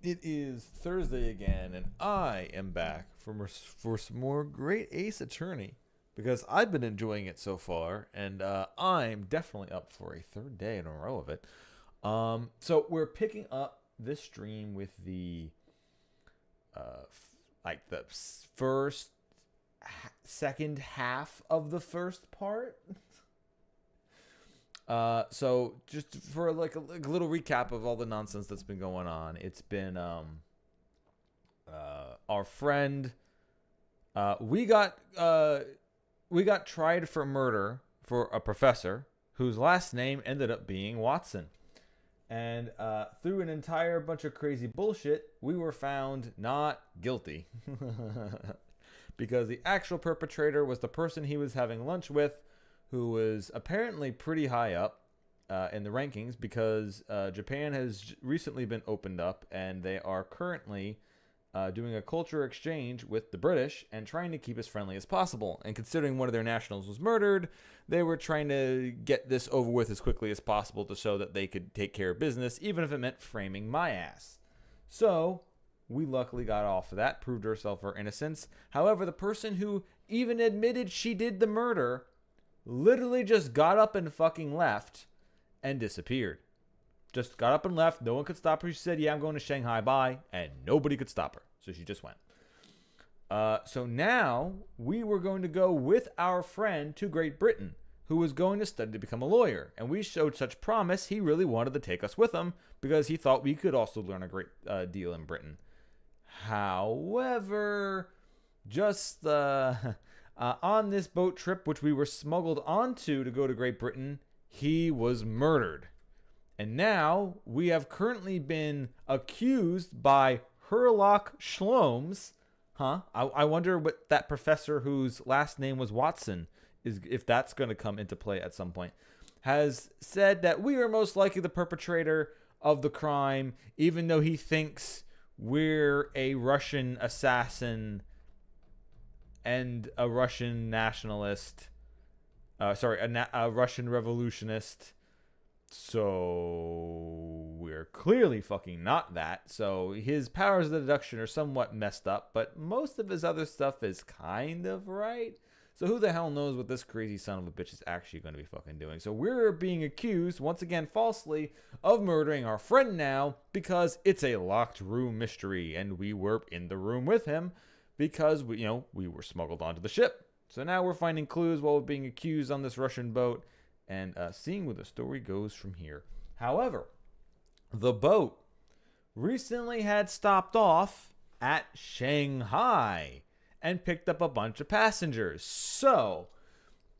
It is Thursday again, and I am back for some more Great Ace Attorney because I've been enjoying it so far, and I'm definitely up for a third day in a row of it. So we're picking up this stream with the like the first, second half of the first part. So just for like a little recap of all the nonsense that's been going on, it's been our friend we got tried for murder for a professor whose last name ended up being Watson. And through an entire bunch of crazy bullshit, we were found not guilty. Because the actual perpetrator was the person he was having lunch with, who was apparently pretty high up in the rankings because Japan has recently been opened up and they are currently doing a culture exchange with the British and trying to keep as friendly as possible. And considering one of their nationals was murdered, they were trying to get this over with as quickly as possible to show that they could take care of business, even if it meant framing my ass. So we luckily got off of that, proved herself her innocence. However, the person who even admitted she did the murder literally just got up and fucking left and disappeared. Just got up and left. No one could stop her. She said, yeah, I'm going to Shanghai, bye. And nobody could stop her. So she just went. So now we were going to go with our friend to Great Britain, who was going to study to become a lawyer. And we showed such promise, he really wanted to take us with him because he thought we could also learn a great deal in Britain. However, just on this boat trip, which we were smuggled onto to go to Great Britain, he was murdered. And now we have currently been accused by herlock sholmes. I wonder what that professor whose last name was Watson is, if that's going to come into play at some point, has said that we are most likely the perpetrator of the crime, even though he thinks we're a Russian assassin and a Russian nationalist. A Russian revolutionist. So we're clearly fucking not that. So his powers of deduction are somewhat messed up, but most of his other stuff is kind of right. So who the hell knows what this crazy son of a bitch is actually going to be fucking doing. So we're being accused, once again falsely, of murdering our friend now because it's a locked room mystery and we were in the room with him because we were smuggled onto the ship. So now we're finding clues while we're being accused on this Russian boat and seeing where the story goes from here. However, the boat recently had stopped off at Shanghai and picked up a bunch of passengers. So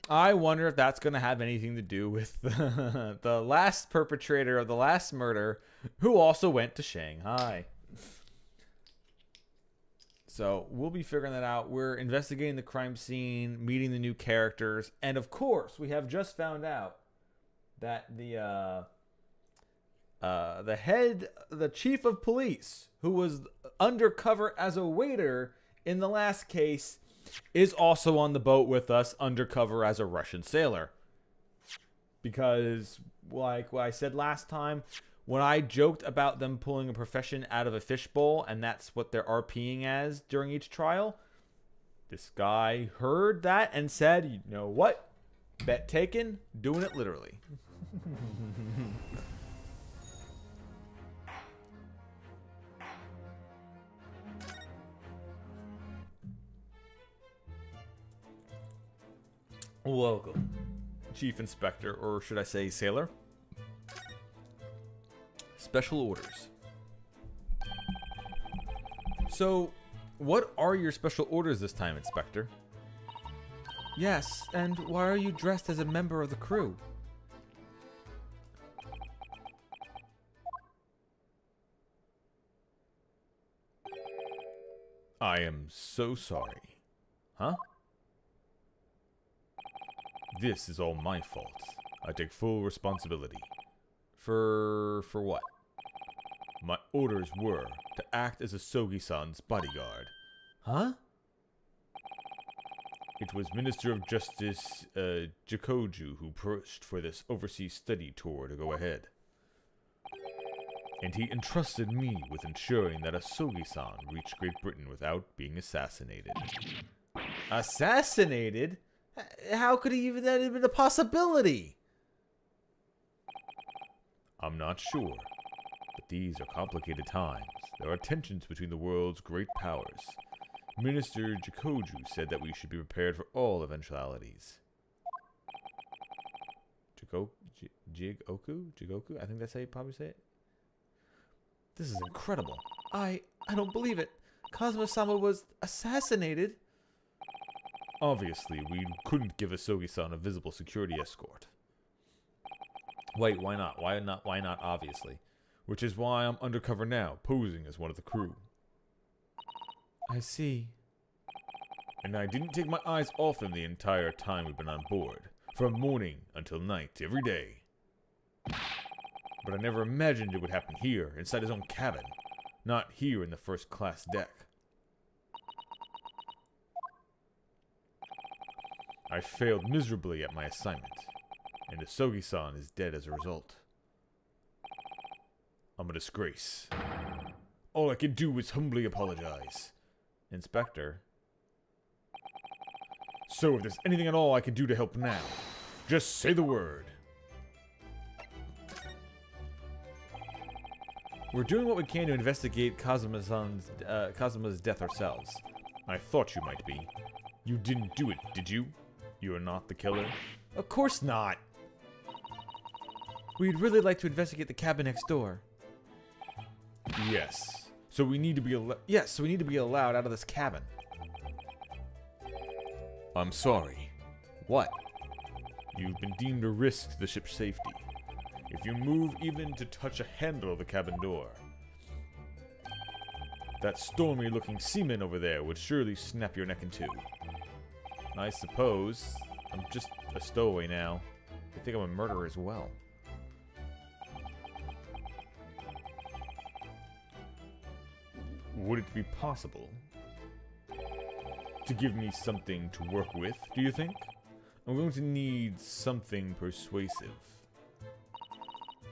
I wonder if that's going to have anything to do with the last perpetrator of the last murder who also went to Shanghai. So we'll be figuring that out. We're investigating the crime scene, meeting the new characters, and of course, we have just found out that the chief of police, who was undercover as a waiter in the last case, is also on the boat with us, undercover as a Russian sailor. Because, like what I said last time, when I joked about them pulling a profession out of a fishbowl, and that's what they're RPing as during each trial, this guy heard that and said, you know what? Bet taken, doing it literally. Welcome, Chief Inspector, or should I say sailor? Special orders. So, what are your special orders this time, Inspector? Yes, and why are you dressed as a member of the crew? I am so sorry. Huh? This is all my fault. I take full responsibility. For what? My orders were to act as Asogi-san's bodyguard. Huh? It was Minister of Justice Jakoju who pushed for this overseas study tour to go ahead. and he entrusted me with ensuring that Asogi-san reached Great Britain without being assassinated. Assassinated? How could he even that have been a possibility? I'm not sure, but these are complicated times. There are tensions between the world's great powers. Minister Jikoju said that we should be prepared for all eventualities. Jigoku? I think that's how you probably say it. This is incredible. I don't believe it. Kazuma-sama was assassinated. Obviously, we couldn't give Asogi-san a visible security escort. Wait, why not? Why not obviously? Which is why I'm undercover now, posing as one of the crew. I see. And I didn't take my eyes off him the entire time we've been on board. From morning until night, every day. But I never imagined it would happen here, inside his own cabin. Not here in the first-class deck. I failed miserably at my assignment, and Asogi-san is dead as a result. I'm a disgrace. All I can do is humbly apologize. Inspector. So if there's anything at all I can do to help now, just say the word. We're doing what we can to investigate Kazuma's death ourselves. I thought you might be. You didn't do it, did you? You are not the killer? Of course not! We'd really like to investigate the cabin next door. Yes. So we need to be allowed out of this cabin. I'm sorry. What? You've been deemed a risk to the ship's safety. If you move even to touch a handle of the cabin door, that stormy-looking seaman over there would surely snap your neck in two. I suppose I'm just a stowaway now. I think I'm a murderer as well. Would it be possible to give me something to work with, do you think? I'm going to need something persuasive.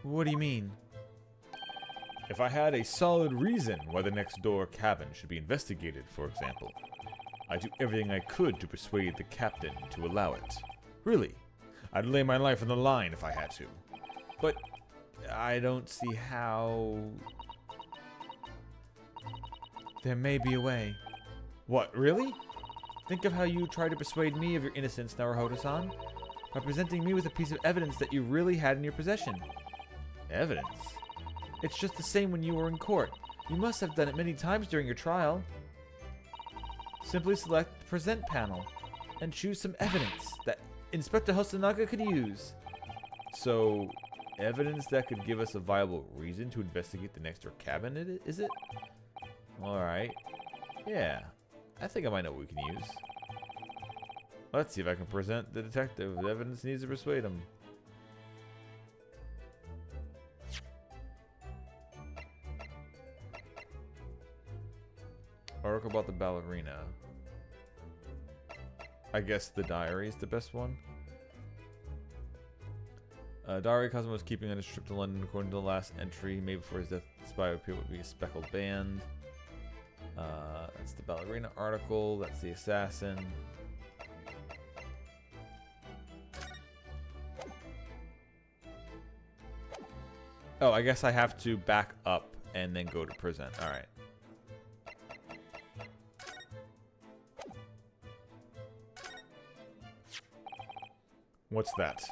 What do you mean? If I had a solid reason why the next door cabin should be investigated, for example, I'd do everything I could to persuade the captain to allow it. Really, I'd lay my life on the line if I had to. But I don't see how... There may be a way. What, really? Think of how you tried to persuade me of your innocence, Naruhodo-san, by presenting me with a piece of evidence that you really had in your possession. Evidence? It's just the same when you were in court. You must have done it many times during your trial. Simply select the present panel and choose some evidence that Inspector Hosonaga could use. So, evidence that could give us a viable reason to investigate the next door cabin, is it? Alright. Yeah. I think I might know what we can use. Let's see if I can present the detective with evidence needs to persuade him. Article about the ballerina. I guess the diary is the best one. Diary Cosmo was keeping on his trip to London according to the last entry made before his death. The spy would appear would be a speckled band. That's the ballerina article. That's the assassin. Oh, I guess I have to back up and then go to present. Alright. What's that?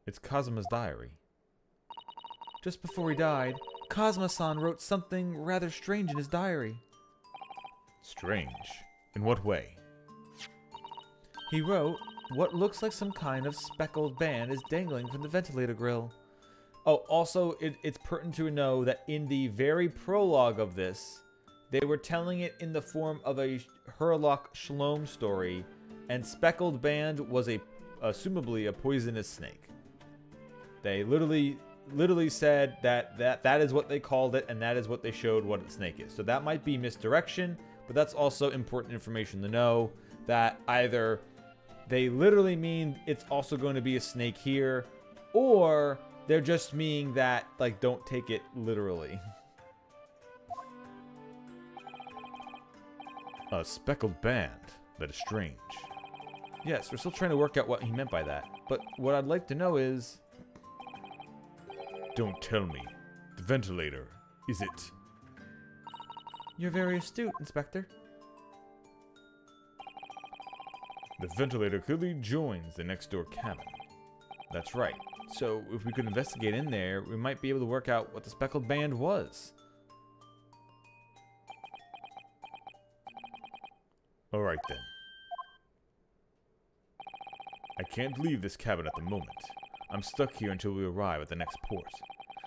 It's Kazuma's diary. Just before he died, Kazuma-san wrote something rather strange in his diary. Strange? In what way? He wrote, what looks like some kind of speckled band is dangling from the ventilator grill. Oh, also, it's pertinent to know that in the very prologue of this, they were telling it in the form of a herlock sholmes story, and speckled band was assumably a poisonous snake. They literally said that is what they called it, and that is what they showed what a snake is. So that might be misdirection, but that's also important information to know, that either they literally mean it's also going to be a snake here, or they're just meaning that, like, don't take it literally. A speckled band? That is strange. Yes, we're still trying to work out what he meant by that. But what I'd like to know is... Don't tell me. The ventilator. Is it? You're very astute, Inspector. The ventilator clearly joins the next door cabin. That's right. So if we could investigate in there, we might be able to work out what the speckled band was. Alright then. I can't leave this cabin at the moment. I'm stuck here until we arrive at the next port.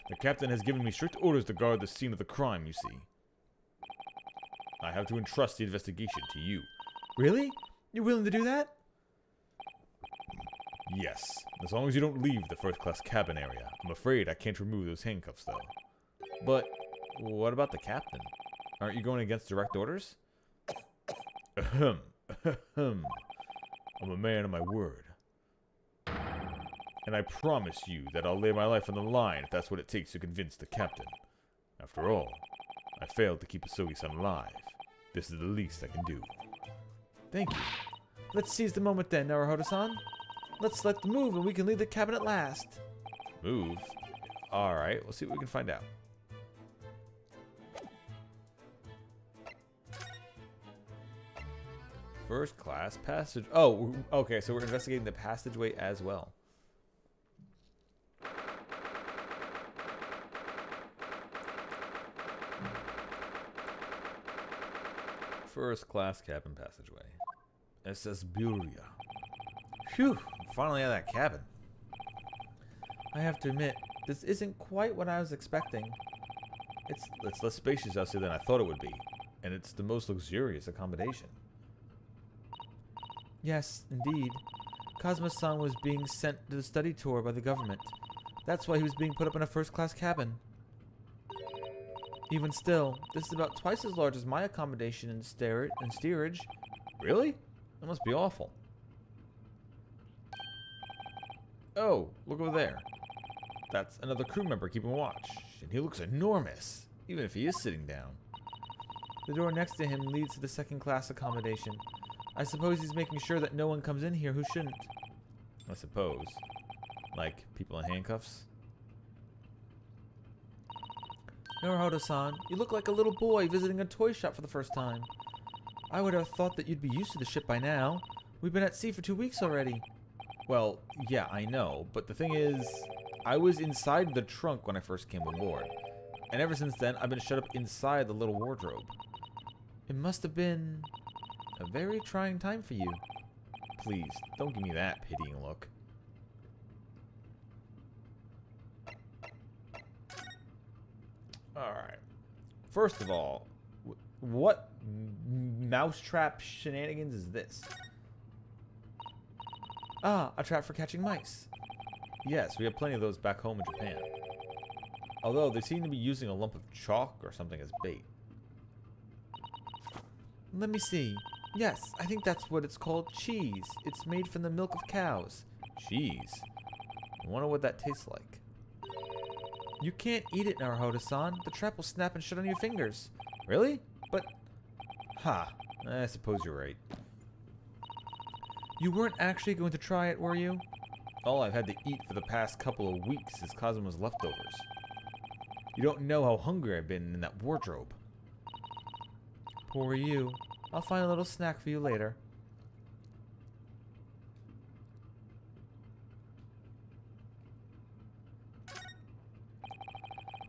The captain has given me strict orders to guard the scene of the crime, you see. I have to entrust the investigation to you. Really? You're willing to do that? Yes, as long as you don't leave the first-class cabin area. I'm afraid I can't remove those handcuffs, though. But what about the captain? Aren't you going against direct orders? Ahem. Ahem. I'm a man of my word. And I promise you that I'll lay my life on the line if that's what it takes to convince the captain. After all, I failed to keep Asogi-san alive. This is the least I can do. Thank you. Let's seize the moment then, Naruhodo-san. Let's select the move and we can leave the cabin at last. Move? Alright, we'll see what we can find out. First class passage. Oh, okay, so we're investigating the passageway as well. First class cabin passageway. SS Buria. Phew, finally out of that cabin. I have to admit, this isn't quite what I was expecting. It's less spacious out here than I thought it would be, and it's the most luxurious accommodation. Yes, indeed. Kazuma-san was being sent to the study tour by the government. That's why he was being put up in a first-class cabin. Even still, this is about twice as large as my accommodation in steerage. Really? That must be awful. Oh, look over there. That's another crew member keeping watch, and he looks enormous, even if he is sitting down. The door next to him leads to the second-class accommodation. I suppose he's making sure that no one comes in here who shouldn't. I suppose. Like people in handcuffs? Naruhodo-san, you look like a little boy visiting a toy shop for the first time. I would have thought that you'd be used to the ship by now. We've been at sea for 2 weeks already. Well, yeah, I know, but the thing is, I was inside the trunk when I first came aboard. And ever since then, I've been shut up inside the little wardrobe. It must have been a very trying time for you. Please, don't give me that pitying look. Alright. First of all, what mousetrap shenanigans is this? Ah, a trap for catching mice. Yes, we have plenty of those back home in Japan. Although, they seem to be using a lump of chalk or something as bait. Let me see. Yes, I think that's what it's called. Cheese. It's made from the milk of cows. Cheese? I wonder what that tastes like. You can't eat it, Naruhodo-san. The trap will snap and shut on your fingers. Really? But... Ha. I suppose you're right. You weren't actually going to try it, were you? All I've had to eat for the past couple of weeks is Kazuma's leftovers. You don't know how hungry I've been in that wardrobe. Poor you. I'll find a little snack for you later.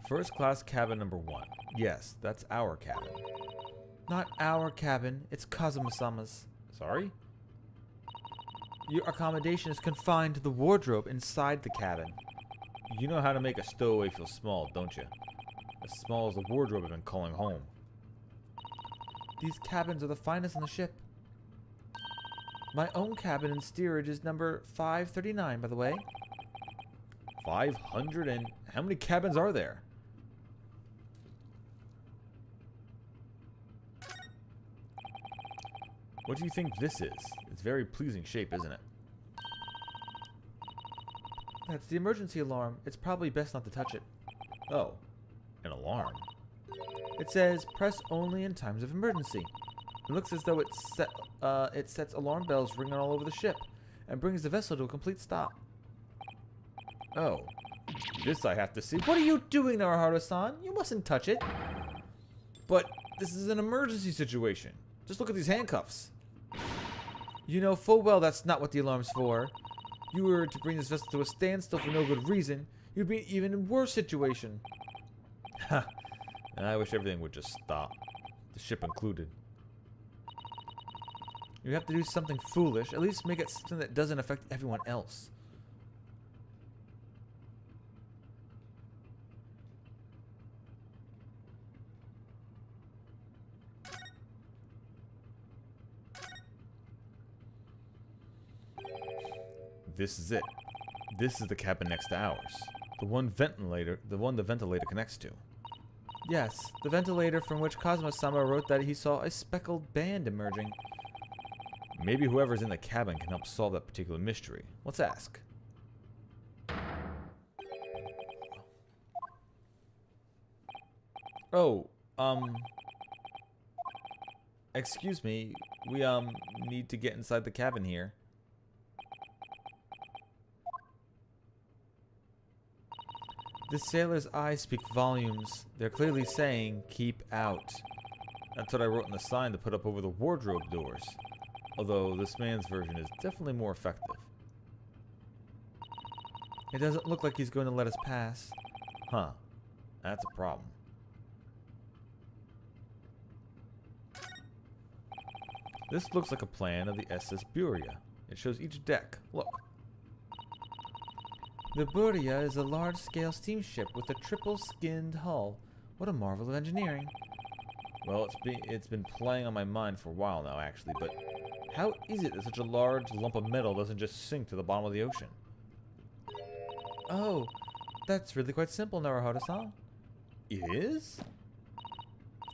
First class cabin number 1. Yes, that's our cabin. Not our cabin, it's Kazuma-sama's. Sorry? Your accommodation is confined to the wardrobe inside the cabin. You know how to make a stowaway feel small, don't you? As small as the wardrobe I've been calling home. These cabins are the finest on the ship. My own cabin in steerage is number 539, by the way. 500 and... How many cabins are there? What do you think this is? It's very pleasing shape, isn't it? That's the emergency alarm. It's probably best not to touch it. Oh, an alarm. It says, press only in times of emergency. It looks as though it sets alarm bells ringing all over the ship and brings the vessel to a complete stop. Oh, this I have to see. What are you doing, Naruhodo-san? You mustn't touch it. But this is an emergency situation. Just look at these handcuffs. You know full well that's not what the alarm's for. You were to bring this vessel to a standstill for no good reason. You'd be in an even worse situation. Ha! I wish everything would just stop. The ship included. You have to do something foolish. At least make it something that doesn't affect everyone else. This is it. This is the cabin next to ours. The one the ventilator connects to. Yes, the ventilator from which Kazuma-sama wrote that he saw a speckled band emerging. Maybe whoever's in the cabin can help solve that particular mystery. Let's ask. Oh, excuse me. We, need to get inside the cabin here. The sailor's eyes speak volumes. They're clearly saying, keep out. That's what I wrote in the sign to put up over the wardrobe doors. Although this man's version is definitely more effective. It doesn't look like he's going to let us pass. Huh. That's a problem. This looks like a plan of the SS Buria. It shows each deck. Look. The Buria is a large-scale steamship with a triple-skinned hull. What a marvel of engineering. Well, it's been playing on my mind for a while now, actually, but how is it that such a large lump of metal doesn't just sink to the bottom of the ocean? Oh, that's really quite simple, Naruhodo-san. It is?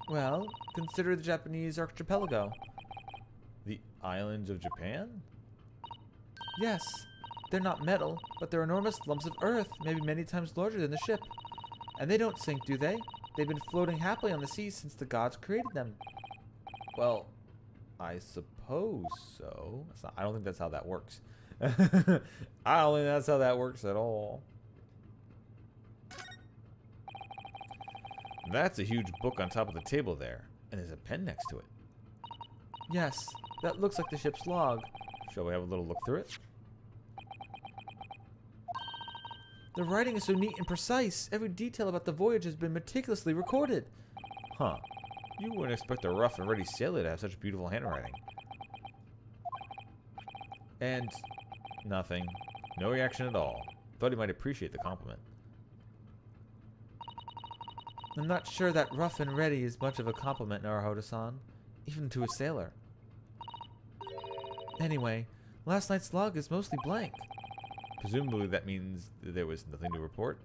Well, consider the Japanese archipelago. The islands of Japan? Yes, they're not metal, but they're enormous lumps of earth, maybe many times larger than the ship. And they don't sink, do they? They've been floating happily on the sea since the gods created them. Well, I suppose so. I don't think that's how that works. I don't think that's how that works at all. That's a huge book on top of the table there, and there's a pen next to it. Yes, that looks like the ship's log. Shall we have a little look through it? The writing is so neat and precise. Every detail about the voyage has been meticulously recorded. Huh. You wouldn't expect a rough and ready sailor to have such beautiful handwriting. And nothing. No reaction at all. Thought he might appreciate the compliment. I'm not sure that rough and ready is much of a compliment, Naruhodo-san. Even to a sailor. Anyway, last night's log is mostly blank. Presumably that means that there was nothing to report.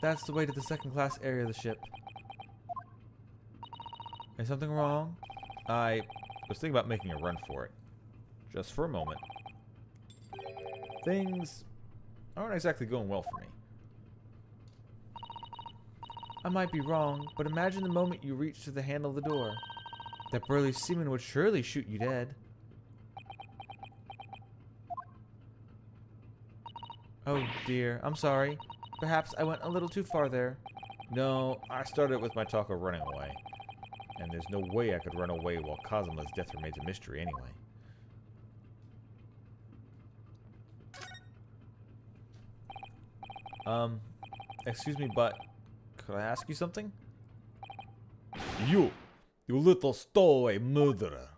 That's the way to the second-class area of the ship. Is something wrong? I was thinking about making a run for it. Just for a moment. Things aren't exactly going well for me. I might be wrong, but imagine the moment you reach to the handle of the door. That burly seaman would surely shoot you dead. Oh dear, I'm sorry. Perhaps I went a little too far there. No, I started with my talk of running away. And there's no way I could run away while Kazuma's death remains a mystery anyway. Excuse me, but could I ask you something? You little stowaway murderer.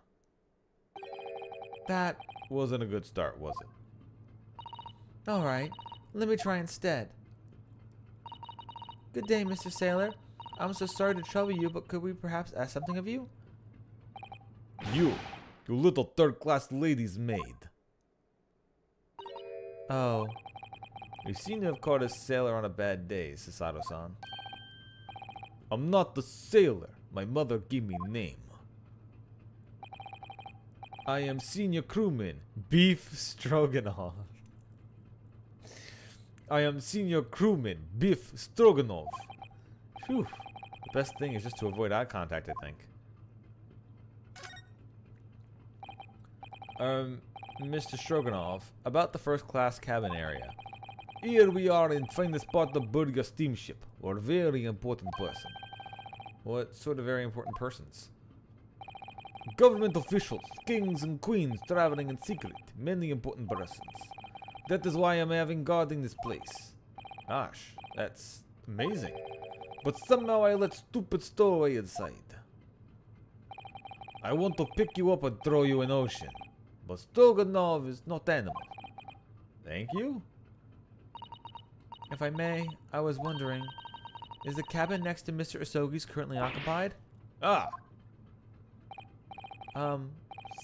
That Wasn't a good start, was it? Alright, let me try instead. Good day, Mr. Sailor. I'm so sorry to trouble you, but could we perhaps ask something of you? You little third-class lady's maid. Oh, You seem to have caught a sailor on a bad day, Sasato-san. I'm not the sailor. My mother gave me name. I am senior crewman, Beef Stroganoff. I am senior crewman, Biff Stroganov. Phew. The best thing is just to avoid eye contact, I think. Mr. Stroganov, about the first class cabin area. Here we are in finest part of Burger steamship, or very important person. What sort of very important persons? Government officials, kings and queens traveling in secret, many important persons. That is why I'm having guarding this place. Gosh, that's amazing. But somehow I let stupid stowaway inside. I want to pick you up and throw you in ocean. But Stroganov is not animal. Thank you? If I may, I was wondering, is the cabin next to Mr. Isogi's currently occupied? Ah!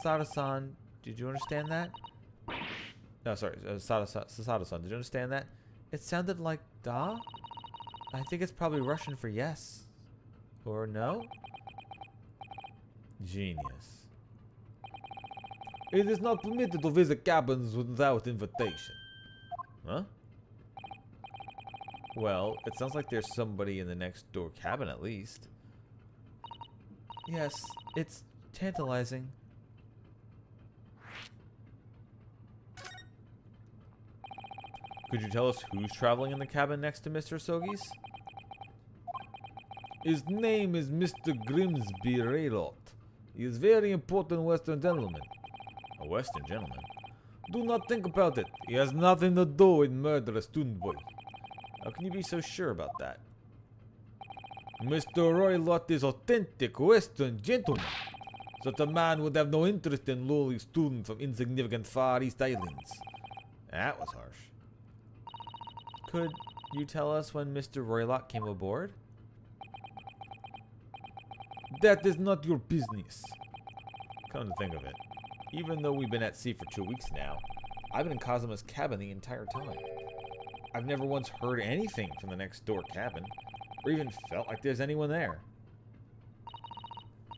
Sada-san, did you understand that? No, sorry, Sasada-san, did you understand that? It sounded like da? I think it's probably Russian for yes. Or no? Genius. It is not permitted to visit cabins without invitation. Huh? Well, it sounds like there's somebody in the next door cabin at least. Yes, it's tantalizing. Could you tell us who's traveling in the cabin next to Mr. Sogi's? His name is Mr. Grimsby Raylot. He is very important Western gentleman. A Western gentleman? Do not think about it. He has nothing to do with murder a student boy. How can you be so sure about that? Mr. Raylot is authentic Western gentleman. Such a man would have no interest in lowly students from insignificant Far East Islands. That was harsh. Could you tell us when Mr. Roylott came aboard? That is not your business. Come to think of it, even though we've been at sea for 2 weeks now, I've been in Kazuma's cabin the entire time. I've never once heard anything from the next door cabin, or even felt like there's anyone there.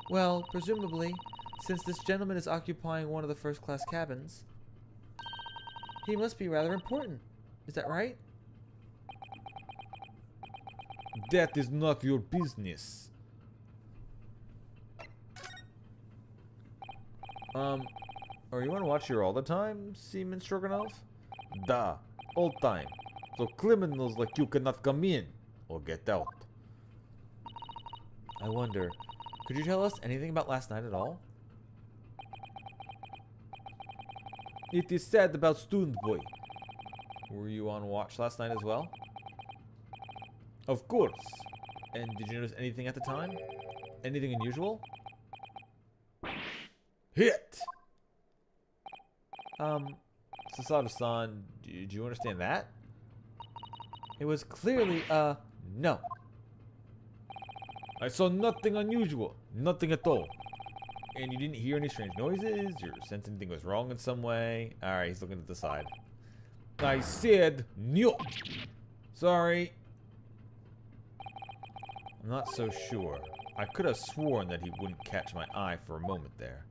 Well, presumably, since this gentleman is occupying one of the first class cabins, he must be rather important. Is that right? That is not your business. Are you on watch here all the time, Seaman Stroganov? Da, all time. So criminals like you cannot come in or get out. I wonder, could you tell us anything about last night at all? It is sad about student boy. Were you on watch last night as well? Of course. And did you notice anything at the time? Anything unusual? Hit! Sasada-san, did you understand that? It was clearly, no. I saw nothing unusual. Nothing at all. And you didn't hear any strange noises? Or sense anything was wrong in some way? Alright, he's looking at the side. I said no. Sorry. I'm not so sure. I could have sworn that he wouldn't catch my eye for a moment there.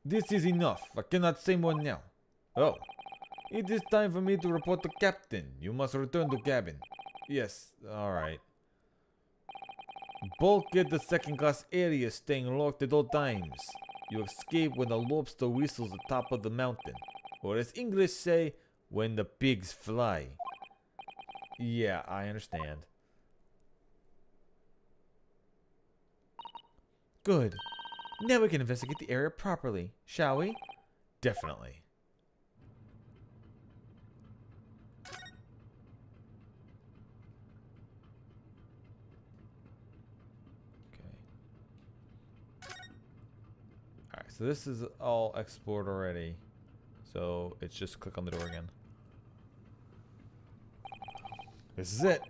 This is enough. I cannot say more now. Oh. It is time for me to report to Captain. You must return to cabin. Yes, alright. Bulkhead the second class area staying locked at all times. You escape when the lobster whistles the top of the mountain. Or as English say, when the pigs fly. Yeah, I understand. Good. Now we can investigate the area properly, shall we? Definitely. Alright, so this is all explored already. So it's just click on the door again. This is it.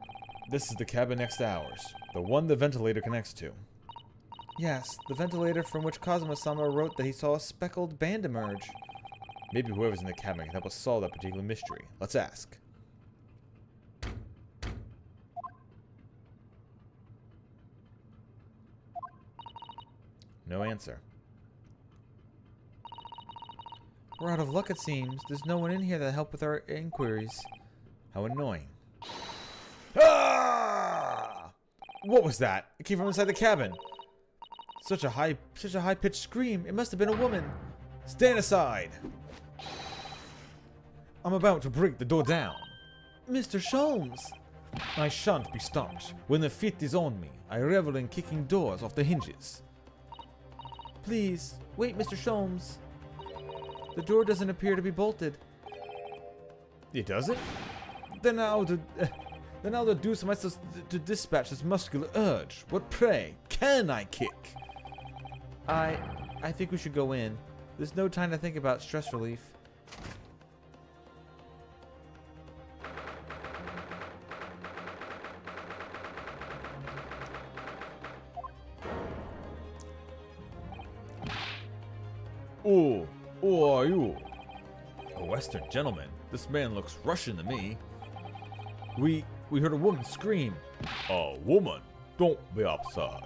This is the cabin next to ours. The one the ventilator connects to. Yes, the ventilator from which Kazuma-sama wrote that he saw a speckled band emerge. Maybe whoever's in the cabin can help us solve that particular mystery. Let's ask. No answer. We're out of luck, it seems. There's no one in here to help with our inquiries. How annoying. Ah! What was that? It came from inside the cabin. Such a high-pitched scream. It must have been a woman. Stand aside. I'm about to break the door down. Mr. Sholmes! I shan't be stopped. When the fit is on me, I revel in kicking doors off the hinges. Please, wait, Mr. Sholmes. The door doesn't appear to be bolted. It doesn't? Then I'll deduce myself to dispatch this muscular urge. What pray can I kick? I think we should go in. There's no time to think about stress relief. Oh, who are you? A Western gentleman. This man looks Russian to me. We heard a woman scream. A woman? Don't be absurd.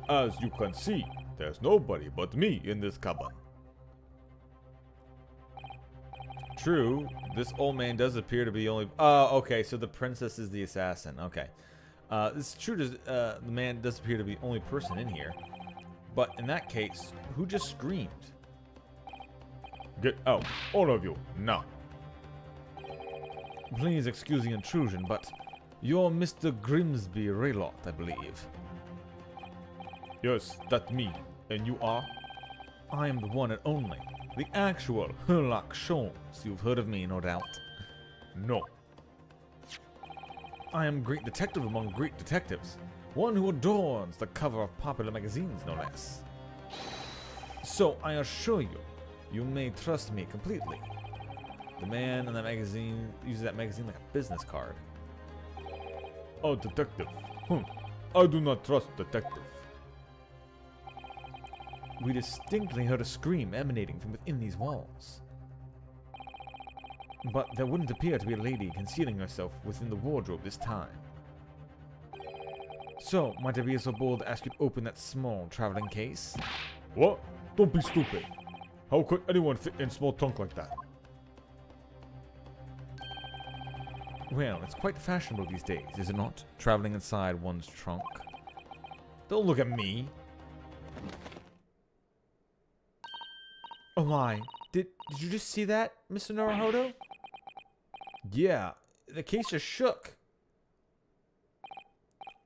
As you can see, there's nobody but me in this cabin. True, this old man does appear to be only... Oh, okay, so the princess is the assassin. Okay. It's true, the man does appear to be the only person in here. But in that case, who just screamed? Get out, all of you, now. Please excuse the intrusion, but you're Mr. Grimsby Raylott, I believe. Yes, that's me. And you are? I am the one and only. The actual Herlock Sholmes. You've heard of me, no doubt. No. I am great detective among great detectives. One who adorns the cover of popular magazines, no less. So, I assure you, you may trust me completely. The man in that magazine uses that magazine like a business card. Oh, detective. I do not trust detective. We distinctly heard a scream emanating from within these walls. But there wouldn't appear to be a lady concealing herself within the wardrobe this time. So, might I be so bold to ask you to open that small traveling case? What? Don't be stupid. How could anyone fit in small trunk like that? Well, it's quite fashionable these days, is it not? Traveling inside one's trunk. Don't look at me. Oh my, did you just see that, Mr. Naruhodo? Yeah, the case just shook.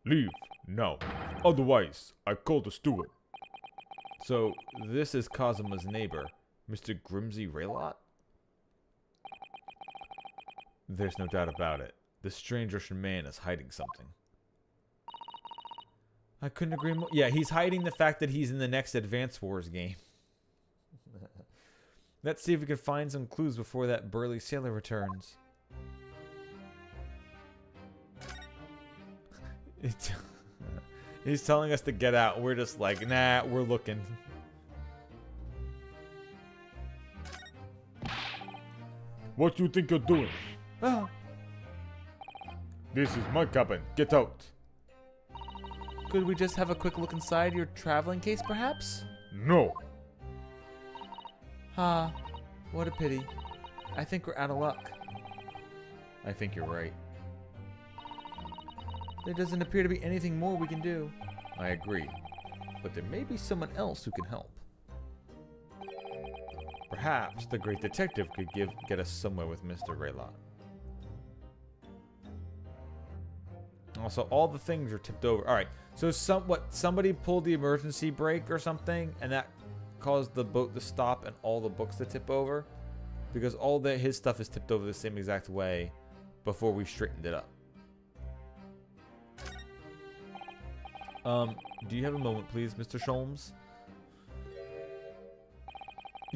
Leave, now. Otherwise, I call the steward. So, this is Kazuma's neighbor, Mr. Grimsby Raylott? There's no doubt about it. This strange Russian man is hiding something. I couldn't agree more. Yeah, he's hiding the fact that he's in the next Advance Wars game. Let's see if we can find some clues before that burly sailor returns. He's telling us to get out. We're just like, nah, we're looking. What do you think you're doing? Oh. This is my cabin. Get out. Could we just have a quick look inside your traveling case, perhaps? No. Ah, what a pity. I think we're out of luck. I think you're right. There doesn't appear to be anything more we can do. I agree. But there may be someone else who can help. Perhaps the great detective could get us somewhere with Mr. Raylott. Also, all the things are tipped over. Alright, so somebody pulled the emergency brake or something, and that caused the boat to stop and all the books to tip over? Because all his stuff is tipped over the same exact way before we straightened it up. Do you have a moment, please, Mr. Sholmes?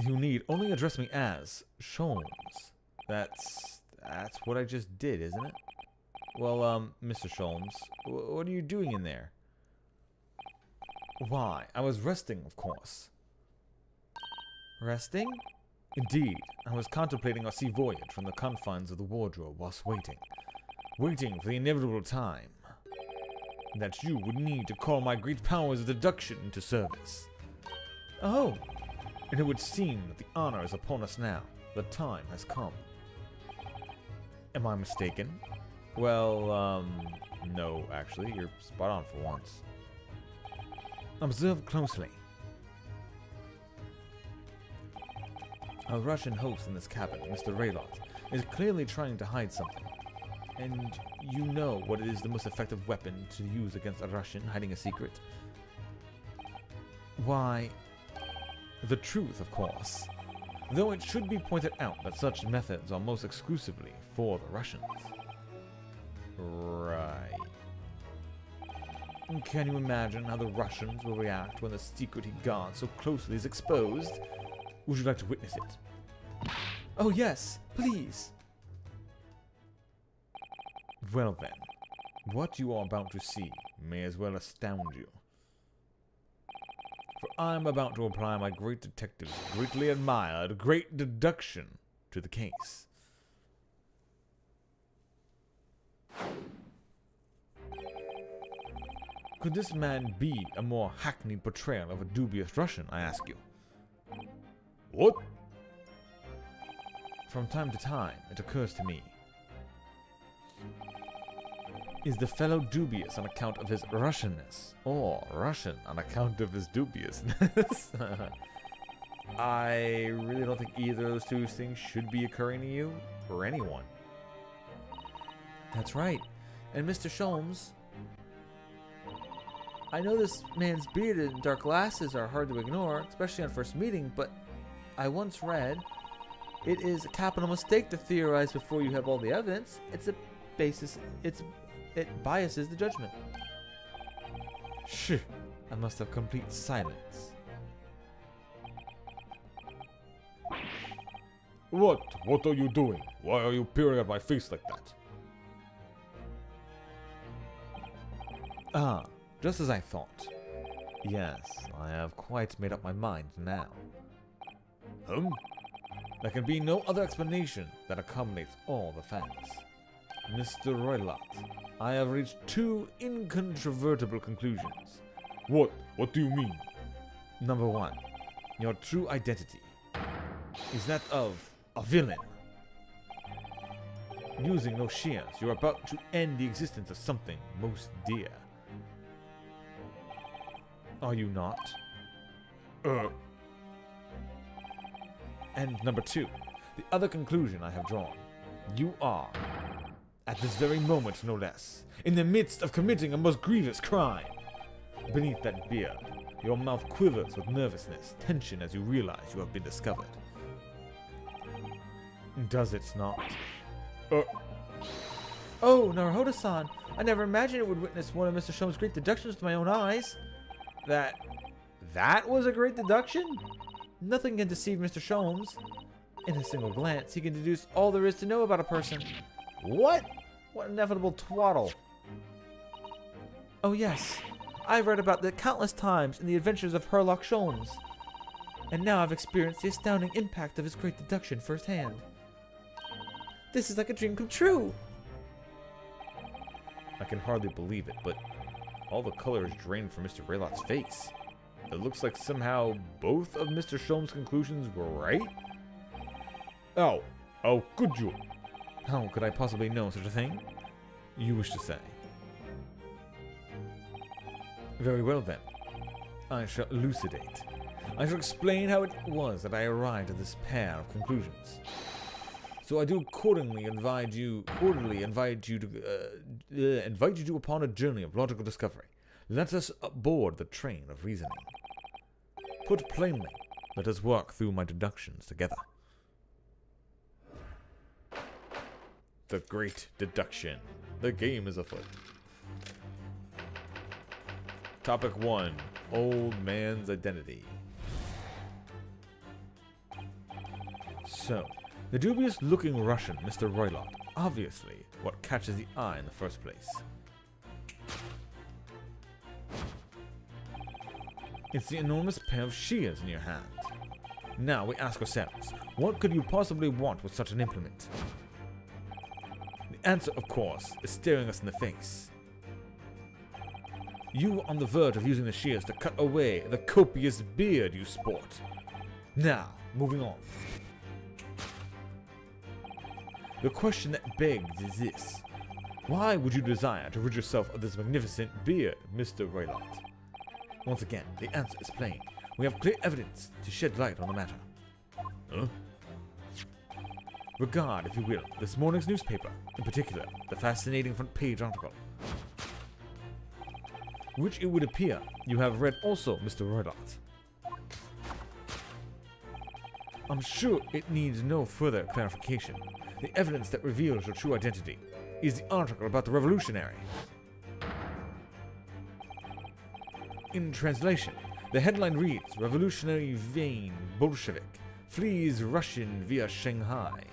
You need only address me as Sholmes. That's what I just did, isn't it? Well, Mr. Sholmes, what are you doing in there? Why, I was resting, of course. Resting? Indeed, I was contemplating our sea voyage from the confines of the wardrobe whilst waiting for the inevitable time that you would need to call my great powers of deduction into service. Oh, And it would seem that the honor is upon us now. The time has come. Am I mistaken? Well, no, actually. You're spot on for once. Observe closely. Our Russian host in this cabin, Mr. Raylot, is clearly trying to hide something. And you know what is the most effective weapon to use against a Russian hiding a secret? Why, the truth, of course. Though it should be pointed out that such methods are most exclusively for the Russians. Right. Can you imagine how the Russians will react when the secret he guards so closely is exposed? Would you like to witness it? Oh yes, please. Well then, what you are about to see may as well astound you. For I am about to apply my great detective's greatly admired great deduction to the case. Could this man be a more hackneyed portrayal of a dubious Russian, I ask you? What? From time to time, it occurs to me. Is the fellow dubious on account of his Russianness, or Russian on account of his dubiousness? I really don't think either of those two things should be occurring to you, or anyone. That's right. And Mr. Sholmes, I know this man's beard and dark glasses are hard to ignore, especially on first meeting, but I once read, it is a capital mistake to theorize before you have all the evidence. It biases the judgment. Shh, I must have complete silence. What? What are you doing? Why are you peering at my face like that? Ah, just as I thought. Yes, I have quite made up my mind now. There can be no other explanation that accommodates all the facts. Mr. Roylott, I have reached two incontrovertible conclusions. What? What do you mean? Number one, your true identity is that of a villain. Using those shears, you are about to end the existence of something most dear. Are you not? And number two, the other conclusion I have drawn. You are, at this very moment no less, in the midst of committing a most grievous crime. Beneath that beard, your mouth quivers with nervousness, tension as you realize you have been discovered. Does it not? Oh, Naruhodo-san, I never imagined it would witness one of Mr. Sholmes' great deductions with my own eyes. That was a great deduction? Nothing can deceive Mr. Sholmes. In a single glance, he can deduce all there is to know about a person. What? What inevitable twaddle? Oh yes, I've read about that countless times in the adventures of Herlock Sholmes. And now I've experienced the astounding impact of his great deduction firsthand. This is like a dream come true. I can hardly believe it, but all the color is drained from Mr. Raylott's face. It looks like somehow both of Mr. Sholmes' conclusions were right? Oh, how could you? How could I possibly know such a thing? You wish to say. Very well then. I shall elucidate. I shall explain how it was that I arrived at this pair of conclusions. So I do accordingly invite you to upon a journey of logical discovery. Let us aboard the train of reasoning. Put plainly, let us work through my deductions together. The Great Deduction. The game is afoot. Topic 1. Old man's identity. So, the dubious-looking Russian, Mr. Roylott, obviously what catches the eye in the first place. It's the enormous pair of shears in your hand. Now we ask ourselves, what could you possibly want with such an implement? The answer, of course, is staring us in the face. You were on the verge of using the shears to cut away the copious beard you sport. Now, moving on. The question that begs is this. Why would you desire to rid yourself of this magnificent beard, Mr. Roylott? Once again, the answer is plain. We have clear evidence to shed light on the matter. Huh? Regard, if you will, this morning's newspaper, in particular, the fascinating front page article, which it would appear you have read also, Mr. Roylott. I'm sure it needs no further clarification. The evidence that reveals your true identity is the article about the revolutionary. In translation, the headline reads, Revolutionary Vain Bolshevik flees Russian via Shanghai.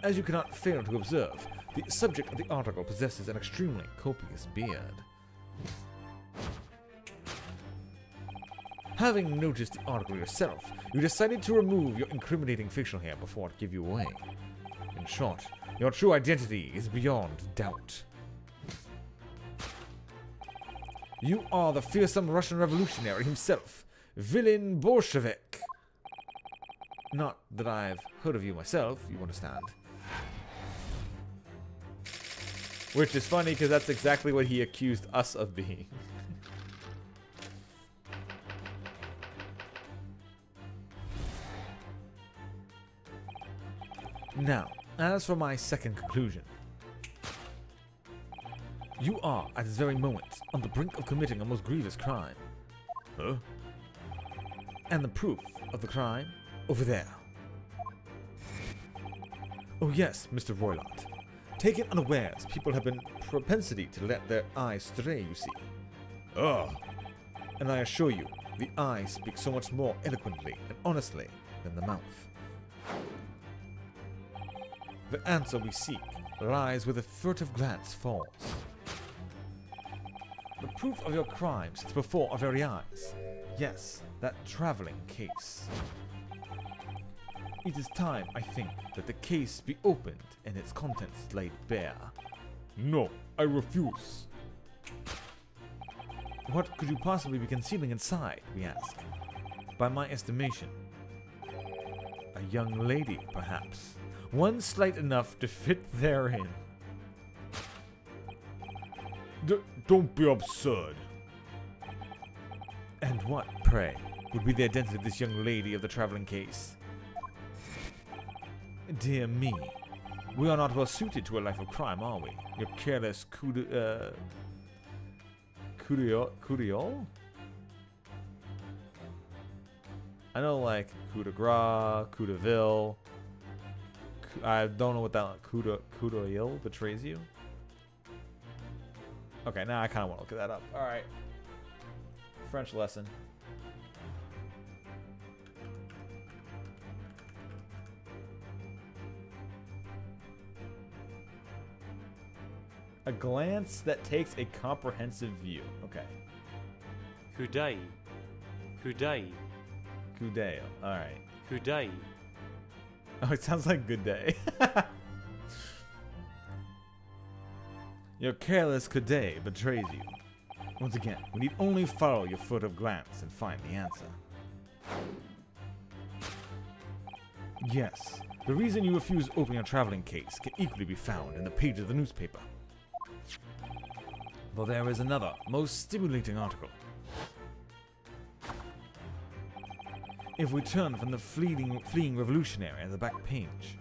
As you cannot fail to observe, the subject of the article possesses an extremely copious beard. Having noticed the article yourself, you decided to remove your incriminating facial hair before it give you away. In short, your true identity is beyond doubt. You are the fearsome Russian revolutionary himself, villain Bolshevik. Not that I've heard of you myself, you understand. Which is funny because that's exactly what he accused us of being. Now, as for my second conclusion. You are, at this very moment, on the brink of committing a most grievous crime. Huh? And the proof of the crime? Over there. Oh yes, Mr. Roylott. Taken unawares, people have been propensity to let their eyes stray, you see. Ugh. And I assure you, the eye speaks so much more eloquently and honestly than the mouth. The answer we seek lies where the furtive glance falls. The proof of your crime sits before our very eyes. Yes, that traveling case. It is time, I think, that the case be opened and its contents laid bare. No, I refuse. What could you possibly be concealing inside, we ask? By my estimation, a young lady, perhaps. One slight enough to fit therein. Don't be absurd. And what, pray, would be the identity of this young lady of the traveling case? Dear me, we are not well suited to a life of crime, are we? Your careless Curiole? I know, like, coup de grace, coup de ville. I don't know what that coup de betrays you. Okay, now I kind of want to look that up. All right. French lesson. A glance that takes a comprehensive view. Okay. Coup d'œil. Coup d'œil. Coup d'œil. All right. Coup d'œil. Oh, it sounds like good day. Your careless coup d'œil betrays you. Once again, we need only follow your furtive glance and find the answer. Yes, the reason you refuse opening a traveling case can equally be found in the page of the newspaper. Though there is another, most stimulating article. If we turn from the fleeing revolutionary at the back page.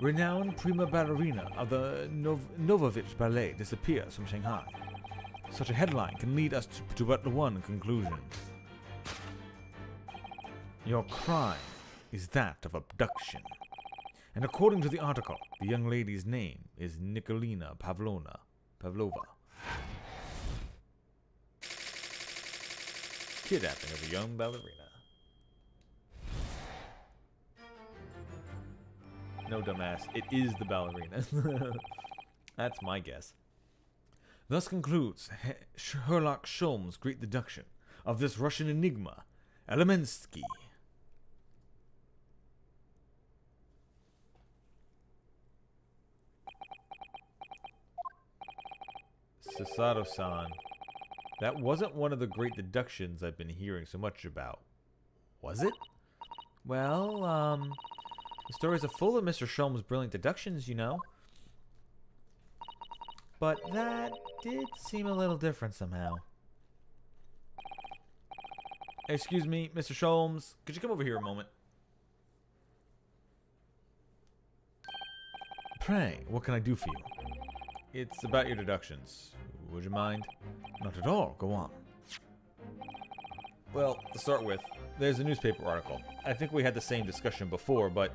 Renowned prima ballerina of the Novovich Ballet disappears from Shanghai. Such a headline can lead us to but one conclusion. Your crime is that of abduction. And according to the article, the young lady's name is Nikolina Pavlova. Kidnapping of a young ballerina. No, dumbass. It is the ballerina. That's my guess. Thus concludes Herlock Sholmes' great deduction of this Russian enigma, Elemensky. Sasato-san. That wasn't one of the great deductions I've been hearing so much about. Was it? Well, the stories are full of Mr. Sholmes' brilliant deductions, you know. But that did seem a little different somehow. Excuse me, Mr. Sholmes. Could you come over here a moment? Pray, what can I do for you? It's about your deductions. Would you mind? Not at all. Go on. Well, to start with, there's a newspaper article. I think we had the same discussion before, but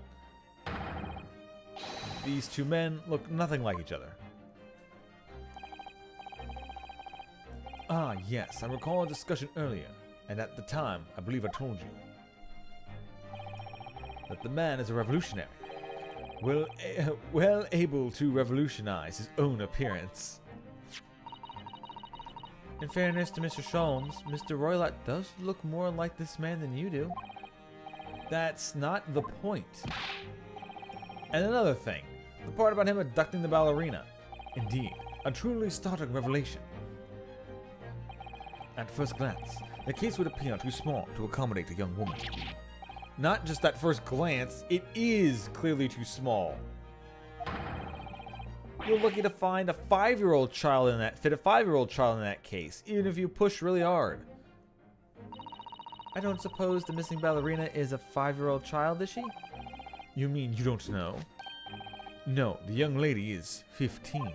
these two men look nothing like each other. Ah, yes, I recall a discussion earlier, and at the time, I believe I told you that the man is a revolutionary, well able to revolutionize his own appearance. In fairness to Mr. Sholmes, Mr. Roylott does look more like this man than you do. That's not the point. And another thing, the part about him abducting the ballerina. Indeed, a truly startling revelation. At first glance, the case would appear too small to accommodate a young woman. Not just at first glance, it is clearly too small. You're lucky to find a 5-year-old child in that, fit a 5-year-old child in that case, even if you push really hard. I don't suppose the missing ballerina is a 5-year-old child, is she? You mean you don't know? No, the young lady is 15.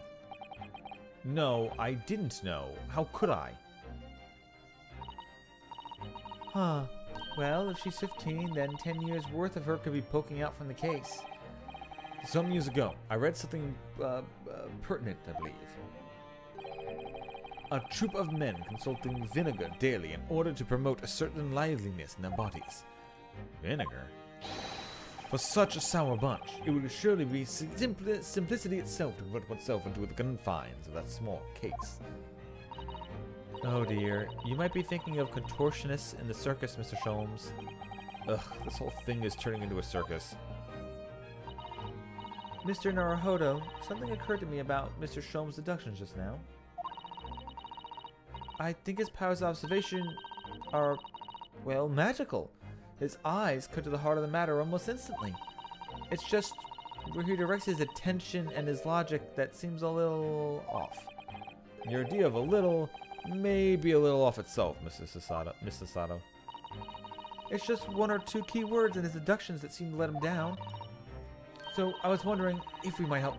No, I didn't know. How could I? Huh. Well, if she's 15, then 10 years worth of her could be poking out from the case. Some years ago, I read something pertinent, I believe. A troop of men consulting vinegar daily in order to promote a certain liveliness in their bodies. Vinegar? For such a sour bunch, it would surely be simplicity itself to put oneself into the confines of that small case. Oh dear, you might be thinking of contortionists in the circus, Mr. Sholmes. Ugh, this whole thing is turning into a circus. Mr. Naruhodo, something occurred to me about Mr. Sholmes' deductions just now. I think his powers of observation are, well, magical. His eyes cut to the heart of the matter almost instantly. It's just where he directs his attention and his logic that seems a little off. Your idea of a little may be a little off itself, Mr. Sasato. It's just one or two key words in his deductions that seem to let him down. So I was wondering if we might help,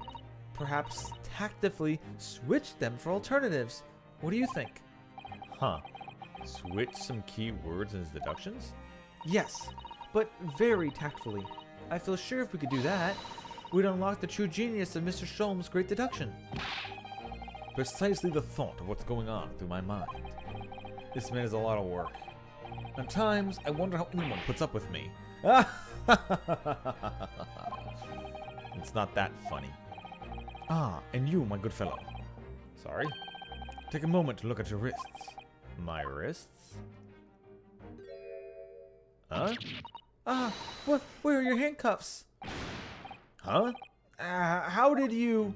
perhaps tactfully switch them for alternatives. What do you think? Huh. Switch some key words in his deductions? Yes, but very tactfully. I feel sure if we could do that, we'd unlock the true genius of Mr. Sholmes' great deduction. Precisely the thought of what's going on through my mind. This man is a lot of work. At times, I wonder how anyone puts up with me. It's not that funny. Ah, and you, my good fellow. Sorry? Take a moment to look at your wrists. My wrists? Huh? Ah, where are your handcuffs? Huh? How did you...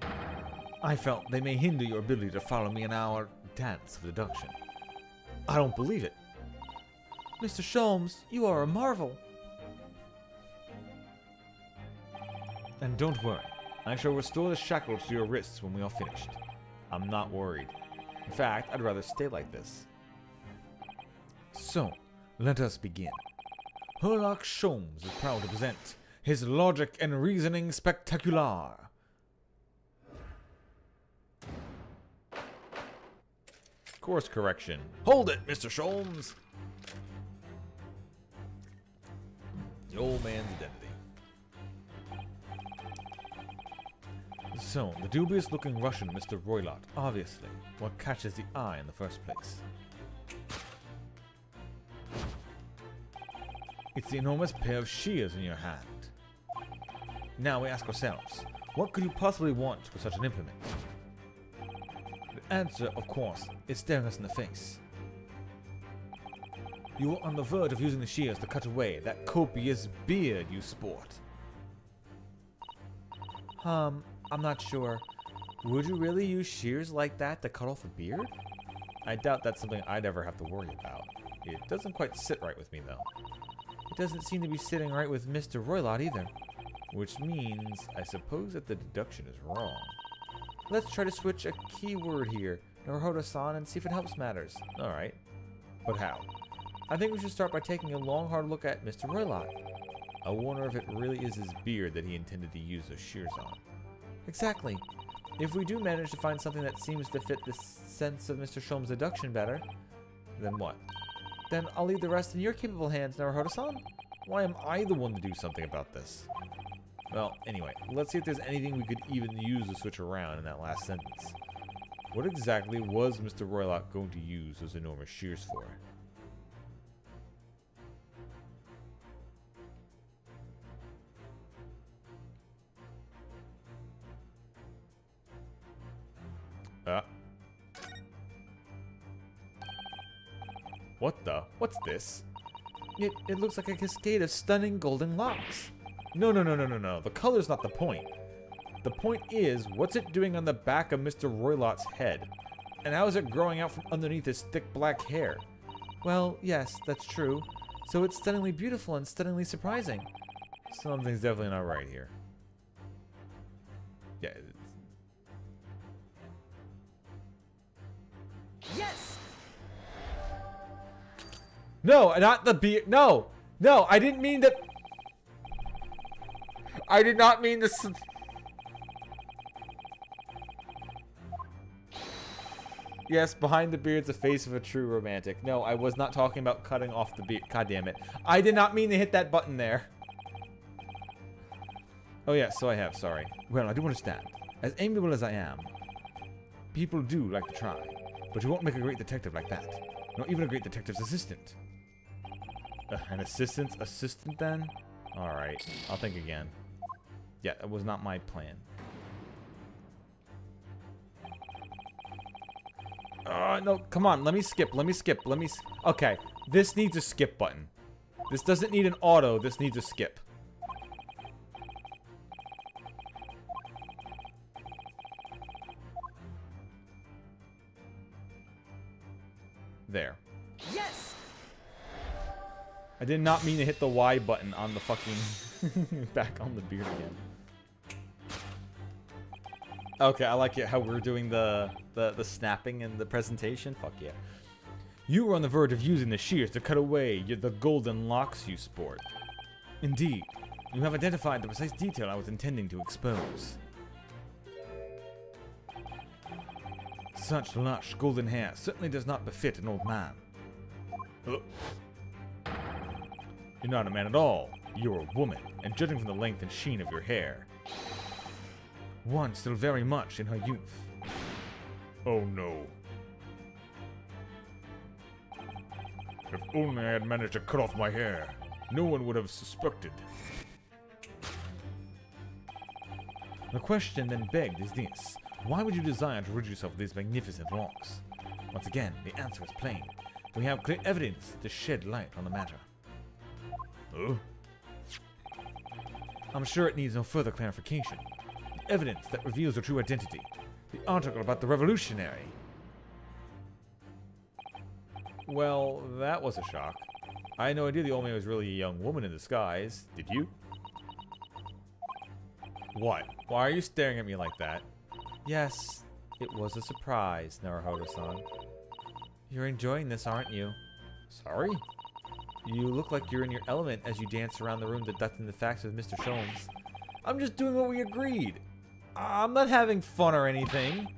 I felt they may hinder your ability to follow me in our dance of deduction. I don't believe it. Mr. Sholmes, you are a marvel. And don't worry, I shall restore the shackles to your wrists when we are finished. I'm not worried. In fact, I'd rather stay like this. So, let us begin. Herlock Sholmes is proud to present his logic and reasoning spectacular. Course correction. Hold it, Mr. Sholmes! The old man's identity. So, the dubious-looking Russian Mr. Roylott, obviously, what catches the eye in the first place. It's the enormous pair of shears in your hand. Now we ask ourselves, what could you possibly want with such an implement? The answer, of course, is staring us in the face. You are on the verge of using the shears to cut away that copious beard you sport. I'm not sure. Would you really use shears like that to cut off a beard? I doubt that's something I'd ever have to worry about. It doesn't quite sit right with me, though. It doesn't seem to be sitting right with Mr. Roylott either. Which means, I suppose that the deduction is wrong. Let's try to switch a keyword here, Naruhodo-san, and see if it helps matters. Alright. But how? I think we should start by taking a long, hard look at Mr. Roylott. I wonder if it really is his beard that he intended to use those shears on. Exactly. If we do manage to find something that seems to fit the sense of Mr. Sholmes' deduction better, Then what? then I'll leave the rest in your capable hands, Naruhodo-san. Why am I the one to do something about this? Well, anyway, let's see if there's anything we could even use to switch around in that last sentence. What exactly was Mr. Roylott going to use those enormous shears for? What the? What's this? It looks like a cascade of stunning golden locks. No. The color's not the point. The point is, what's it doing on the back of Mr. Roylott's head? And how is it growing out from underneath his thick black hair? Well, yes, that's true. So it's stunningly beautiful and stunningly surprising. Something's definitely not right here. Yeah. Yes! No, not the beard. No, I didn't mean that. I did not mean this. Yes, behind the beard's the face of a true romantic. No, I was not talking about cutting off the beard. God damn it. I did not mean to hit that button there. Oh yeah, so I have, sorry. Well, I do understand. As amiable as I am, people do like to try. But you won't make a great detective like that. Not even a great detective's assistant. An assistant then? Alright, I'll think again. Yeah, that was not my plan. No, come on, let me skip. Okay, this needs a skip button. This doesn't need an auto, this needs a skip. There. Yes! I did not mean to hit the Y button on the fucking back on the beard again. Okay, I like it how we're doing the snapping in the presentation. Fuck yeah. You were on the verge of using the shears to cut away the golden locks you sport. Indeed, you have identified the precise detail I was intending to expose. Such lush golden hair certainly does not befit an old man. You're not a man at all. You're a woman, and judging from the length and sheen of your hair, one still very much in her youth. Oh no. If only I had managed to cut off my hair, no one would have suspected. The question then begged is this: why would you desire to rid yourself of these magnificent locks? Once again, the answer is plain. We have clear evidence to shed light on the matter. I'm sure it needs no further clarification. The evidence that reveals your true identity. The article about the revolutionary. Well, that was a shock. I had no idea the old man was really a young woman in disguise. Did you? What? Why are you staring at me like that? Yes, it was a surprise, Naruhodo-san. You're enjoying this, aren't you? Sorry? You look like you're in your element as you dance around the room deducting the facts with Mr. Sholmes. I'm just doing what we agreed. I'm not having fun or anything.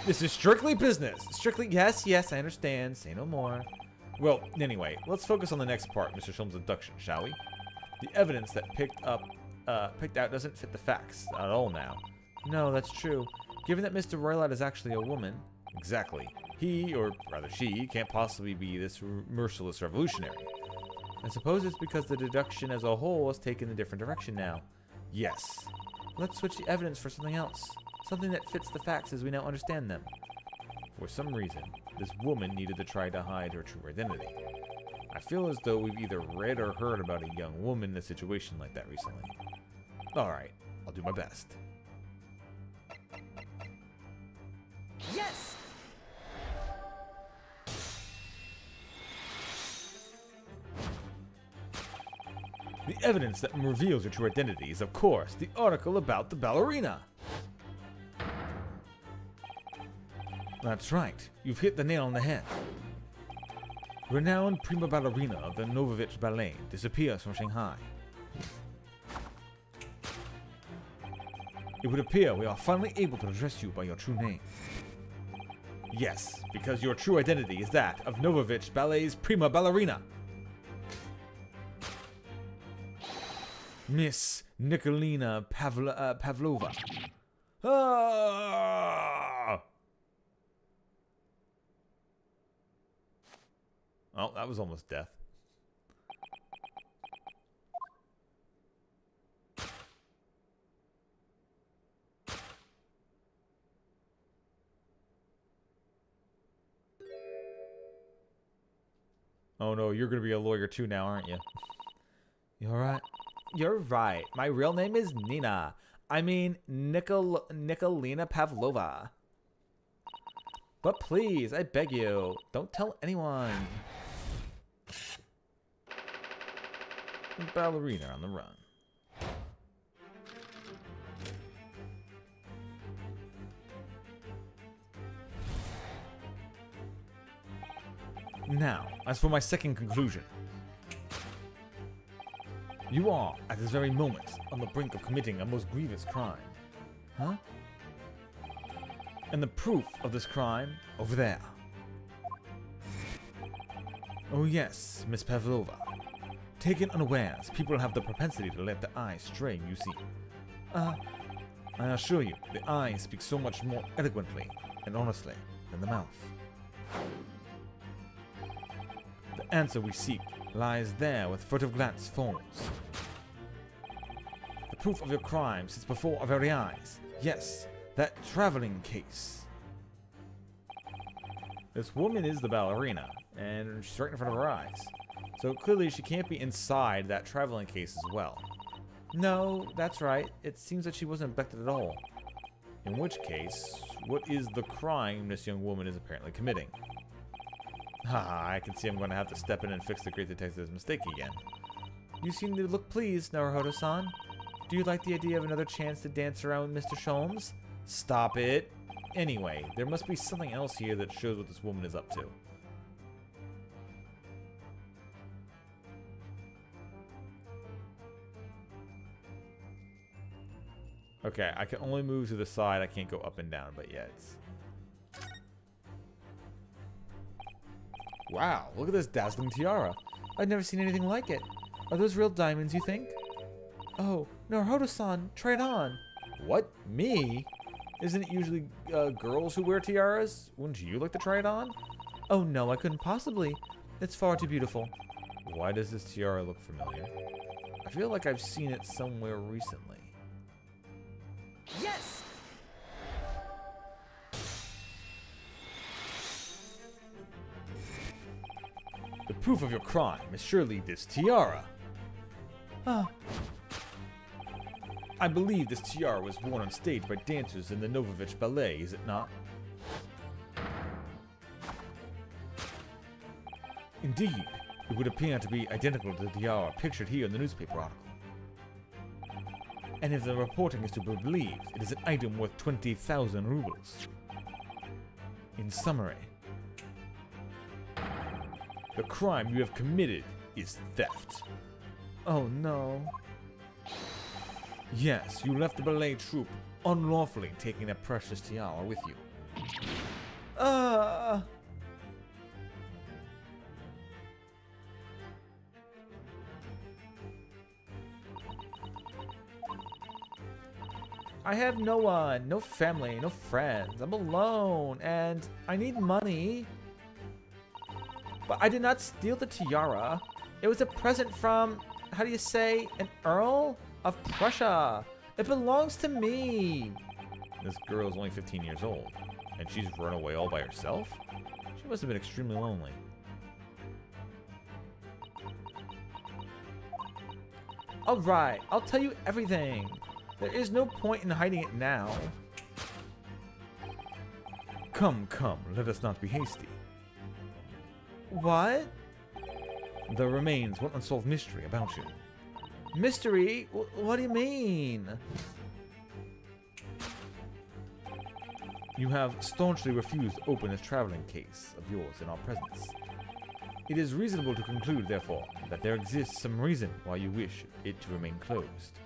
This is strictly business. Strictly, yes, I understand. Say no more. Well, anyway, let's focus on the next part, Mr. Sholmes' deduction, shall we? The evidence that picked out doesn't fit the facts at all now. No, that's true. Given that Mr. Roylott is actually a woman. Exactly. He, or rather she, can't possibly be this merciless revolutionary. I suppose it's because the deduction as a whole has taken a different direction now. Yes. Let's switch the evidence for something else. Something that fits the facts as we now understand them. For some reason, this woman needed to try to hide her true identity. I feel as though we've either read or heard about a young woman in a situation like that recently. Alright, I'll do my best. Yes! The evidence that reveals your true identity is, of course, the article about the ballerina. That's right. You've hit the nail on the head. Renowned prima ballerina of the Novovich Ballet disappears from Shanghai. It would appear we are finally able to address you by your true name. Yes, because your true identity is that of Novovich Ballet's prima ballerina. Miss Nikolina Pavlova. Ah! Oh, that was almost death. Oh no, you're gonna be a lawyer too now, aren't you? You alright? You're right. My real name is Nina. I mean, Nikolina Pavlova. But please, I beg you, don't tell anyone. Ballerina on the run. Now, as for my second conclusion. You are, at this very moment, on the brink of committing a most grievous crime. Huh? And the proof of this crime, over there. Oh yes, Miss Pavlova. Taken unawares, people have the propensity to let the eyes stray, you see. I assure you, the eyes speak so much more eloquently and honestly than the mouth. The answer we seek lies there with furtive glance follows. The proof of your crime sits before our very eyes. Yes, that traveling case. This woman is the ballerina, and she's right in front of our eyes. So clearly she can't be inside that traveling case as well. No, that's right. It seems that she wasn't abducted at all. In which case, what is the crime this young woman is apparently committing? Haha, I can see I'm going to have to step in and fix the great detective's mistake again. You seem to look pleased, Naruhodo-san. Do you like the idea of another chance to dance around with Mr. Sholmes? Stop it. Anyway, there must be something else here that shows what this woman is up to. Okay, I can only move to the side. I can't go up and down, but yeah, it's... Wow, look at this dazzling tiara. I've never seen anything like it. Are those real diamonds, you think? Oh, Naruhodo-san, try it on. What? Me? Isn't it usually girls who wear tiaras? Wouldn't you like to try it on? Oh no, I couldn't possibly. It's far too beautiful. Why does this tiara look familiar? I feel like I've seen it somewhere recently. Yes! The proof of your crime is surely this tiara. Ah. I believe this tiara was worn on stage by dancers in the Novovich Ballet, is it not? Indeed, it would appear to be identical to the tiara pictured here in the newspaper article. And if the reporting is to be believed, it is an item worth 20,000 rubles. In summary, the crime you have committed is theft. Oh no. Yes, you left the ballet troupe unlawfully, taking that precious tiara with you. I have no one, no family, no friends. I'm alone, and I need money. But I did not steal the tiara. It was a present from, how do you say, an Earl of Prussia. It belongs to me. This girl is only 15 years old, and she's run away all by herself? She must have been extremely lonely. Alright, I'll tell you everything. There is no point in hiding it now. Come, come, let us not be hasty. What? There remains one unsolved mystery about you. Mystery? What do you mean? You have staunchly refused to open this traveling case of yours in our presence. It is reasonable to conclude, therefore, that there exists some reason why you wish it to remain closed.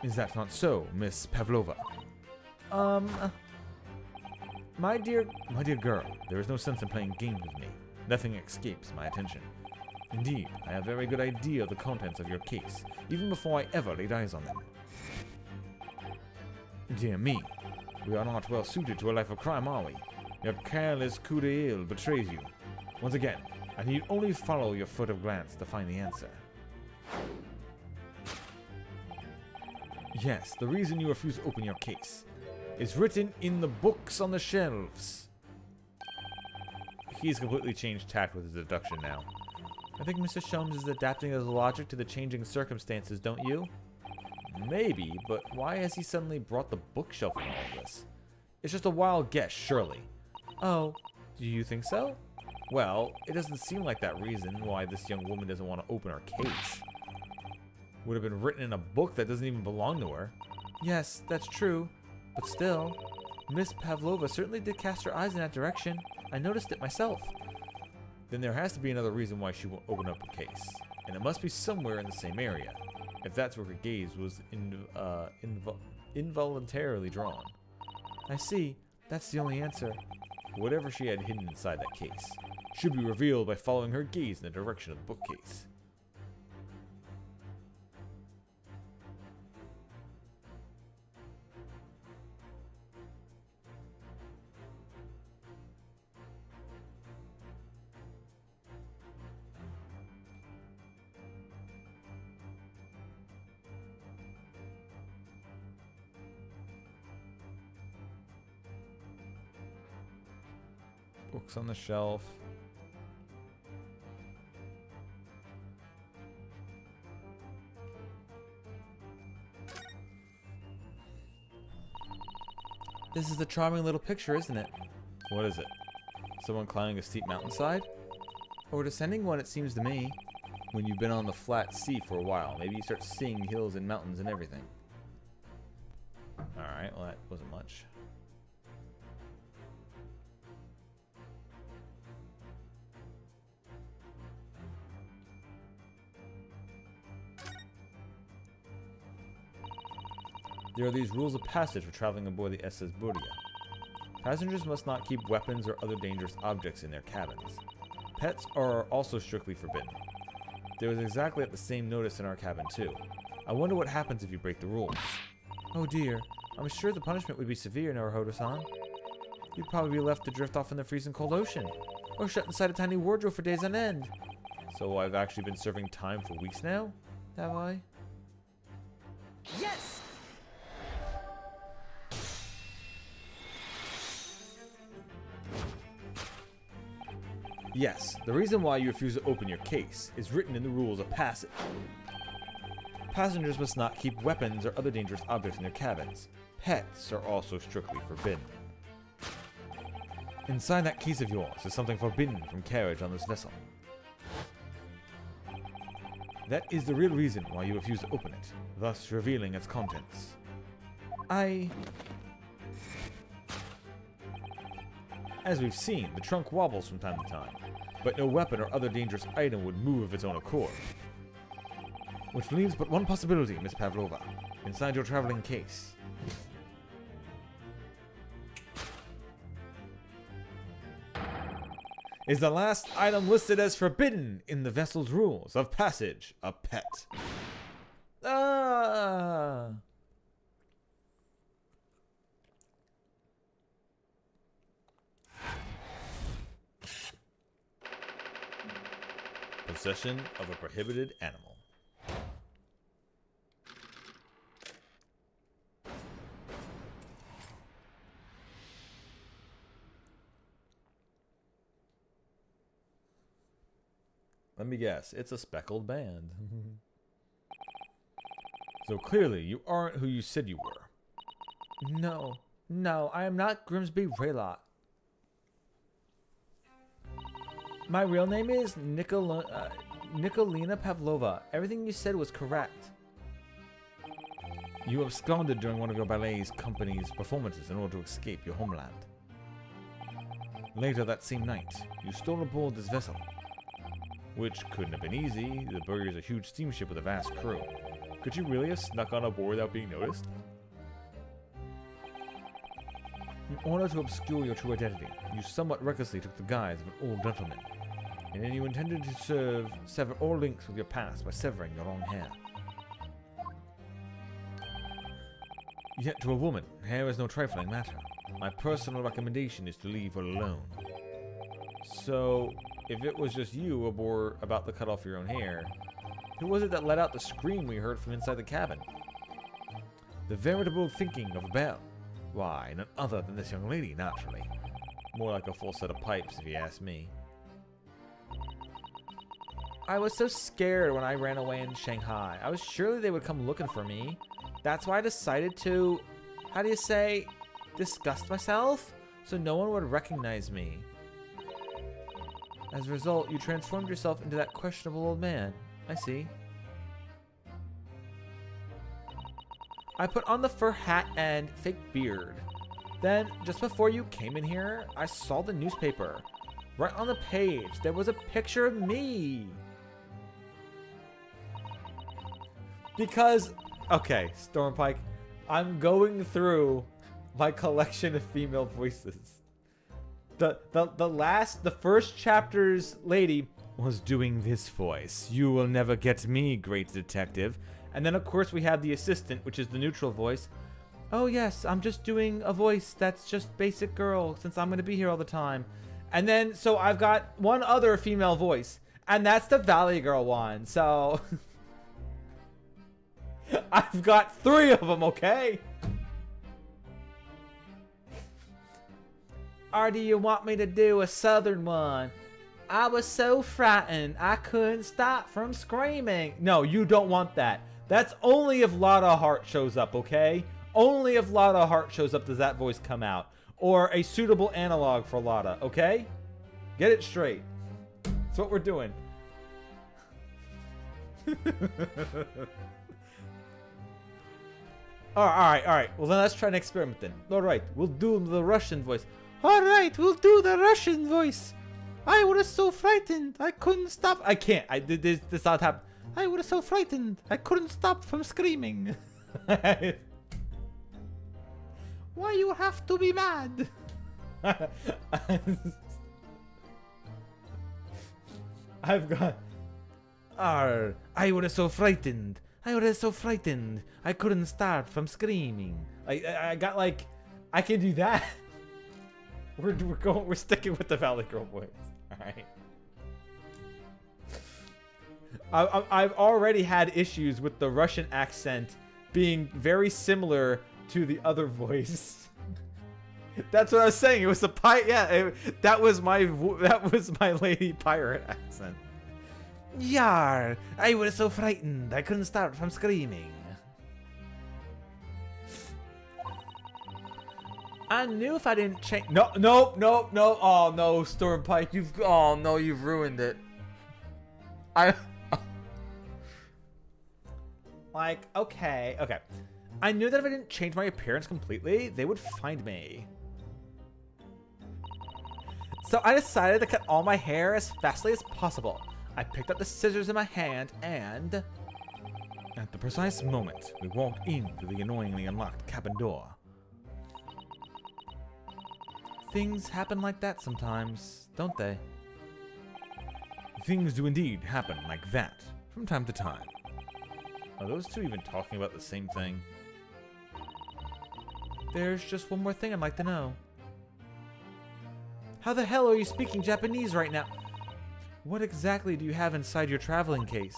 Is that not so, Miss Pavlova? My dear... My dear girl, there is no sense in playing games with me. Nothing escapes my attention. Indeed, I have a very good idea of the contents of your case, even before I ever laid eyes on them. Dear me, we are not well suited to a life of crime, are we? Your careless coup d'oeil betrays you. Once again, I need only follow your furtive glance to find the answer. Yes, the reason you refuse to open your case is written in the books on the shelves. He's completely changed tact with his deduction now. I think Mr. Sholmes is adapting his logic to the changing circumstances, don't you? Maybe, but why has he suddenly brought the bookshelf in all of this? It's just a wild guess, surely. Oh, do you think so? Well, it doesn't seem like that reason why this young woman doesn't want to open her case. Would have been written in a book that doesn't even belong to her. Yes, that's true. But still, Miss Pavlova certainly did cast her eyes in that direction. I noticed it myself. Then there has to be another reason why she won't open up her case. And it must be somewhere in the same area, if that's where her gaze was involuntarily drawn. I see. That's the only answer. Whatever she had hidden inside that case should be revealed by following her gaze in the direction of the bookcase. Books on the shelf. This is a charming little picture, isn't it? What is it? Someone climbing a steep mountainside? Or descending one, it seems to me. When you've been on the flat sea for a while, maybe you start seeing hills and mountains and everything. Alright, well that wasn't much. There are these rules of passage for traveling aboard the SS Burya. Passengers must not keep weapons or other dangerous objects in their cabins. Pets are also strictly forbidden. There was exactly the same notice in our cabin too. I wonder what happens if you break the rules. Oh dear, I'm sure the punishment would be severe, Naruhodo-san. You'd probably be left to drift off in the freezing cold ocean, or shut inside a tiny wardrobe for days on end. So I've actually been serving time for weeks now? Have I? Yes! Yes, the reason why you refuse to open your case is written in the rules of passage. Passengers must not keep weapons or other dangerous objects in their cabins. Pets are also strictly forbidden. Inside that case of yours is something forbidden from carriage on this vessel. That is the real reason why you refuse to open it, thus revealing its contents. As we've seen, the trunk wobbles from time to time, but no weapon or other dangerous item would move of its own accord. Which leaves but one possibility, Miss Pavlova, inside your traveling case. Is the last item listed as forbidden in the vessel's rules of passage a pet? Ah! Possession of a prohibited animal. Let me guess, it's a speckled band. So clearly, you aren't who you said you were. No, I am not Grimsby Raylock. My real name is Nikolina Pavlova. Everything you said was correct. You absconded during one of your ballet's company's performances in order to escape your homeland. Later that same night, you stole aboard this vessel. Which couldn't have been easy. The Burger is a huge steamship with a vast crew. Could you really have snuck on aboard without being noticed? In order to obscure your true identity, you somewhat recklessly took the guise of an old gentleman. And then you intended to sever all links with your past by severing your long hair. Yet to a woman, hair is no trifling matter. My personal recommendation is to leave her alone. So, if it was just you aboard about to cut off your own hair, who was it that let out the scream we heard from inside the cabin? The veritable thinking of a bell. Why, none other than this young lady, naturally. More like a full set of pipes, if you ask me. I was so scared when I ran away in Shanghai. I was surely they would come looking for me. That's why I decided to, how do you say, disgust myself? So no one would recognize me. As a result, you transformed yourself into that questionable old man. I see. I put on the fur hat and fake beard. Then, just before you came in here, I saw the newspaper. Right on the page, there was a picture of me. Because, okay, Stormpike, I'm going through my collection of female voices. The first chapter's lady was doing this voice. You will never get me, great detective. And then, of course, we have the assistant, which is the neutral voice. Oh, yes, I'm just doing a voice that's just basic girl, since I'm going to be here all the time. And then, so I've got one other female voice, and that's the Valley Girl one. So, I've got 3 of them, okay? Or do you want me to do a southern one? I was so frightened, I couldn't stop from screaming. No, you don't want that. That's only if Lotta Hart shows up, okay? Only if Lotta Hart shows up does that voice come out. Or a suitable analog for Lotta, okay? Get it straight. That's what we're doing. Alright. Well, then let's try an experiment then. Alright, we'll do the Russian voice. Alright, we'll do the Russian voice. I was so frightened, I couldn't stop. I can't. I did this not happen. I was so frightened, I couldn't stop from screaming. Why you have to be mad? I've got. I was so frightened. I was so frightened. I couldn't stop from screaming. I got like, I can do that. We're sticking with the Valley Girl voice. All right. I've already had issues with the Russian accent being very similar to the other voice. That's what I was saying. It was the pirate. Yeah, that was my lady pirate accent. Yar! I was so frightened. I couldn't stop from screaming. I knew if I didn't change. No. Oh no, Stormpike, you've ruined it. Okay. I knew that if I didn't change my appearance completely, they would find me. So I decided to cut all my hair as fastly as possible. I picked up the scissors in my hand and... At the precise moment, we walked in through the annoyingly unlocked cabin door. Things happen like that sometimes, don't they? Things do indeed happen like that, from time to time. Are those two even talking about the same thing? There's just one more thing I'd like to know. How the hell are you speaking Japanese right now? What exactly do you have inside your traveling case?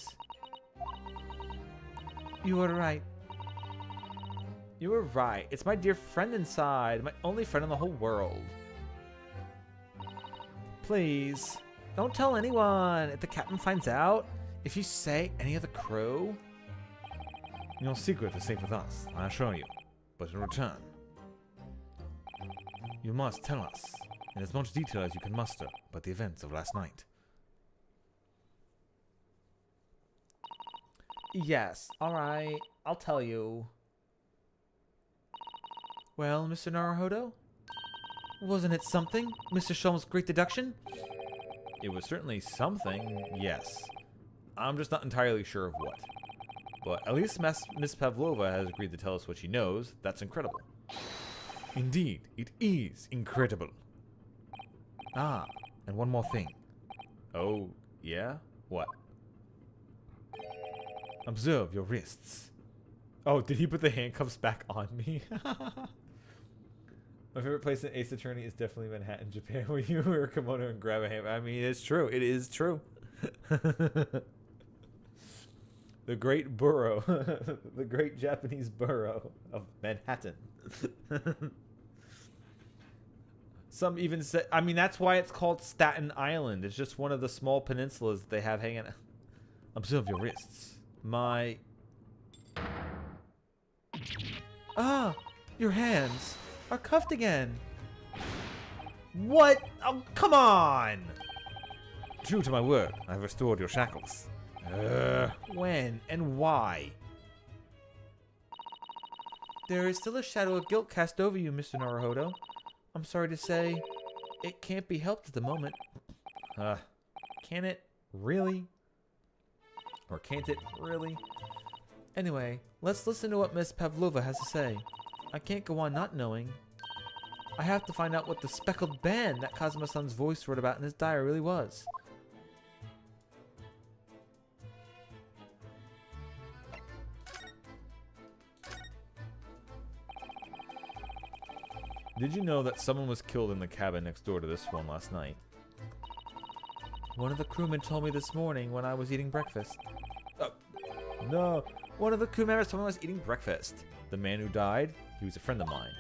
You were right. You were right. It's my dear friend inside. My only friend in the whole world. Please, don't tell anyone. If the captain finds out, if you say any of the crew... Your secret is safe with us, I assure you. But in return, you must tell us, in as much detail as you can muster, about the events of last night. Yes, alright. I'll tell you. Well, Mr. Naruhodo? Wasn't it something? Mr. Sholmes' great deduction? It was certainly something, yes. I'm just not entirely sure of what. But at least Miss Pavlova has agreed to tell us what she knows. That's incredible. Indeed, it is incredible. Ah, and one more thing. Oh, yeah? What? Observe your wrists. Oh, did he put the handcuffs back on me? My favorite place in Ace Attorney is definitely Manhattan, Japan, where you wear a kimono and grab a hammer. I mean, it's true. It is true. The great borough. The great Japanese borough of Manhattan. Some even say, I mean, that's why it's called Staten Island. It's just one of the small peninsulas that they have hanging out. Observe your wrists. My... Ah, your hands are cuffed again. What? Oh, come on! True to my word, I've restored your shackles. When and why? There is still a shadow of guilt cast over you, Mr. Naruhodo. I'm sorry to say, it can't be helped at the moment. Can it? Really? Or can't it really? Anyway, let's listen to what Miss Pavlova has to say. I can't go on not knowing. I have to find out what the speckled band that Kazuma-san's voice wrote about in his diary really was. Did you know that someone was killed in the cabin next door to this one last night? One of the crewmen told me this morning when I was eating breakfast. No, one of the crew members told me I was eating breakfast. The man who died, he was a friend of mine.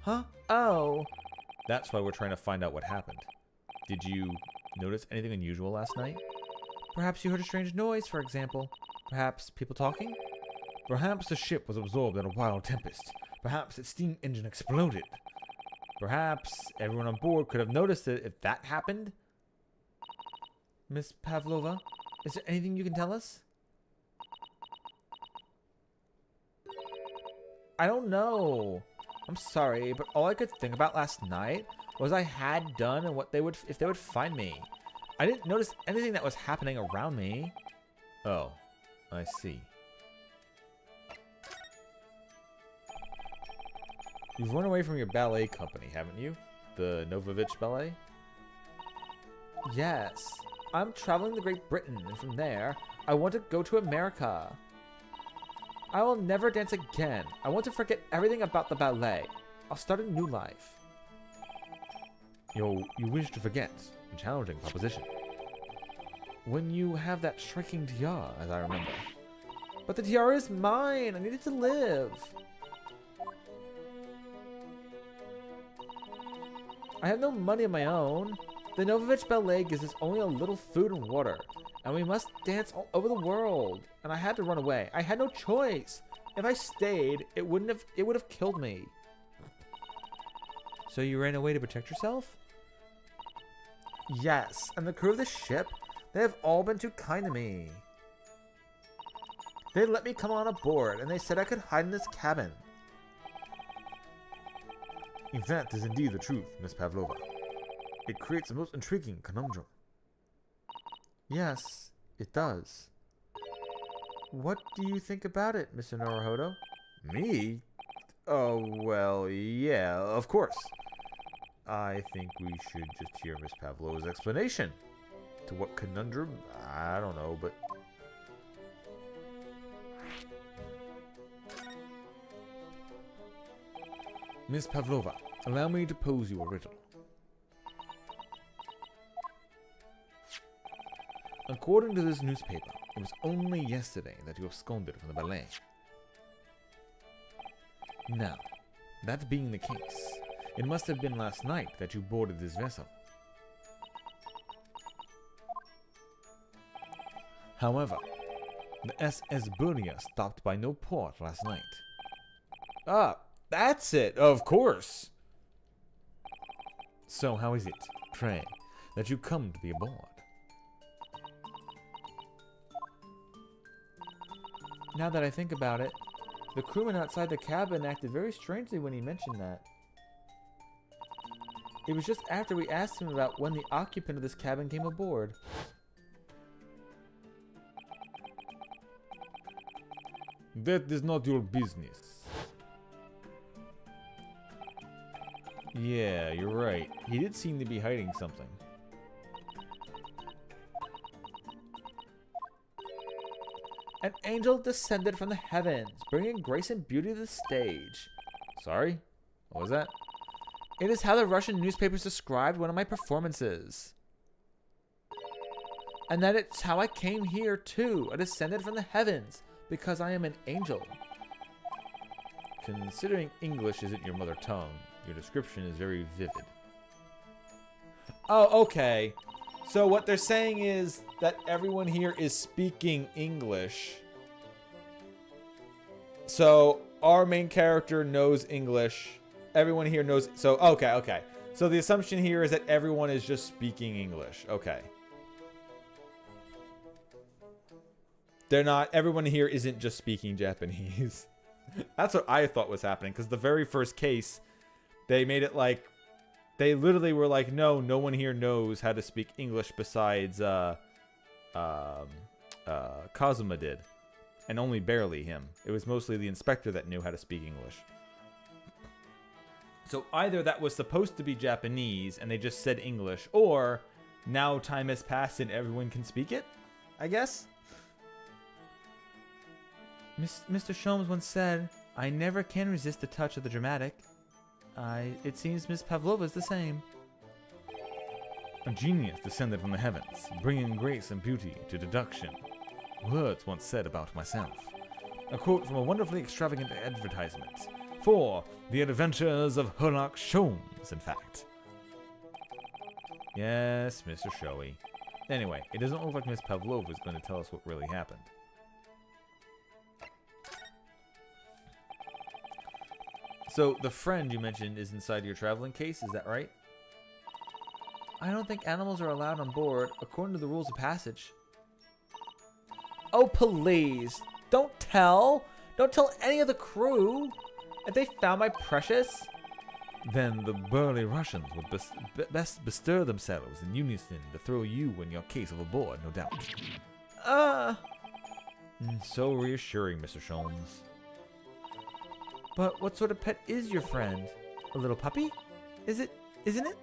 Huh? Oh. That's why we're trying to find out what happened. Did you notice anything unusual last night? Perhaps you heard a strange noise, for example. Perhaps people talking? Perhaps the ship was absorbed in a wild tempest. Perhaps its steam engine exploded. Perhaps everyone on board could have noticed it if that happened. Miss Pavlova, is there anything you can tell us? I don't know. I'm sorry, but all I could think about last night was I had done and what they would if they would find me. I didn't notice anything that was happening around me. Oh, I see. You've run away from your ballet company, haven't you? The Novovich Ballet? Yes. I'm traveling to Great Britain, and from there, I want to go to America. I will never dance again. I want to forget everything about the ballet. I'll start a new life. You wish to forget. A challenging proposition. When you have that striking tiara, as I remember. But the tiara is mine. I need it to live. I have no money of my own. The Novovich Ballet gives us only a little food and water, and we must dance all over the world. And I had to run away. I had no choice. If I stayed, it would have killed me. So you ran away to protect yourself? Yes, and the crew of the ship, they have all been too kind to me. They let me come on aboard, and they said I could hide in this cabin. That is indeed the truth, Miss Pavlova. It creates a most intriguing conundrum. Yes, it does. What do you think about it, Mr. Naruhodo? Me? Oh, well, yeah, of course. I think we should just hear Miss Pavlova's explanation. To what conundrum? I don't know, but... Miss Pavlova, allow me to pose you a riddle. According to this newspaper, it was only yesterday that you absconded from the ballet. Now, that being the case, it must have been last night that you boarded this vessel. However, the SS Burnia stopped by no port last night. Ah, that's it, of course! So how is it, pray, that you come to be aboard? Now that I think about it, the crewman outside the cabin acted very strangely when he mentioned that. It was just after we asked him about when the occupant of this cabin came aboard. That is not your business. Yeah, you're right. He did seem to be hiding something. An angel descended from the heavens, bringing grace and beauty to the stage. Sorry? What was that? It is how the Russian newspapers described one of my performances. And that it's how I came here too, a descendant from the heavens, because I am an angel. Considering English isn't your mother tongue, your description is very vivid. Oh, okay. So what they're saying is that everyone here is speaking English. So our main character knows English. Everyone here knows. So, okay. So the assumption here is that everyone is just speaking English. Okay. They're not. Everyone here isn't just speaking Japanese. That's what I thought was happening. Because the very first case, they made it like, they literally were like, no one here knows how to speak English besides Kazuma did. And only barely him. It was mostly the inspector that knew how to speak English. So either that was supposed to be Japanese and they just said English, or now time has passed and everyone can speak it, I guess? Mr. Sholmes once said, I never can resist the touch of the dramatic. It seems Miss Pavlova is the same. A genius descended from the heavens, bringing grace and beauty to deduction. Words once said about myself. A quote from a wonderfully extravagant advertisement. For the adventures of Herlock Sholmes, in fact. Yes, Mr. Showy. Anyway, it doesn't look like Miss Pavlova is going to tell us what really happened. So, the friend you mentioned is inside your traveling case, is that right? I don't think animals are allowed on board, according to the rules of passage. Oh, please! Don't tell! Don't tell any of the crew! Have they found my precious? Then the burly Russians would best bestir themselves in unison to throw you and your case overboard, no doubt. So reassuring, Mr. Sholmes. But what sort of pet is your friend? A little puppy? Isn't it?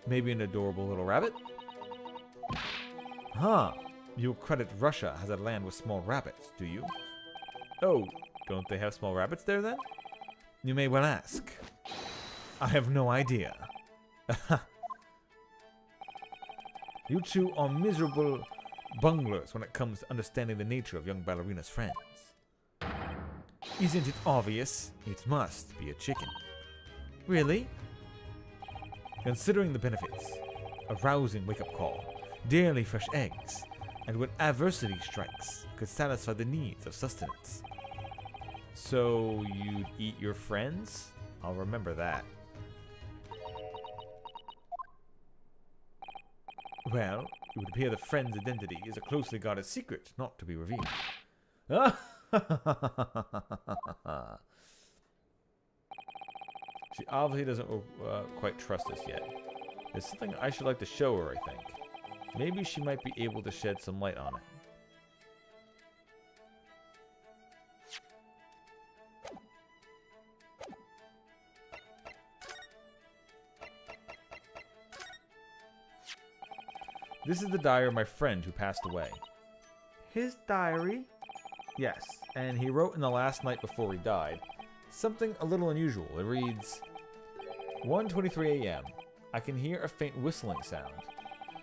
Maybe an adorable little rabbit? Huh. You credit Russia has a land with small rabbits, do you? Oh, don't they have small rabbits there then? You may well ask. I have no idea. You two are miserable bunglers when it comes to understanding the nature of young ballerina's friends. Isn't it obvious? It must be a chicken. Really? Considering the benefits, a rousing wake-up call, daily fresh eggs, and when adversity strikes, could satisfy the needs of sustenance. So you'd eat your friends? I'll remember that. Well, it would appear the friend's identity is a closely guarded secret, not to be revealed. She obviously doesn't quite trust us yet. There's something I should like to show her, I think. Maybe she might be able to shed some light on it. This is the diary of my friend who passed away. His diary? Yes, and he wrote in the last night before he died. Something a little unusual. It reads, 1:23 a.m. I can hear a faint whistling sound.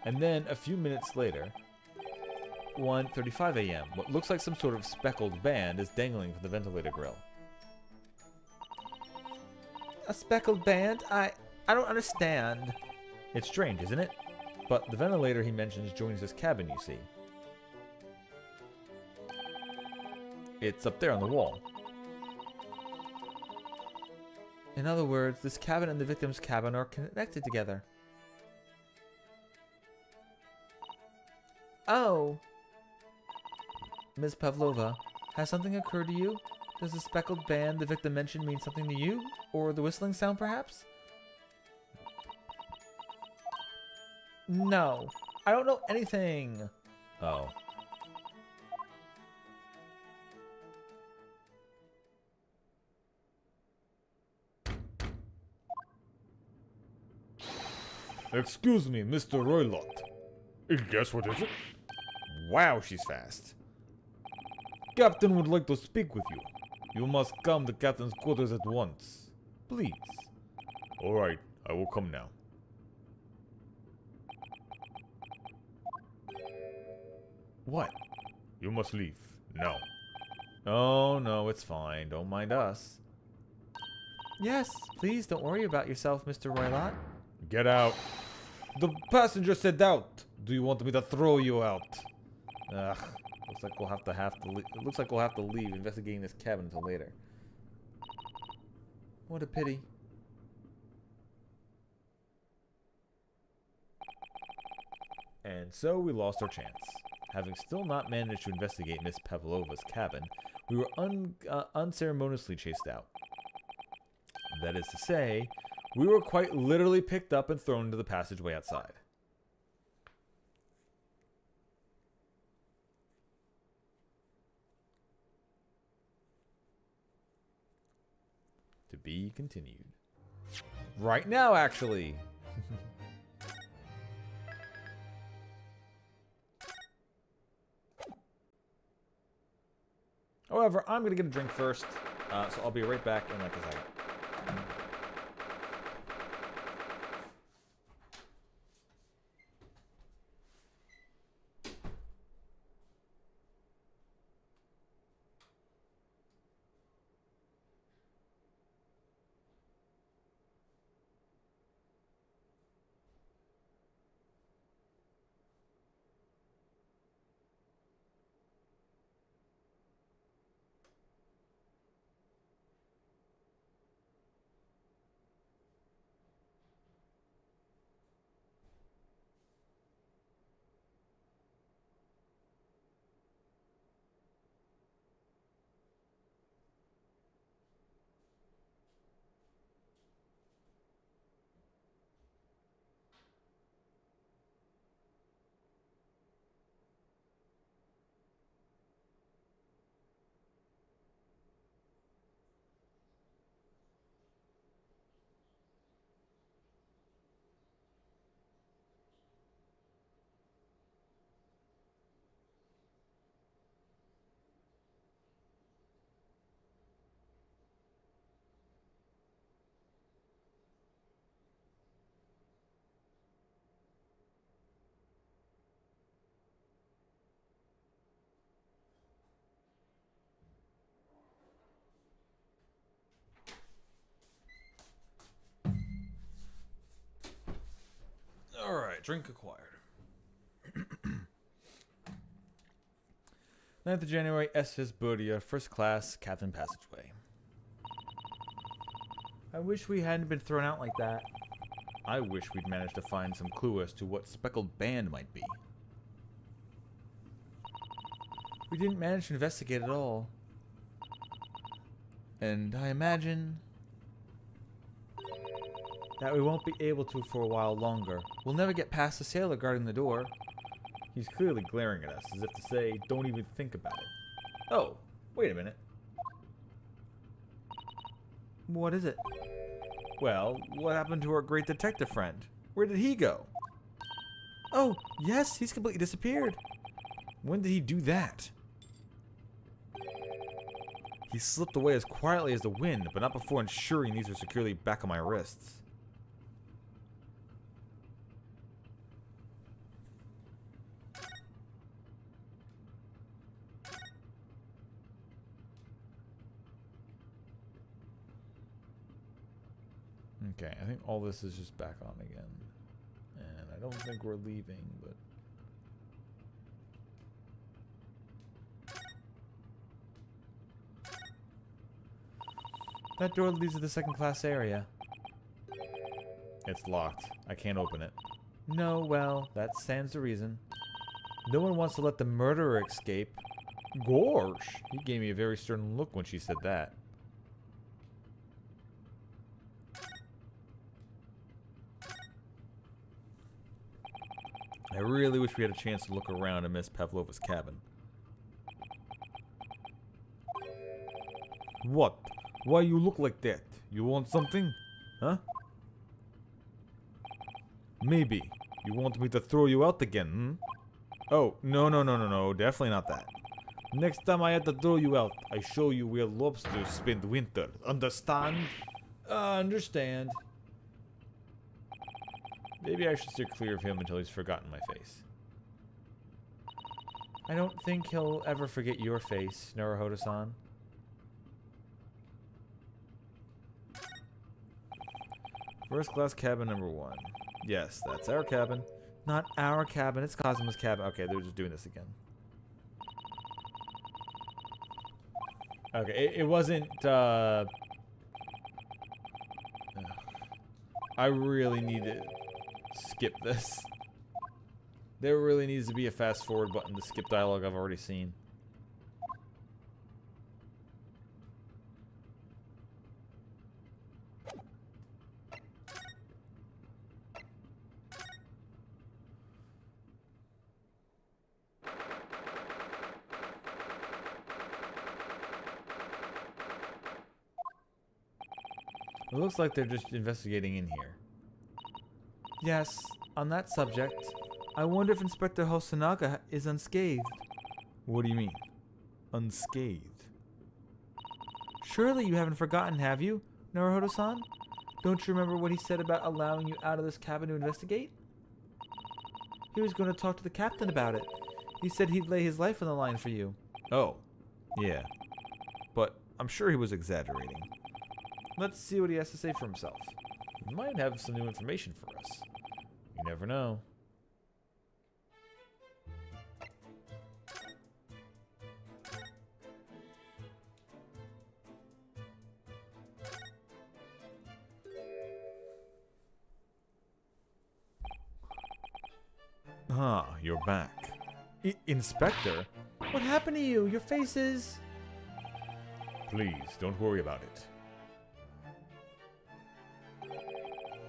And then, a few minutes later, 1:35 a.m. What looks like some sort of speckled band is dangling from the ventilator grill. A speckled band? I don't understand. It's strange, isn't it? But the ventilator he mentions joins this cabin, you see. It's up there on the wall. In other words, this cabin and the victim's cabin are connected together. Oh. Miss Pavlova, has something occurred to you? Does the speckled band the victim mentioned mean something to you? Or the whistling sound, perhaps? No. I don't know anything. Oh. Excuse me, Mr. Roylott. Yes, what is it? Wow, she's fast. Captain would like to speak with you. You must come to Captain's quarters at once. Please. Alright, I will come now. What? You must leave. Now. Oh, no, it's fine. Don't mind us. Yes, please don't worry about yourself, Mr. Roylott. Get out. The passenger said out. Do you want me to throw you out? Ugh. Looks like we'll have to leave. It looks like we'll have to leave investigating this cabin until later. What a pity. And so we lost our chance. Having still not managed to investigate Miss Pavlova's cabin, we were unceremoniously chased out. That is to say, we were quite literally picked up and thrown into the passageway outside. To be continued. Right now, actually. However, I'm going to get a drink first, so I'll be right back in like a second. Alright, drink acquired. 9th of January, S. Hesburdia, first class, Captain Passageway. I wish we hadn't been thrown out like that. I wish we'd managed to find some clue as to what speckled band might be. We didn't manage to investigate at all. And I imagine that we won't be able to for a while longer. We'll never get past the sailor guarding the door. He's clearly glaring at us, as if to say, don't even think about it. Oh, wait a minute. What is it? Well, what happened to our great detective friend? Where did he go? Oh, yes, he's completely disappeared. When did he do that? He slipped away as quietly as the wind, but not before ensuring these are securely back on my wrists. Okay, I think all this is just back on again. And I don't think we're leaving, but... That door leads to the second class area. It's locked. I can't open it. No, well, that stands to reason. No one wants to let the murderer escape. Gosh. He gave me a very stern look when she said that. I really wish we had a chance to look around in Miss Pavlova's cabin. What? Why you look like that? You want something? Huh? Maybe. You want me to throw you out again, hmm? Oh, no. Definitely not that. Next time I have to throw you out, I show you where lobsters spend winter. Understand? Understand. Maybe I should steer clear of him until he's forgotten my face. I don't think he'll ever forget your face, Naruhodo-san. First class cabin number 1. Yes, that's our cabin. Not our cabin, it's Cosmo's cabin. Okay, they're just doing this again. Okay, it wasn't, I really need to skip this. There really needs to be a fast forward button to skip dialogue I've already seen. It looks like they're just investigating in here. Yes, on that subject, I wonder if Inspector Hosonaga is unscathed. What do you mean? Unscathed? Surely you haven't forgotten, have you, Naruhodo-san? Don't you remember what he said about allowing you out of this cabin to investigate? He was going to talk to the captain about it. He said he'd lay his life on the line for you. Oh, yeah. But I'm sure he was exaggerating. Let's see what he has to say for himself. He might have some new information for us. You never know. Ah, you're back. Inspector? What happened to you? Your face is... Please, don't worry about it.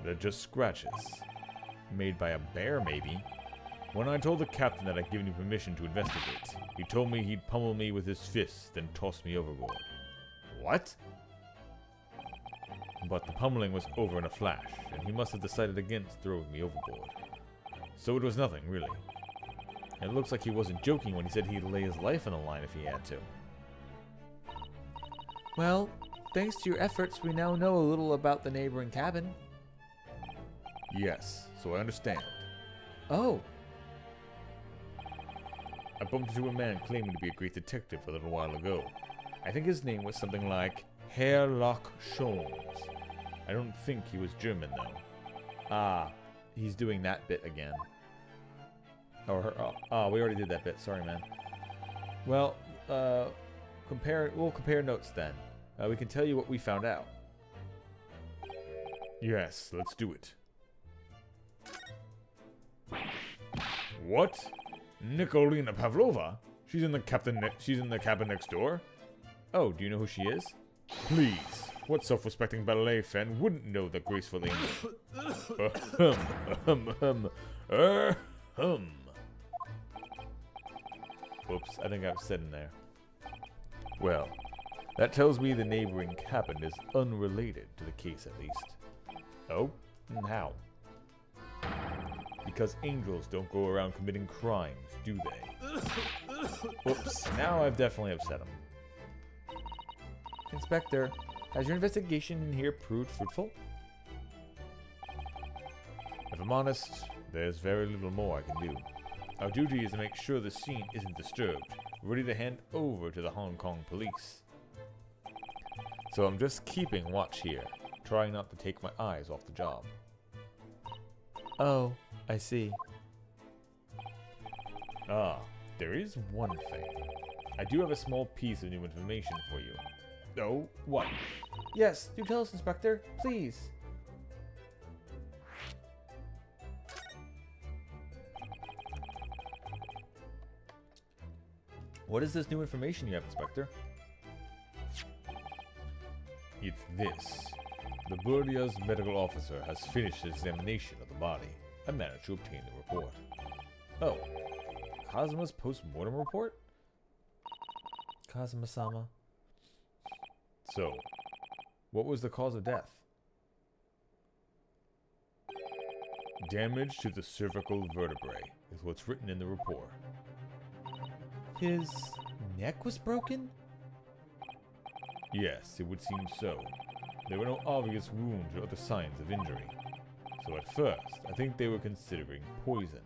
They're just scratches. Made by a bear, maybe? When I told the captain that I'd given you permission to investigate, he told me he'd pummel me with his fist, then toss me overboard. What? But the pummeling was over in a flash, and he must have decided against throwing me overboard. So it was nothing, really. And it looks like he wasn't joking when he said he'd lay his life on the line if he had to. Well, thanks to your efforts, we now know a little about the neighboring cabin. Yes, so I understand. Oh, I bumped into a man claiming to be a great detective a little while ago. I think his name was something like Herlock Sholmes. I don't think he was German, though. Ah, he's doing that bit again. Or her, oh, we already did that bit. Sorry, man. Well, we'll compare notes then. We can tell you what we found out. Yes, let's do it. What? Nikolina Pavlova? She's in the cabin next door. Oh, do you know who she is? Please, what self-respecting ballet fan wouldn't know the graceful angel? Whoops, I think I was sitting there. Well, that tells me the neighboring cabin is unrelated to the case at least. Oh? How? Because angels don't go around committing crimes, do they? Whoops, now I've definitely upset him. Inspector, has your investigation in here proved fruitful? If I'm honest, there's very little more I can do. Our duty is to make sure the scene isn't disturbed, ready to hand over to the Hong Kong police. So I'm just keeping watch here, trying not to take my eyes off the job. Oh, I see. Ah, there is one thing. I do have a small piece of new information for you. Oh, what? Yes, do tell us, Inspector, please. What is this new information you have, Inspector? It's this. The Burdia's medical officer has finished his examination of the body. I managed to obtain the report. Oh. Kazuma's post-mortem report? Kazuma-sama. So, What was the cause of death? damage to the cervical vertebrae is what's written in the report. His neck was broken? Yes, it would seem so. There were no obvious wounds or other signs of injury. So at first, I think they were considering poison.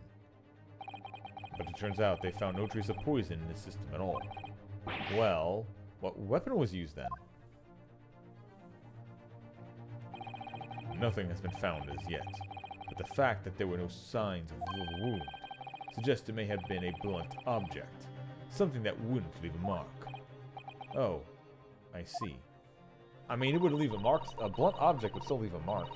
But it turns out they found no trace of poison in his system at all. Well, what weapon was used then? Nothing has been found as yet, but the fact that there were no signs of a wound suggests it may have been a blunt object, something that wouldn't leave a mark. Oh, I see. I mean, it would leave a mark. A blunt object would still leave a mark.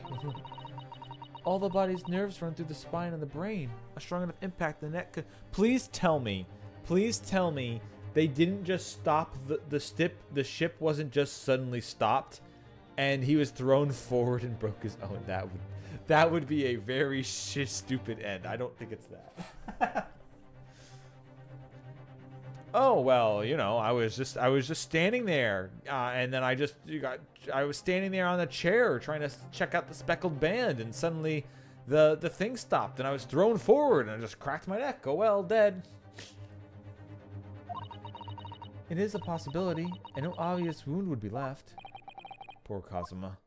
All the body's nerves run through the spine and the brain. A strong enough impact the neck could... Please tell me they didn't just stop the ship wasn't just suddenly stopped and he was thrown forward and broke his own. That would be a very stupid end. I don't think it's that. Oh, well, you know, I was just standing there, and then I was standing there on the chair trying to check out the speckled band, and suddenly the thing stopped, and I was thrown forward, and I just cracked my neck. Oh well, dead. It is a possibility, and no obvious wound would be left. Poor Kazuma.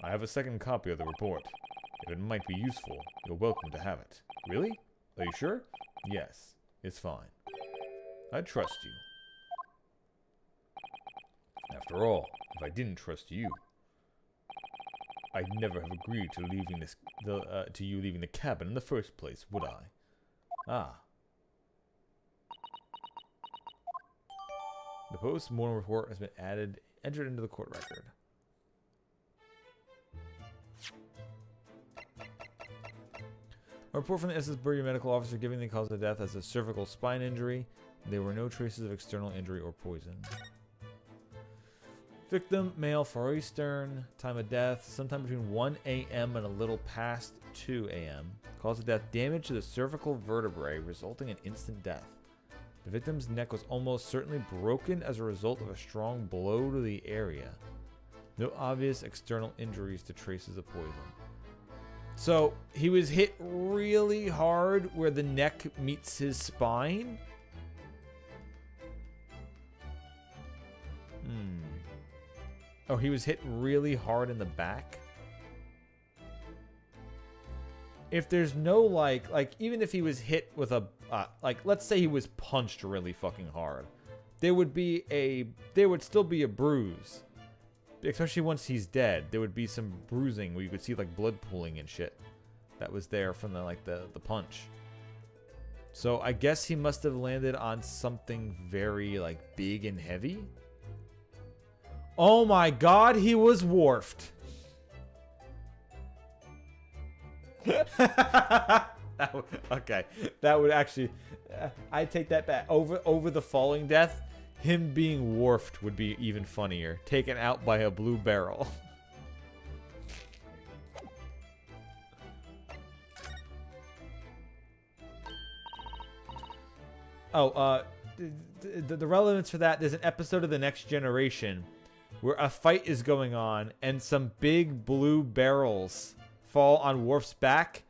I have a second copy of the report. If it might be useful, you're welcome to have it. Really? Are you sure? Yes, it's fine. I trust you. After all, if I didn't trust you, I'd never have agreed to you leaving the cabin in the first place, would I? Ah. The post-mortem report has been entered into the court record. A report from the SS Burya medical officer giving the cause of death as a cervical spine injury. There were no traces of external injury or poison. Victim, male, Far Eastern. Time of death, sometime between 1 a.m. and a little past 2 a.m. Cause of death, damage to the cervical vertebrae, resulting in instant death. The victim's neck was almost certainly broken as a result of a strong blow to the area. No obvious external injuries to traces of poison. So, he was hit really hard where the neck meets his spine? Oh, he was hit really hard in the back? If there's no, like, even if he was hit with a, let's say he was punched really fucking hard, there would still be a bruise. Especially once he's dead, there would be some bruising where you could see, like, blood pooling and shit that was there from the punch. So I guess he must have landed on something very, like, big and heavy. Oh my god, he was wharfed. Okay, that would actually, I take that back. Over the falling death, him being wharfed would be even funnier. Taken out by a blue barrel. Oh, the relevance for that, there's an episode of The Next Generation where a fight is going on and some big blue barrels fall on Worf's back,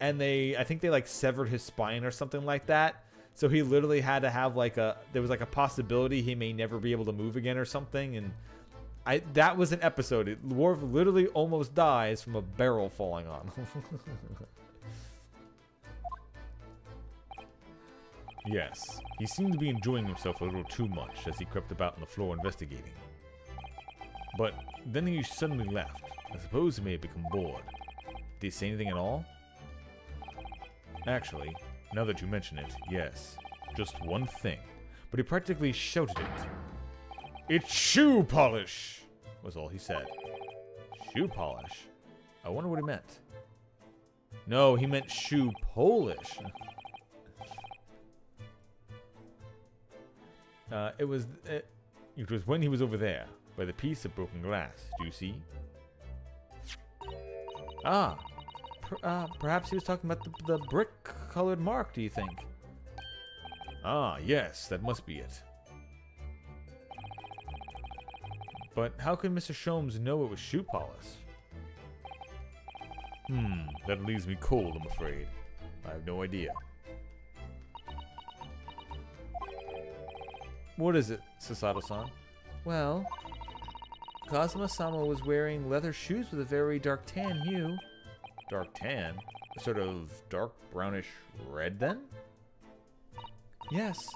and I think they like severed his spine or something like that. So he literally had to have there was like a possibility he may never be able to move again or something. And that was an episode. Worf literally almost dies from a barrel falling on him. Yes, he seemed to be enjoying himself a little too much as he crept about on the floor investigating. But then he suddenly left. I suppose he may have become bored. Did he say anything at all? Actually, now that you mention it, yes. Just one thing. But he practically shouted it. "It's shoe polish!" was all he said. Shoe polish? I wonder what he meant. No, he meant shoe polish. It was when he was over there, by the piece of broken glass. Do you see? Ah, perhaps he was talking about the brick-colored mark, do you think? Ah, yes, that must be it. But how could Mr. Sholmes know it was shoe polish? That leaves me cold, I'm afraid. I have no idea. What is it, Sasato-san? Well, Kazuma-sama was wearing leather shoes with a very dark tan hue. Dark tan? A sort of dark brownish red, then? Yes,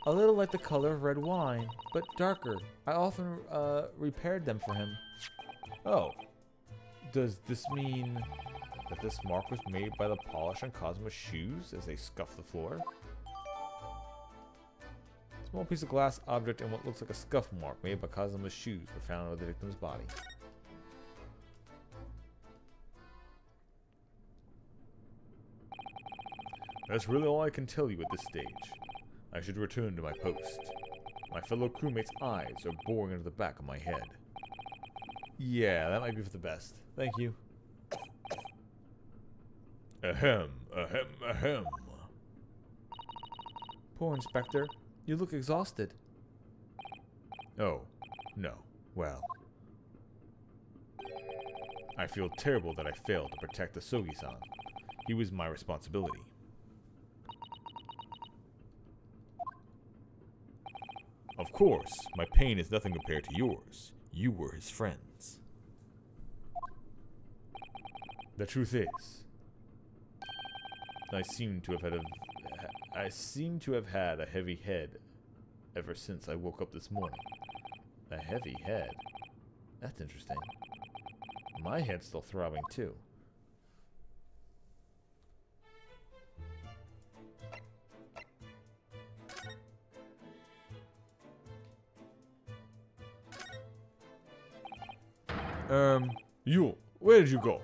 a little like the color of red wine, but darker. I often repaired them for him. Oh. Does this mean that this mark was made by the polish on Kazuma's shoes as they scuff the floor? A small piece of glass object and what looks like a scuff mark made by Kazuma's shoes were found on the victim's body. That's really all I can tell you at this stage. I should return to my post. My fellow crewmates' eyes are boring into the back of my head. Yeah, that might be for the best. Thank you. Ahem, ahem, ahem. Poor Inspector. You look exhausted. Oh, no. Well. I feel terrible that I failed to protect Asogi-san. He was my responsibility. Of course, my pain is nothing compared to yours. You were his friends. The truth is, I seem to have had a heavy head ever since I woke up this morning. A heavy head? That's interesting. My head's still throbbing too. You, where did you go?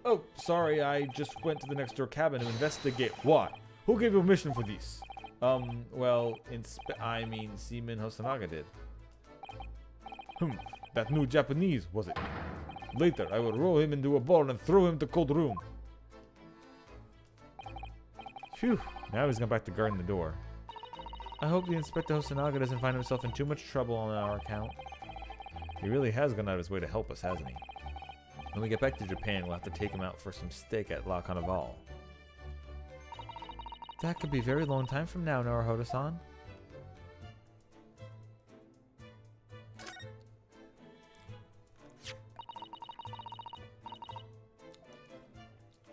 Oh, sorry, I just went to the next door cabin to investigate. What? Who gave you permission for this? Well, Seaman Hosanaga did. That new Japanese, was it? Later, I will roll him into a ball and throw him to cold room. Phew, now he's gone back to guarding the door. I hope the Inspector Hosanaga doesn't find himself in too much trouble on our account. He really has gone out of his way to help us, hasn't he? When we get back to Japan, we'll have to take him out for some steak at La Carnival. That could be a very long time from now, Naruhodo-san.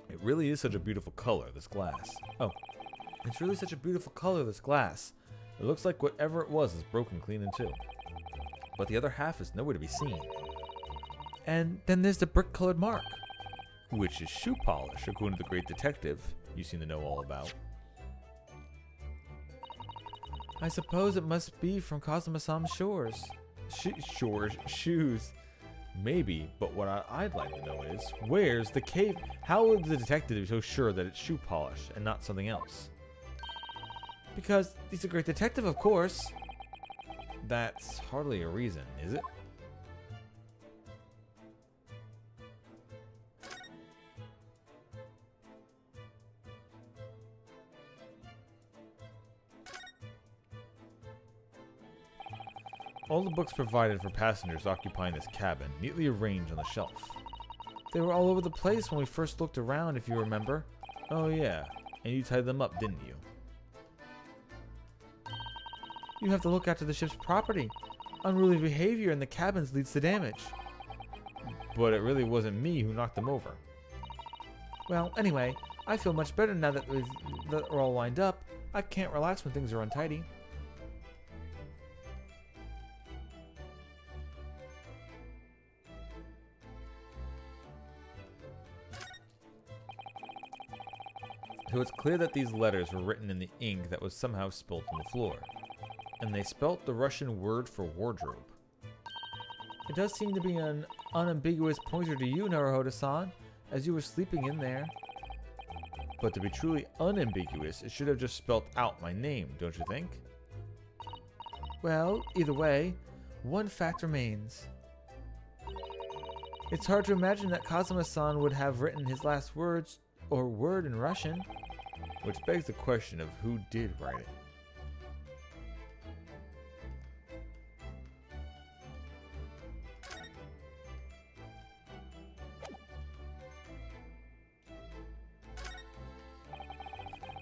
It really is such a beautiful color, this glass. Oh, it's really such a beautiful color, this glass. It looks like whatever it was is broken clean in two. But the other half is nowhere to be seen. And then there's the brick-colored mark. Which is shoe polish, according to the great detective you seem to know all about. I suppose it must be from Kazuma-sama's shores. Shoes. Maybe, but what I'd like to know is, where's the cave? How would the detective be so sure that it's shoe polish and not something else? Because he's a great detective, of course. That's hardly a reason, is it? All the books provided for passengers occupying this cabin, neatly arranged on the shelf. They were all over the place when we first looked around, if you remember. Oh yeah, and you tied them up, didn't you? You have to look after the ship's property. Unruly behavior in the cabins leads to damage. But it really wasn't me who knocked them over. Well, anyway, I feel much better now that we're all lined up. I can't relax when things are untidy. So it's clear that these letters were written in the ink that was somehow spilled on the floor. And they spelt the Russian word for wardrobe. It does seem to be an unambiguous pointer to you, Naruhodo-san, as you were sleeping in there. But to be truly unambiguous, it should have just spelt out my name, don't you think? Well, either way, one fact remains. It's hard to imagine that Kazuma-san would have written his last words or word in Russian. Which begs the question of who did write it.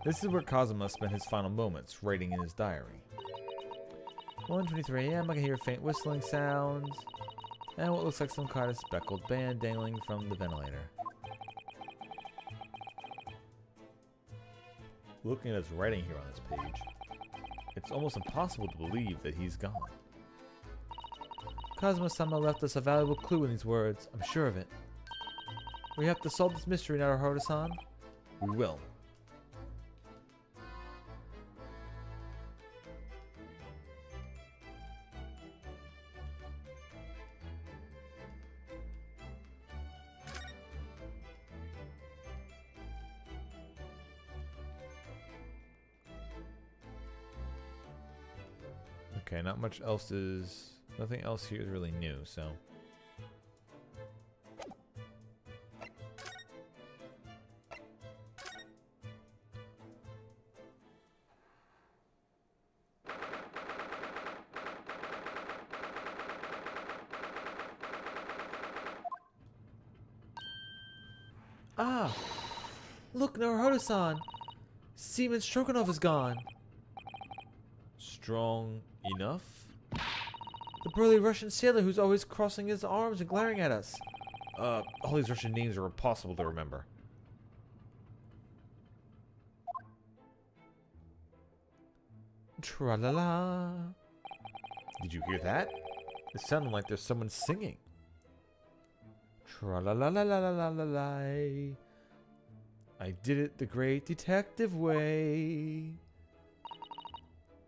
This is where Kazuma spent his final moments, writing in his diary. 1:23 a.m. I can hear faint whistling sounds and what looks like some kind of speckled band dangling from the ventilator. Looking at his writing here on this page, it's almost impossible to believe that he's gone. Kazuma-sama left us a valuable clue in these words, I'm sure of it. We have to solve this mystery, Naruhodo-san. We will. Okay, not much else is... Nothing else here is really new, so... Ah! Look, Naruhodo-san! Seaman Stroganov is gone! Strong enough? The burly Russian sailor who's always crossing his arms and glaring at us. All these Russian names are impossible to remember. Tra-la-la. Did you hear that? It sounded like there's someone singing. Tra-la-la-la-la-la-la-la. I did it the great detective way.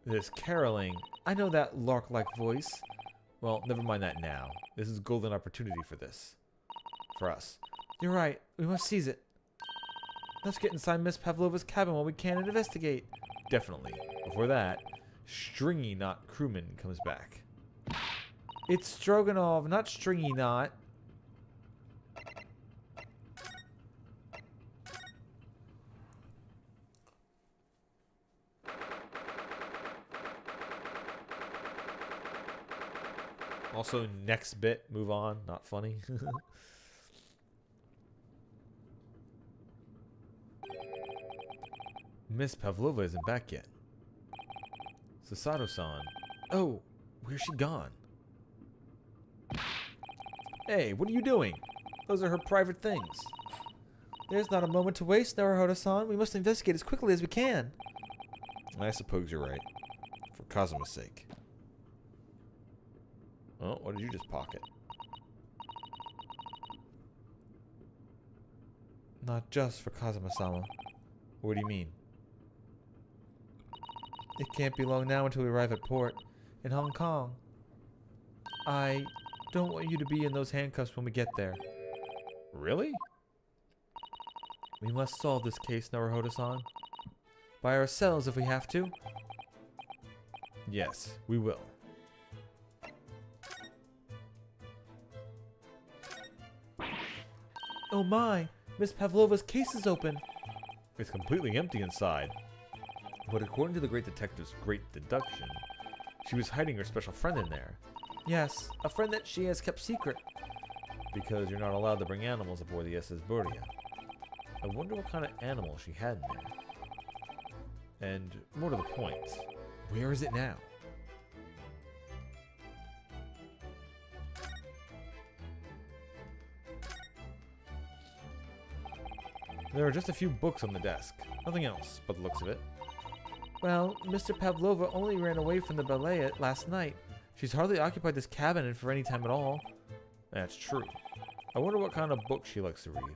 This caroling, I know that lark-like voice. well, never mind that now. This is a golden opportunity for this. For us. You're right. We must seize it. Let's get inside Miss Pavlova's cabin while we can and investigate. Definitely. Before that, Stringy Knot Crewman comes back. It's Stroganov, not Stringy Knot. Also, next bit, move on, not funny. Miss Pavlova isn't back yet. Sasato-san. Oh, where's she gone? Hey, what are you doing? Those are her private things. There's not a moment to waste, Naruhodo-san. We must investigate as quickly as we can. I suppose you're right. For Kazuma's sake. Oh, what did you just pocket? Not just for Kazuma-sama. What do you mean? It can't be long now until we arrive at port in Hong Kong. I don't want you to be in those handcuffs when we get there. Really? We must solve this case, Naruhodo-san. By ourselves if we have to. Yes, we will. Oh my! Miss Pavlova's case is open! It's completely empty inside. But according to the great detective's great deduction, she was hiding her special friend in there. Yes, a friend that she has kept secret. Because you're not allowed to bring animals aboard the SS Buria. I wonder what kind of animal she had in there. And more to the point, where is it now? There are just a few books on the desk. Nothing else, but the looks of it. Well, Mr. Pavlova only ran away from the ballet last night. She's hardly occupied this cabin for any time at all. That's true. I wonder what kind of book she likes to read.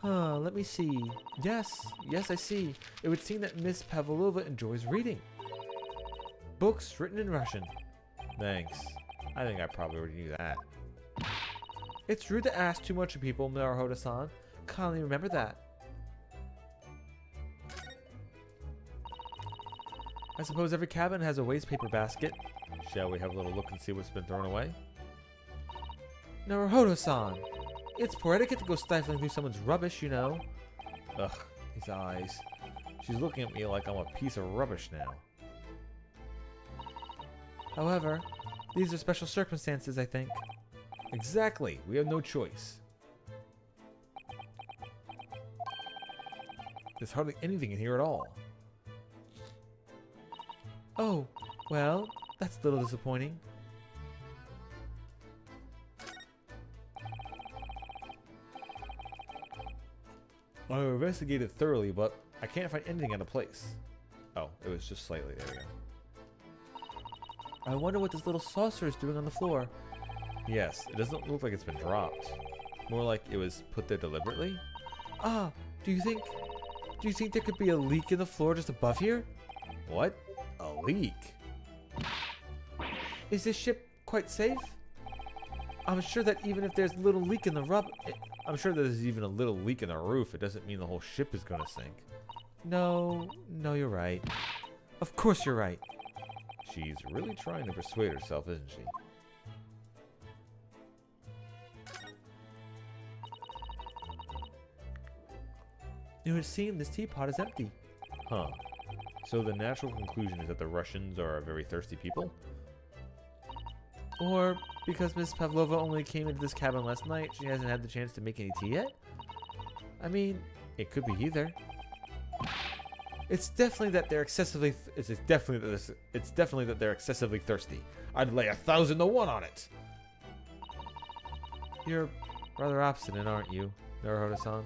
Let me see. Yes, I see. It would seem that Miss Pavlova enjoys reading. Books written in Russian. Thanks. I think I probably already knew that. It's rude to ask too much of people, Naruhodo-san. Kindly remember that. I suppose every cabin has a waste paper basket. Shall we have a little look and see what's been thrown away? Naruhodo-san! It's poor etiquette to go stifling through someone's rubbish, you know. Ugh, these eyes. She's looking at me like I'm a piece of rubbish now. However, these are special circumstances, I think. Exactly. We have no choice. There's hardly anything in here at all. Oh, well, that's a little disappointing. I investigated thoroughly, but I can't find anything out of place. Oh, it was just slightly. There we go. I wonder what this little saucer is doing on the floor. Yes, it doesn't look like it's been dropped. More like it was put there deliberately. Ah, do you think there could be a leak in the floor just above here? What? A leak? Is this ship quite safe? I'm sure that even if there's a little leak in the I'm sure there's even a little leak in the roof. It doesn't mean the whole ship is gonna sink. No, you're right. Of course you're right. She's really trying to persuade herself, isn't she? It would seem this teapot is empty. Huh. So the natural conclusion is that the Russians are a very thirsty people? Or because Miss Pavlova only came into this cabin last night, she hasn't had the chance to make any tea yet? I mean, It could be either. it's definitely that they're excessively It's definitely that they're excessively thirsty. I'd lay 1,000 to 1 on it. You're rather obstinate, aren't you, Naruhodo-san?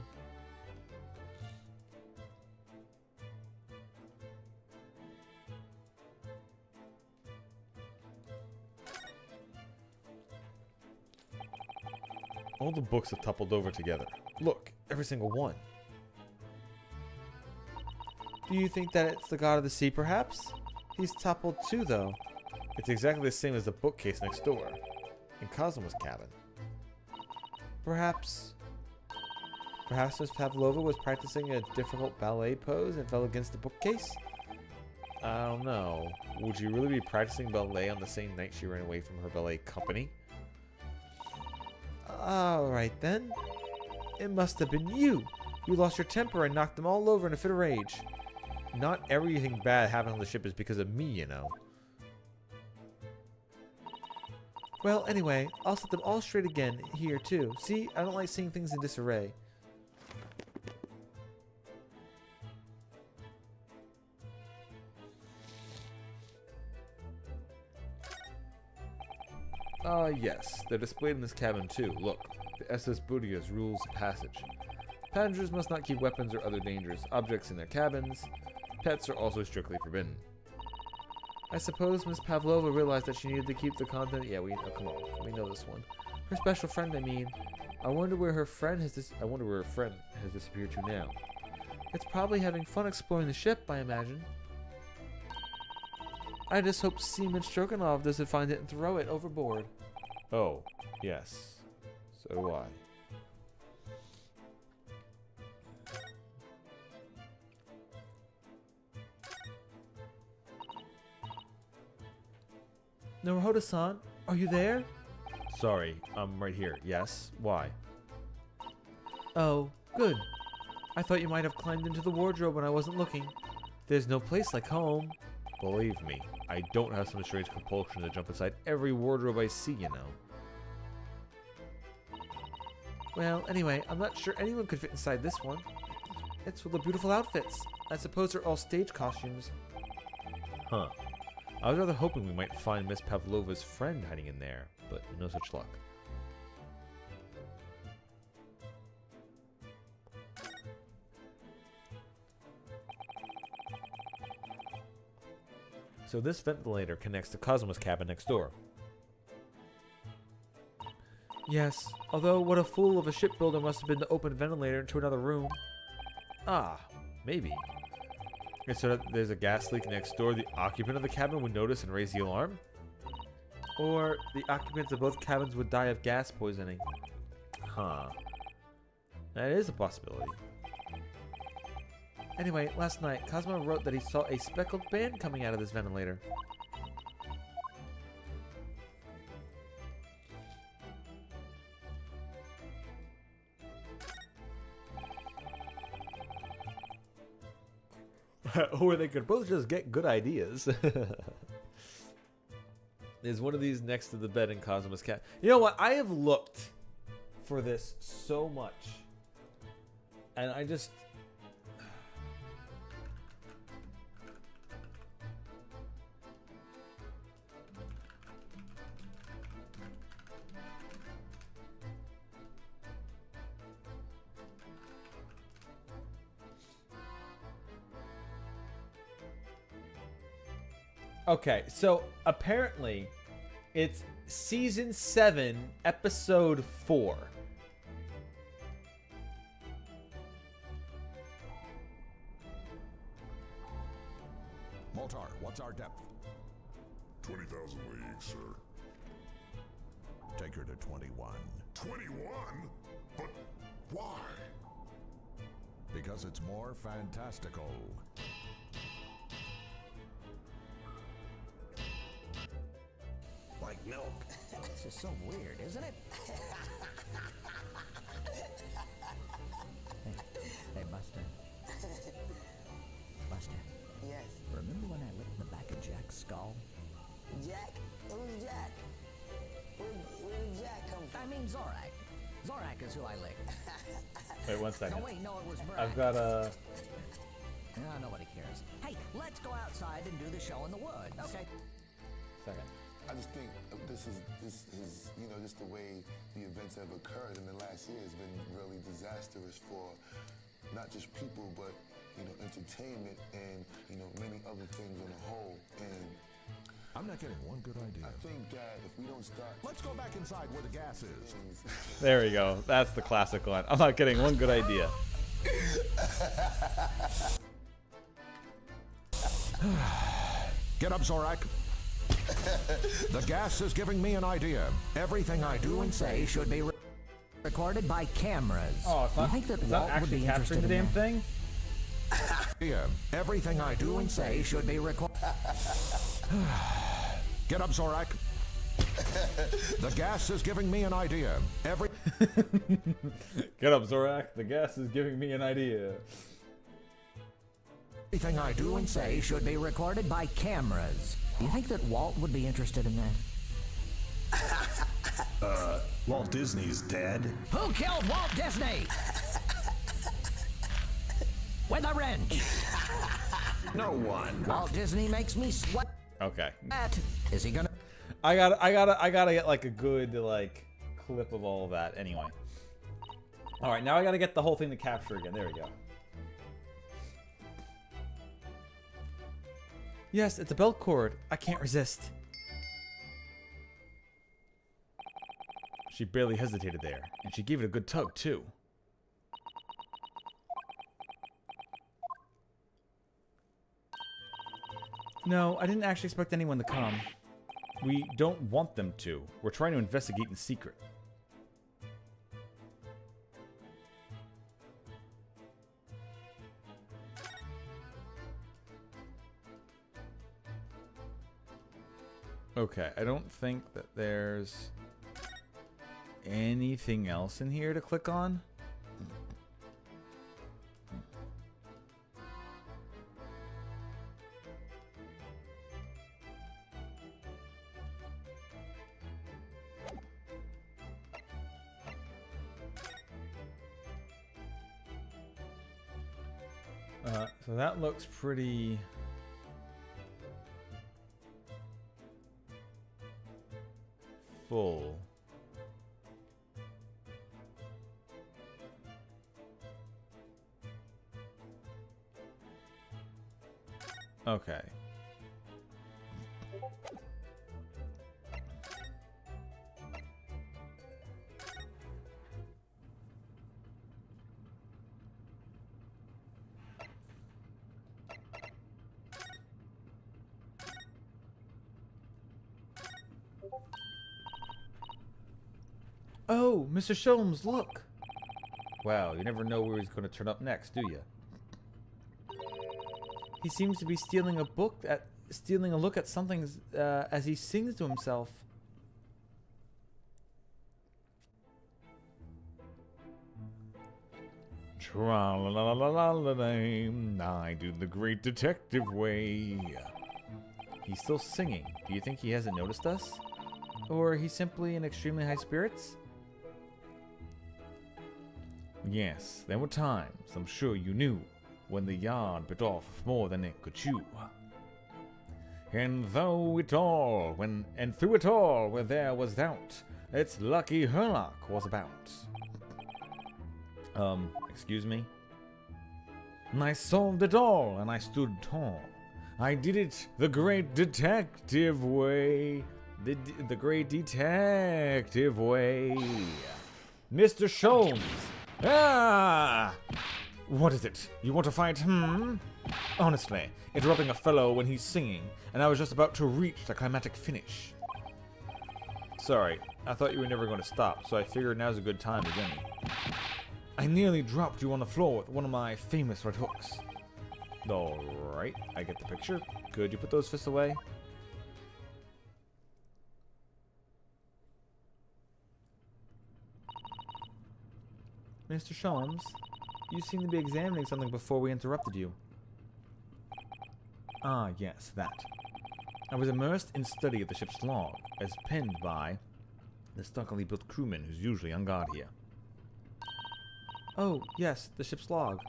All the books have toppled over together. Look, every single one. Do you think that it's the god of the sea, perhaps? He's toppled too, though. It's exactly the same as the bookcase next door, in Cosmo's cabin. Perhaps Miss Pavlova was practicing a difficult ballet pose and fell against the bookcase? I don't know. Would you really be practicing ballet on the same night she ran away from her ballet company? Alright then. It must have been you. You lost your temper and knocked them all over in a fit of rage. Not everything bad happening on the ship is because of me, you know. Well, anyway, I'll set them all straight again here, too. See, I don't like seeing things in disarray. Yes. They're displayed in this cabin, too. Look, the SS Budia's rules of passage. Passengers must not keep weapons or other dangerous objects in their cabins. Pets are also strictly forbidden. I suppose Miss Pavlova realized that she needed to keep the content. Yeah, come on, we know this one. Her special friend, I mean. I wonder where her friend has disappeared to now. It's probably having fun exploring the ship, I imagine. I just hope Seaman Stroganov doesn't find it and throw it overboard. Oh, yes. So do I. Naruhodo-san, are you there? Sorry, I'm right here. Yes? Why? Oh, good. I thought you might have climbed into the wardrobe when I wasn't looking. There's no place like home. Believe me, I don't have some strange compulsion to jump inside every wardrobe I see, you know. Well, anyway, I'm not sure anyone could fit inside this one. It's full of beautiful outfits. I suppose they're all stage costumes. Huh. I was rather hoping we might find Miss Pavlova's friend hiding in there, but no such luck. So this ventilator connects to Cosmo's cabin next door. Yes, although what a fool of a shipbuilder must have been to open a ventilator into another room. Ah, maybe. And so that there's a gas leak next door, the occupant of the cabin would notice and raise the alarm? Or the occupants of both cabins would die of gas poisoning. Huh. That is a possibility. Anyway, last night, Cosmo wrote that he saw a speckled band coming out of this ventilator. Or they could both just get good ideas. There's one of these next to the bed in Cosmo's cat. You know what? I have looked for this so much. And I just... Okay, so apparently it's season 7, episode 4. Moltar, what's our depth? 20,000 leagues, sir. Take her to 21. 21? But why? Because it's more fantastical. Like milk. This is so weird, isn't it? Hey, Buster. Buster, Yes. remember when I licked the back of Jack's skull? Jack? Who's Jack? Where did Jack come from? I mean Zorak. Zorak is who I licked. Wait, one second. No, wait, no, it was Brak. I've got a... No, nobody cares. Hey, let's go outside and do the show in the woods. Okay. Second. I just think this is you know, just the way the events have occurred in the last year has been really disastrous for not just people, but, you know, entertainment and, you know, many other things on the whole. And I'm not getting one good idea. I think that if we don't start Let's go back inside where the gas is. things, There we go. That's the classic line. I'm not getting one good idea. Get up, Zorak. The gas is giving me an idea. Everything I do and say should be Recorded by cameras. Oh, it's not, you think that it's Walt not would be actually capturing interested the in damn that? thing? idea. Everything I do and say should be Get up, Zorak. The gas is giving me an idea. Get up, Zorak. The gas is giving me an idea. Everything I do and say should be Recorded by cameras. You think that Walt would be interested in that? Walt Disney's dead. Who killed Walt Disney? With a wrench. No one. Walt Disney makes me sweat. Okay. Is he gonna? I gotta get like a good like clip of all of that anyway. All right, now I gotta get the whole thing to capture again. There we go. Yes, it's a belt cord. I can't resist. She barely hesitated there, and she gave it a good tug too. No, I didn't actually expect anyone to come. We don't want them to. We're trying to investigate in secret. Okay, I don't think that there's anything else in here to click on. So that looks pretty... full. Okay. Oh, Mr. Sholmes, look. Wow, you never know where he's going to turn up next, do you? He seems to be stealing a look at something as he sings to himself. Tra-la-la-la-la-la-la, I do the great detective way. He's still singing. Do you think he hasn't noticed us? Or he's simply in extremely high spirits? Yes, there were times, I'm sure you knew, when the yard bit off more than it could chew. And through it all, where there was doubt, it's lucky herlock was about. Excuse me? And I solved it all, and I stood tall. I did it the great detective way. The great detective way. Mr. Sholmes! Ah! What is it? You want to fight? Honestly, interrupting a fellow when he's singing, and I was just about to reach the climatic finish. Sorry, I thought you were never going to stop, so I figured now's a good time as any. I nearly dropped you on the floor with one of my famous red hooks. Alright, I get the picture. Could you put those fists away? Mr. Sholmes, you seem to be examining something before we interrupted you. Ah, yes, that. I was immersed in study of the ship's log, as penned by the stockily built crewman who's usually on guard here. Oh, yes, the ship's log.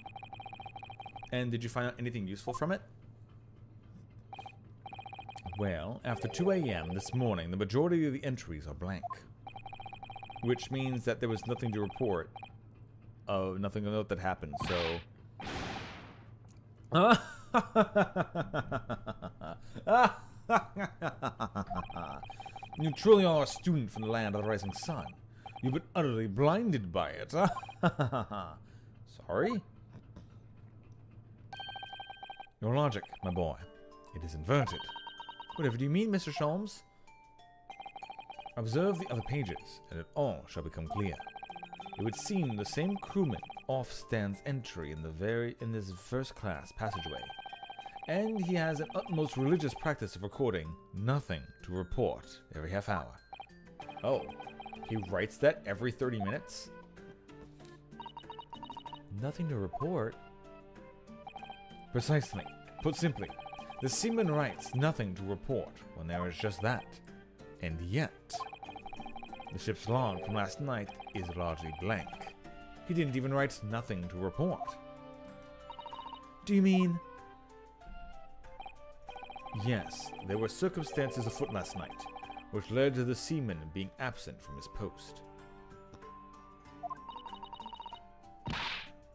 And did you find out anything useful from it? Well, after 2 a.m. this morning, the majority of the entries are blank. Which means that there was nothing to report. Nothing to note that happened, so... You truly are a student from the land of the rising sun. You've been utterly blinded by it. Sorry? Your logic, my boy. It is inverted. Whatever do you mean, Mr. Sholmes? Observe the other pages, and it all shall become clear. It would seem the same crewman off stands entry in this first-class passageway, and he has an utmost religious practice of recording nothing to report every half hour. Oh, he writes that every 30 minutes? Nothing to report? Precisely. Put simply, the seaman writes nothing to report when there is just that. And yet, the ship's log from last night is largely blank. He didn't even write nothing to report. Do you mean... Yes, there were circumstances afoot last night, which led to the seaman being absent from his post.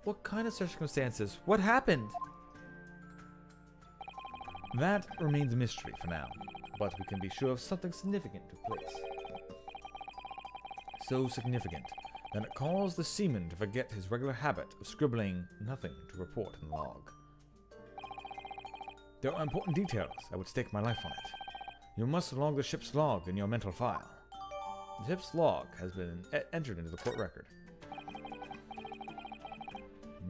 What kind of circumstances? What happened? That remains a mystery for now, but we can be sure of something significant took place. So significant that it caused the seaman to forget his regular habit of scribbling nothing to report in the log. There are important details. I would stake my life on it. You must log the ship's log in your mental file. The ship's log has been entered into the court record.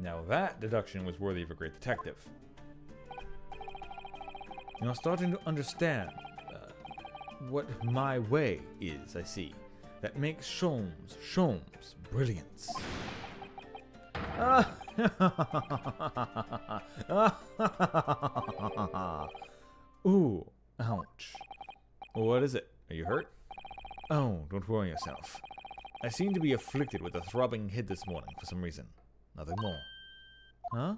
Now that deduction was worthy of a great detective. You're starting to understand what my way is, I see. That makes Sholmes brilliance. Ooh, ouch. What is it? Are you hurt? Oh, don't worry yourself. I seem to be afflicted with a throbbing head this morning for some reason. Nothing more. Huh?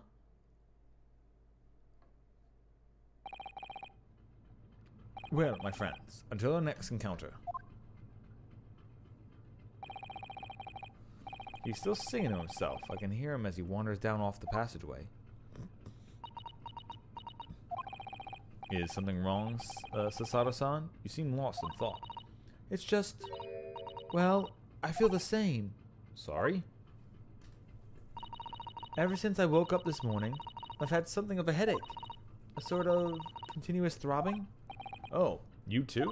Well, my friends, until our next encounter. He's still singing to himself. I can hear him as he wanders down off the passageway. Is something wrong, Sasato-san? You seem lost in thought. It's just... Well, I feel the same. Sorry? Ever since I woke up this morning, I've had something of a headache. A sort of continuous throbbing. Oh, you too?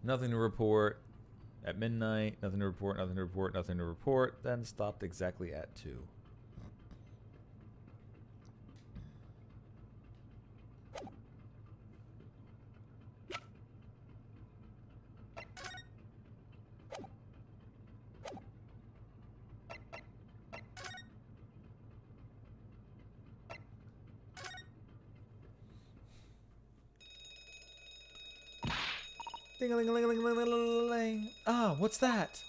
Nothing to report. At midnight, nothing to report, nothing to report, nothing to report. Then stopped exactly at 2. Ding-a-ling-a-ling-a-ling-a-ling-a-ling. Ah, what's that?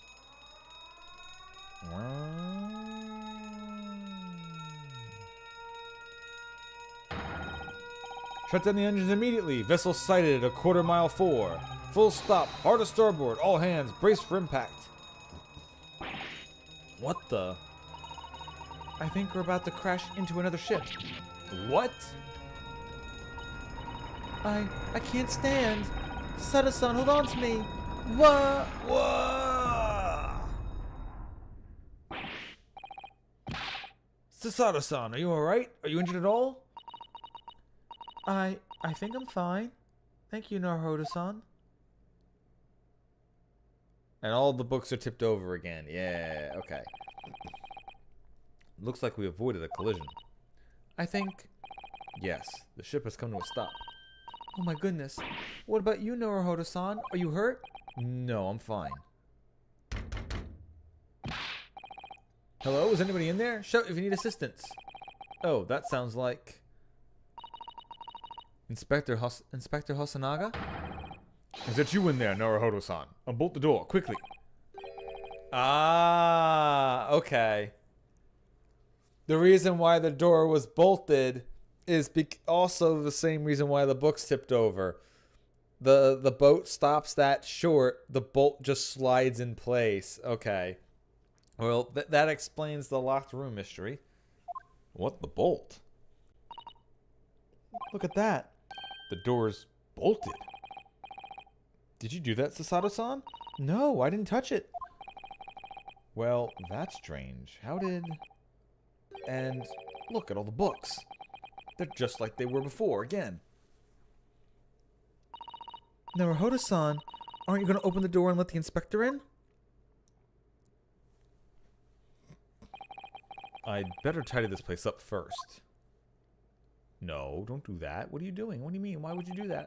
Shut down the engines immediately. Vessel sighted at a quarter-mile 4. Full stop. Hard to starboard. All hands. Brace for impact. What the? I think we're about to crash into another ship. What? I can't stand. Sada-san, hold on to me. Whoa! Whoa! Sasada-san, are you alright? Are you injured at all? I think I'm fine. Thank you, Naruhodo-san. And all the books are tipped over again. Yeah, okay. Looks like we avoided a collision. I think... Yes, the ship has come to a stop. Oh my goodness. What about you, Naruhodo-san? Are you hurt? No, I'm fine. Hello, is anybody in there? Shout if you need assistance. Oh, that sounds like... Inspector Hosonaga? Is that you in there, Naruhodo-san? Unbolt the door, quickly. Ah, okay. The reason why the door was bolted is also the same reason why the book's tipped over. The boat stops that short, the bolt just slides in place. Okay. Well, that explains the locked room mystery. What, the bolt? Look at that. The door's bolted. Did you do that, Sasato-san? No, I didn't touch it. Well, that's strange. How did... And look at all the books. They're just like they were before, again. Naruhodo-san, aren't you going to open the door and let the inspector in? I'd better tidy this place up first. No, don't do that. What are you doing? What do you mean? Why would you do that?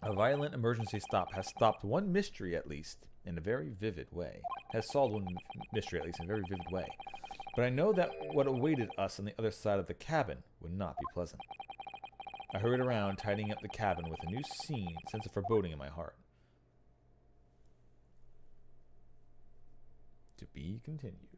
A violent emergency stop has stopped one mystery, at least, in a very vivid way. Has solved one mystery, at least, in a very vivid way. But I know that what awaited us on the other side of the cabin would not be pleasant. I hurried around, tidying up the cabin with a new sense of foreboding in my heart. To be continued.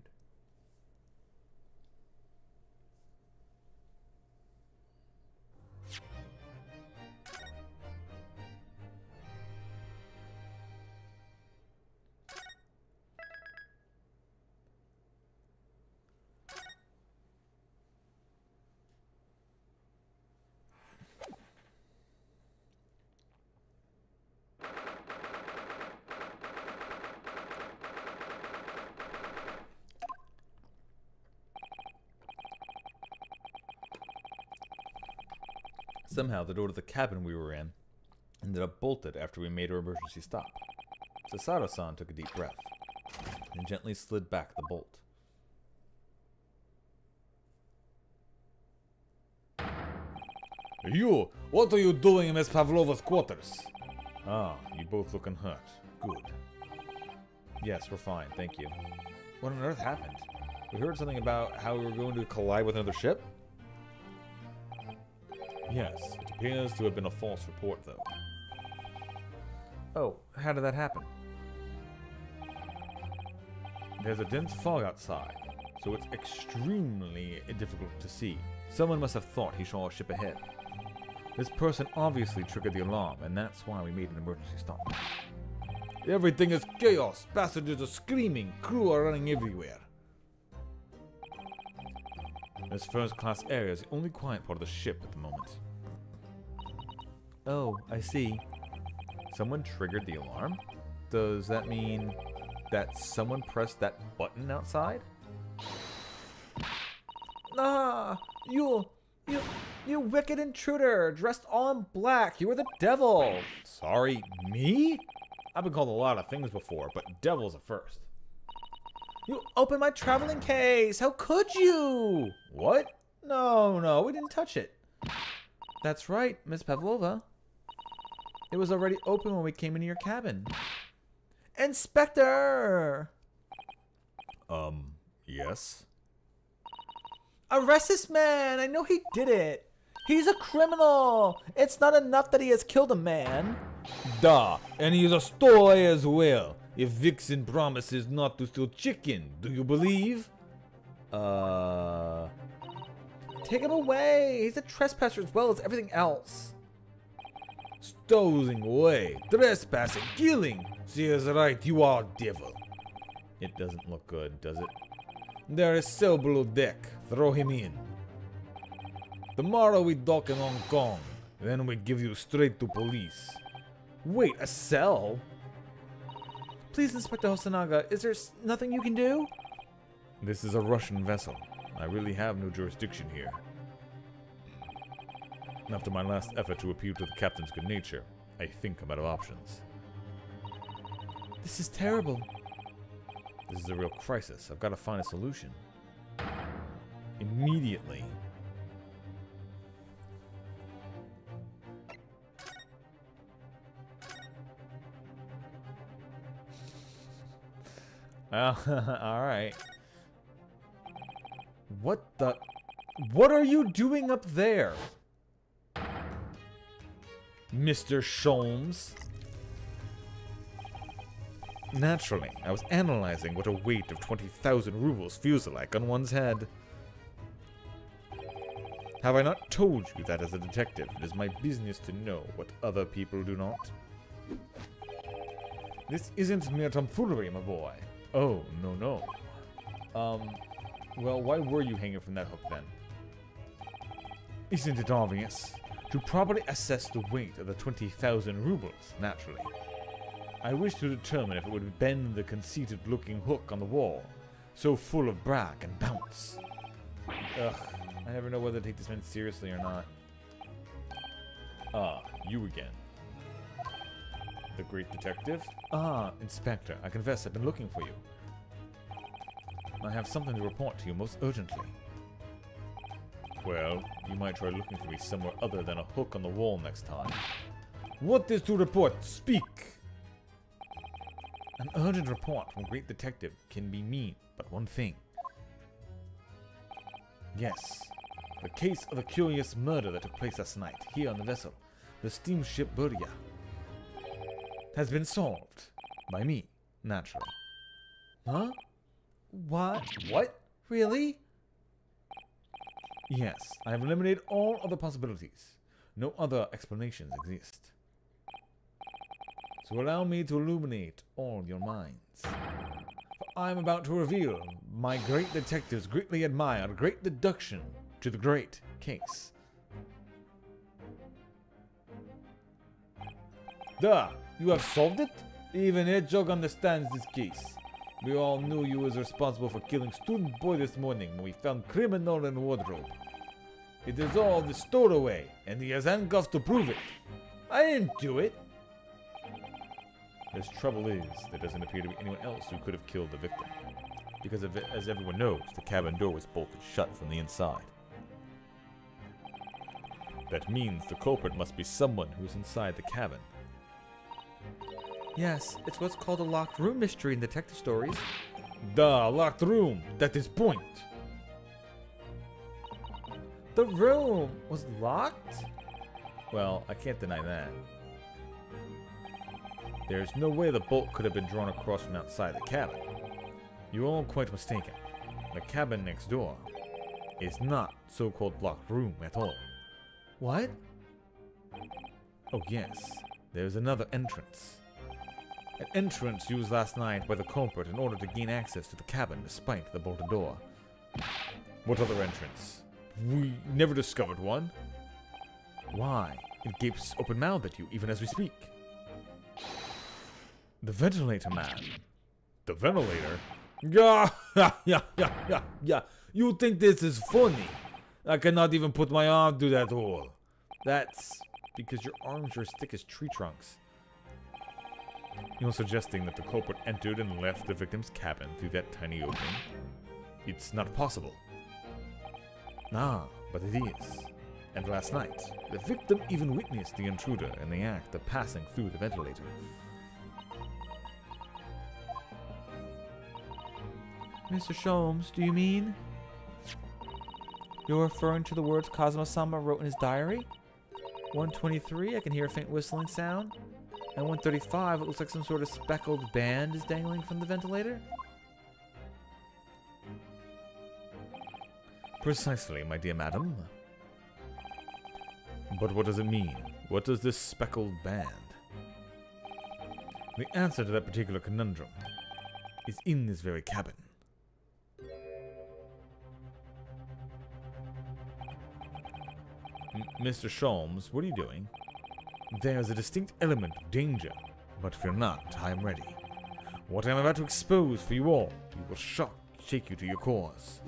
Somehow, the door to the cabin we were in ended up bolted after we made our emergency stop. Sasato-san took a deep breath and gently slid back the bolt. You! What are you doing in Miss Pavlova's quarters? Ah, you both looking hurt. Good. Yes, we're fine, thank you. What on earth happened? We heard something about how we were going to collide with another ship? Yes, it appears to have been a false report, though. Oh, how did that happen? There's a dense fog outside, so it's extremely difficult to see. Someone must have thought he saw a ship ahead. This person obviously triggered the alarm, and that's why we made an emergency stop. Everything is chaos. Passengers are screaming. Crew are running everywhere. This first-class area is the only quiet part of the ship at the moment. Oh, I see. Someone triggered the alarm? Does that mean that someone pressed that button outside? Ah, you, You wicked intruder, dressed all in black. You were the devil. Sorry, me? I've been called a lot of things before, but devil's a first. You opened my traveling case. How could you? What? No, we didn't touch it. That's right, Miss Pavlova. It was already open when we came into your cabin. Inspector! Yes? Arrest this man! I know he did it! He's a criminal! It's not enough that he has killed a man. Duh, and he's a stowaway as well. If Vixen promises not to steal chicken, do you believe? Take him away! He's a trespasser as well as everything else. Stowing away, trespassing, killing. She is right, you are devil. It doesn't look good, does it? There is cell below deck. Throw him in. Tomorrow we dock in Hong Kong. Then we give you straight to police. Wait, a cell? Please, Inspector Hosonaga, is there nothing you can do? This is a Russian vessel. I really have no jurisdiction here. After my last effort to appeal to the captain's good nature, I think I'm out of options. This is terrible. This is a real crisis. I've got to find a solution. Immediately. Alright. What the... What are you doing up there? Mr. Sholmes? Naturally, I was analyzing what a weight of 20,000 rubles feels like on one's head. Have I not told you that as a detective, it is my business to know what other people do not? This isn't mere tomfoolery, my boy. Oh, no. Well, why were you hanging from that hook then? Isn't it obvious? To properly assess the weight of the 20,000 rubles, naturally. I wish to determine if it would bend the conceited-looking hook on the wall, so full of brag and bounce. Ugh, I never know whether to take this man seriously or not. Ah, you again. The great detective? Ah, Inspector, I confess I've been looking for you. I have something to report to you most urgently. Well, you might try looking for me somewhere other than a hook on the wall next time. What is to report? Speak! An urgent report from great detective can be mean but one thing. Yes, the case of the curious murder that took place last night here on the vessel, the steamship Buria, has been solved by me, naturally. Huh? What? What? Really? Yes, I have eliminated all other possibilities. No other explanations exist. So allow me to illuminate all your minds. For I am about to reveal my great detective's greatly admired great deduction to the great case. Duh! You have solved it? Even Hedgehog understands this case. We all knew you was responsible for killing student boy this morning when we found criminal in wardrobe. It is all stowed away, and he has handcuffs to prove it. I didn't do it. This trouble is, there doesn't appear to be anyone else who could have killed the victim. Because of it, as everyone knows, the cabin door was bolted shut from the inside. That means the culprit must be someone who's inside the cabin. Yes, it's what's called a locked room mystery in detective stories. Duh, locked room. That is point. The room was locked? Well, I can't deny that. There's no way the bolt could have been drawn across from outside the cabin. You're all quite mistaken. The cabin next door is not so-called locked room at all. What? Oh yes, there's another entrance. An entrance used last night by the culprit in order to gain access to the cabin despite the bolted door. What other entrance? We never discovered one. Why? It gapes open-mouthed at you even as we speak. The ventilator man. The ventilator? Yeah. You think this is funny? I cannot even put my arm through that hole. That's because your arms are as thick as tree trunks. You're suggesting that the culprit entered and left the victim's cabin through that tiny opening? It's not possible. Ah, but it is. And last night, the victim even witnessed the intruder in the act of passing through the ventilator. Mr. Sholmes, do you mean? You're referring to the words Kazuma-sama wrote in his diary? 123, I can hear a faint whistling sound. And 135, it looks like some sort of speckled band is dangling from the ventilator? Precisely, my dear madam. But what does it mean? What does this speckled band? The answer to that particular conundrum is in this very cabin. Mr. Sholmes, what are you doing? There's a distinct element of danger, but fear not, I am ready. What I am about to expose for you all, will shake you to your cores.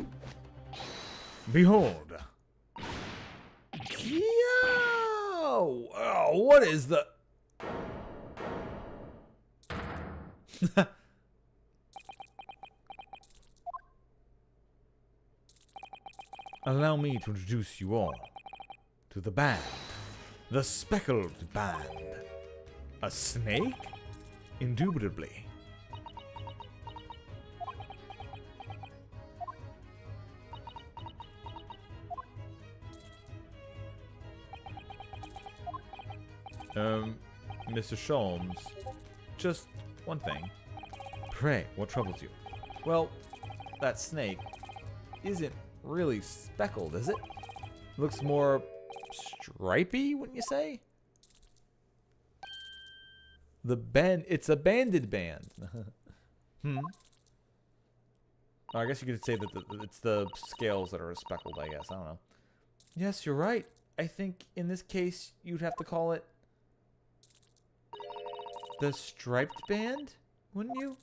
Behold! Yo! Oh, what is the... Allow me to introduce you all to the band. The speckled band. A snake? Indubitably. Mr. Sholmes, just one thing. Pray, what troubles you? Well, that snake isn't really speckled, is it? Looks more stripy, wouldn't you say? It's a banded band. Oh, I guess you could say that it's the scales that are speckled, I guess. I don't know. Yes, you're right. I think in this case, you'd have to call it the striped band, wouldn't you?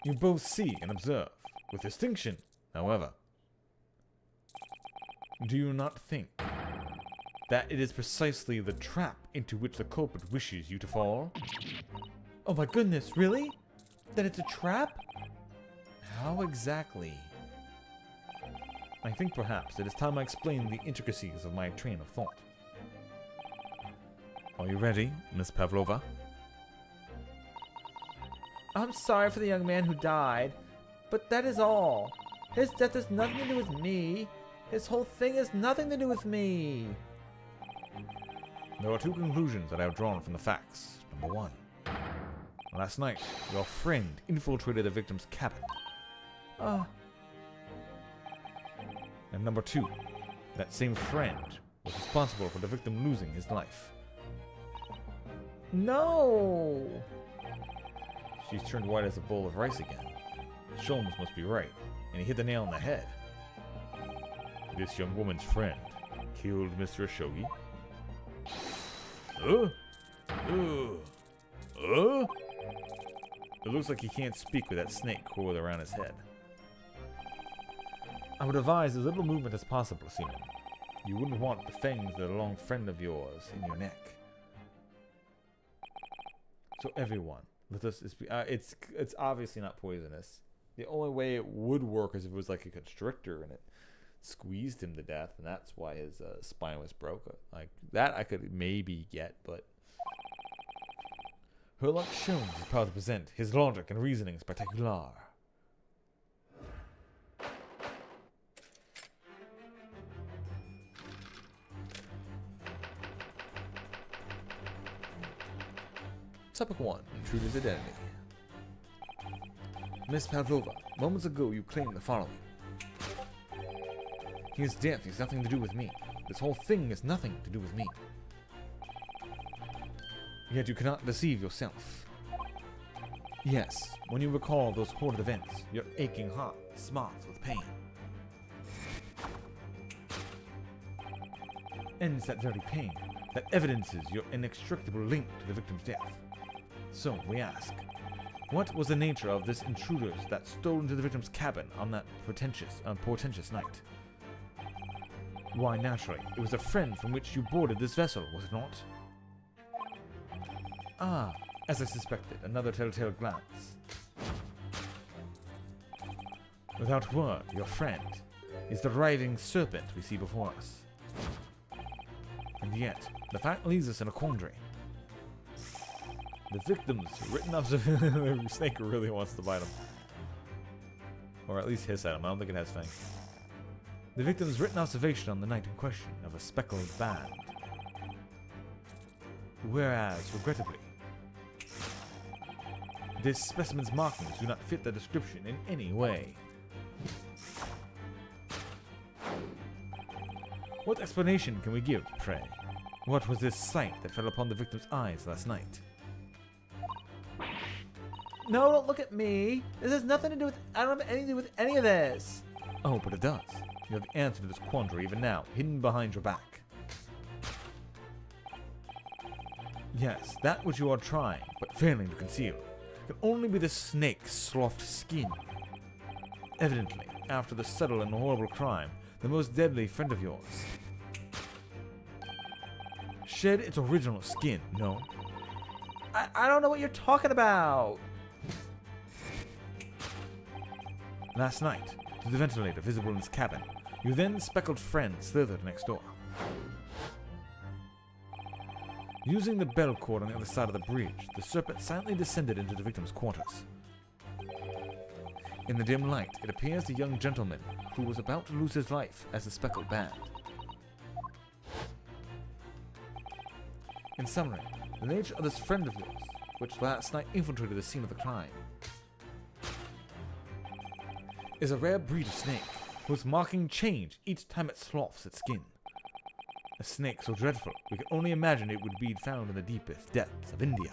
You both see and observe, with distinction, however. Do you not think that it is precisely the trap into which the culprit wishes you to fall? Oh my goodness, really? That it's a trap? How exactly? I think perhaps it is time I explain the intricacies of my train of thought. Are you ready, Miss Pavlova? I'm sorry for the young man who died, but that is all. His death has nothing to do with me. His whole thing has nothing to do with me. There are two conclusions that I have drawn from the facts. Number one, last night, your friend infiltrated the victim's cabin. And number two, that same friend was responsible for the victim losing his life. No! She's turned white as a bowl of rice again. Sholmes must be right, and he hit the nail on the head. This young woman's friend killed Mr. Ashogi? It looks like he can't speak with that snake coiled around his head. I would advise as little movement as possible, Seaman. You wouldn't want the fangs of a long friend of yours in your neck. So everyone, let us. It's obviously not poisonous. The only way it would work is if it was like a constrictor and it squeezed him to death, and that's why his spine was broken. Like that, I could maybe get, but Herlock Sholmes is proud to present his logic and reasoning spectacular. Topic 1. Intruder's identity. Miss Pavlova, moments ago you claimed the following. His death has nothing to do with me. This whole thing has nothing to do with me. Yet you cannot deceive yourself. Yes, when you recall those horrid events, your aching heart smarts with pain. And it's that very pain that evidences your inextricable link to the victim's death. So we ask, What was the nature of this intruders that stole into the victim's cabin on that portentous night? Why, naturally, it was a friend from which you boarded this vessel, was it not? Ah, as I suspected, another telltale glance. Without word, your friend is the writhing serpent we see before us. And yet, the fact leaves us in a quandary. The victim's written observation. The snake really wants to bite him. Or at least hiss at him. I don't think it has fangs. The victim's written observation on the night in question of a speckled band. Whereas, regrettably, this specimen's markings do not fit the description in any way. What explanation can we give, pray? What was this sight that fell upon the victim's eyes last night? No, don't look at me. This has nothing to do with... I don't have anything to do with any of this. Oh, but it does. You have the answer to this quandary even now, hidden behind your back. Yes, that which you are trying, but failing to conceal, can only be the snake's soft skin. Evidently, after the subtle and horrible crime, the most deadly friend of yours shed its original skin, no? I don't know what you're talking about. Last night, through the ventilator visible in his cabin, your then speckled friend slithered next door. Using the bell cord on the other side of the bridge, the serpent silently descended into the victim's quarters. In the dim light, it appears the young gentleman who was about to lose his life as the speckled band. In summary, the nature of this friend of yours, which last night infiltrated the scene of the crime, is a rare breed of snake whose marking change each time it sloughs its skin. A snake so dreadful, we can only imagine it would be found in the deepest depths of India.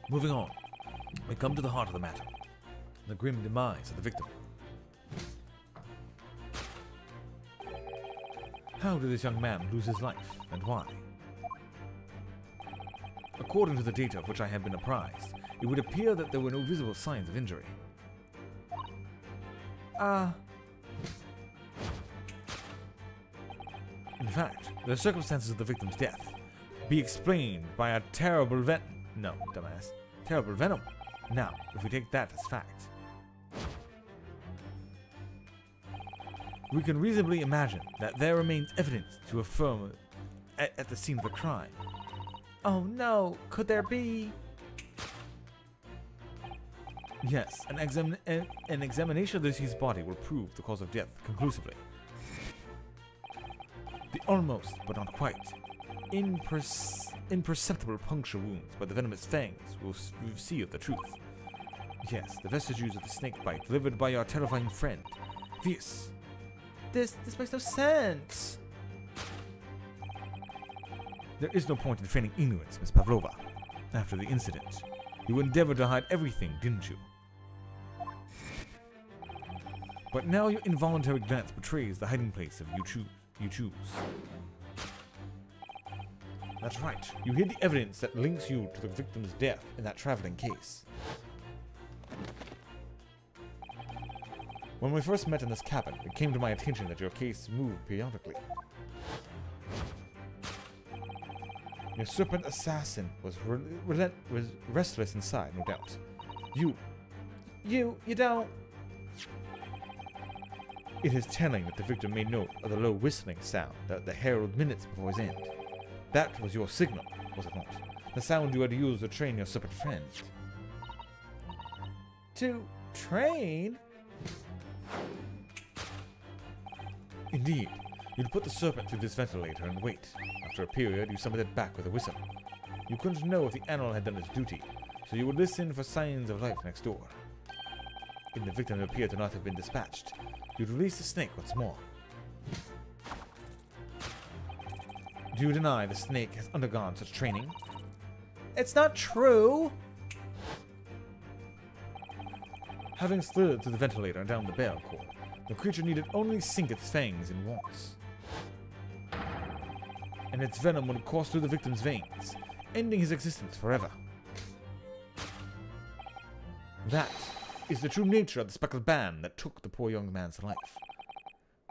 Moving on, we come to the heart of the matter, the grim demise of the victim. How did this young man lose his life, and why? According to the data of which I have been apprised, it would appear that there were no visible signs of injury. In fact, the circumstances of the victim's death be explained by a terrible terrible venom. Now, if we take that as fact, we can reasonably imagine that there remains evidence to affirm at the scene of the crime. Oh no, could there be? Yes, an examination of the deceased's body will prove the cause of death conclusively. The almost, but not quite, imperceptible puncture wounds by the venomous fangs will reveal the truth. Yes, the vestiges of the snake bite delivered by our terrifying friend. This makes no sense. There is no point in feigning ignorance, Miss Pavlova. After the incident, you endeavored to hide everything, didn't you? But now your involuntary glance betrays the hiding place of you choose. That's right. You hid the evidence that links you to the victim's death in that traveling case. When we first met in this cabin, it came to my attention that your case moved periodically. Your serpent assassin was restless inside, no doubt. You don't... It is telling that the victim made note of the low whistling sound that the herald minutes before his end. That was your signal, was it not? The sound you had used to train your serpent friend. To train? Indeed. You'd put the serpent through this ventilator and wait. After a period, you summoned it back with a whistle. You couldn't know if the animal had done its duty, so you would listen for signs of life next door. If the victim appeared to not have been dispatched, you'd release the snake once more. Do you deny the snake has undergone such training? It's not true. Having slid through the ventilator and down the bell cord, the creature needed only sink its fangs in once, and its venom would course through the victim's veins, ending his existence forever. That is the true nature of the speckled band that took the poor young man's life.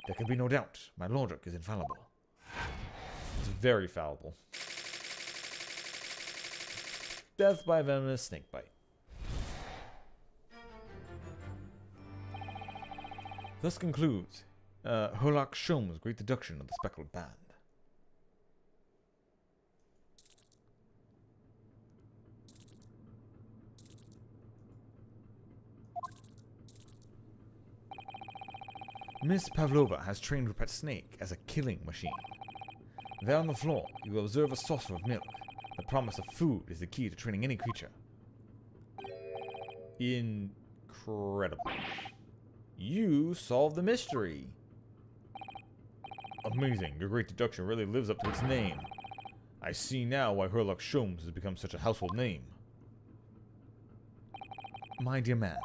There can be no doubt my logic is infallible. It's very fallible. Death by venomous snake bite. Thus concludes Herlock Sholmes' great deduction of the speckled band. Miss Pavlova has trained her pet snake as a killing machine. There on the floor, you will observe a saucer of milk. The promise of food is the key to training any creature. Incredible. You solved the mystery. Amazing. Your great deduction really lives up to its name. I see now why Herlock Sholmes has become such a household name. My dear man,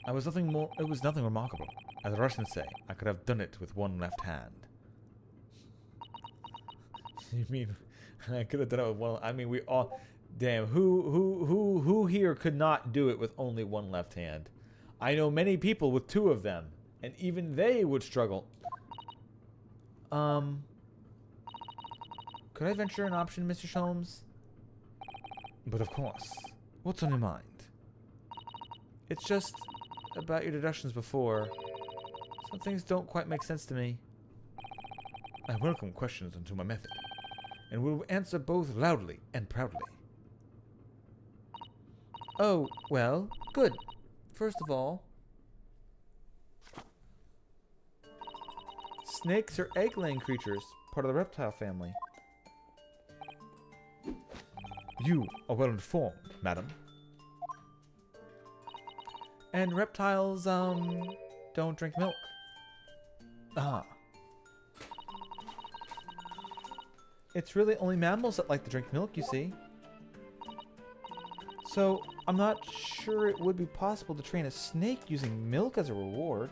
it was nothing remarkable. As the Russians say, I could have done it with one left hand. You mean I could have done it with one? I mean, we all. Damn, who here could not do it with only one left hand? I know many people with two of them, and even they would struggle. Could I venture an option, Mr. Sholmes? But of course. What's on your mind? It's just about your deductions before. Some things don't quite make sense to me. I welcome questions into my method, and will answer both loudly and proudly. Oh, well, good. First of all, snakes are egg-laying creatures, part of the reptile family. You are well informed, madam. And reptiles, don't drink milk. Ah. It's really only mammals that like to drink milk, you see. So, I'm not sure it would be possible to train a snake using milk as a reward.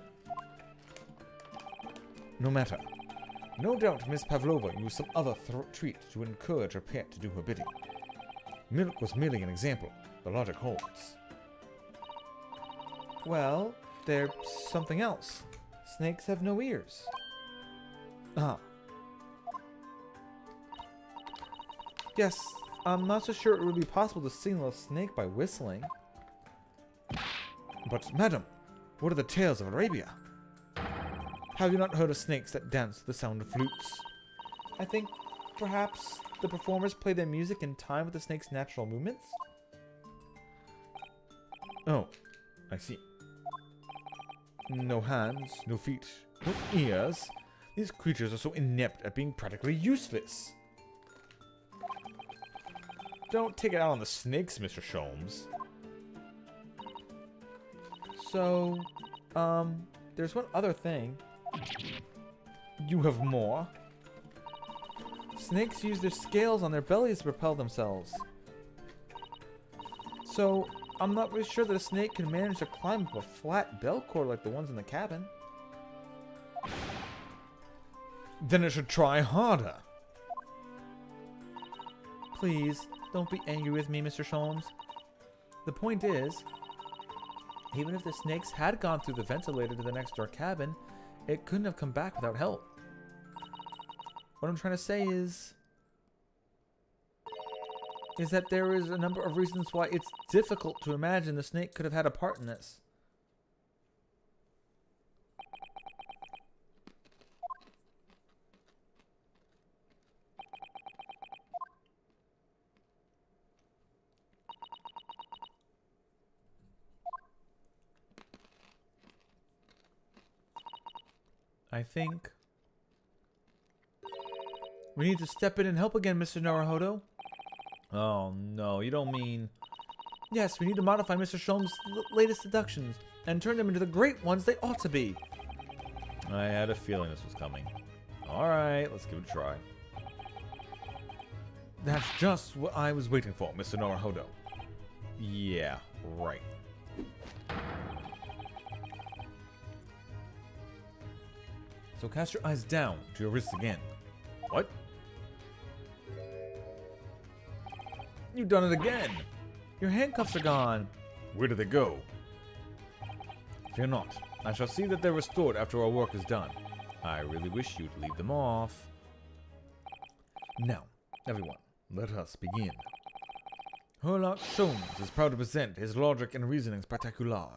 No matter. No doubt Miss Pavlova used some other treat to encourage her pet to do her bidding. Milk was merely an example. The logic holds. Well, there's something else. Snakes have no ears. Ah. Yes, I'm not so sure it would be possible to signal a snake by whistling. But, madam, what are the tales of Arabia? Have you not heard of snakes that dance to the sound of flutes? I think perhaps the performers play their music in time with the snake's natural movements? Oh, I see. No hands, no feet, no ears. These creatures are so inept at being practically useless. Don't take it out on the snakes, Mr. Sholmes. So, there's one other thing. You have more? Snakes use their scales on their bellies to propel themselves. So, I'm not really sure that a snake can manage to climb up a flat bell cord like the ones in the cabin. Then it should try harder. Please, don't be angry with me, Mr. Sholmes. The point is, even if the snakes had gone through the ventilator to the next door cabin, it couldn't have come back without help. What I'm trying to say is that there is a number of reasons why it's difficult to imagine the snake could have had a part in this. I think we need to step in and help again, Mr. Naruhodo. Oh no, you don't mean... Yes, we need to modify Mr. Sholmes' latest deductions and turn them into the great ones they ought to be. I had a feeling this was coming. Alright, let's give it a try. That's just what I was waiting for, Mr. Naruhodo. Yeah, right. So cast your eyes down to your wrists again. What? You've done it again! Your handcuffs are gone. Where do they go? Fear not. I shall see that they're restored after our work is done. I really wish you'd leave them off. Now, everyone, let us begin. Herlock Sholmes is proud to present his logic and reasonings particular.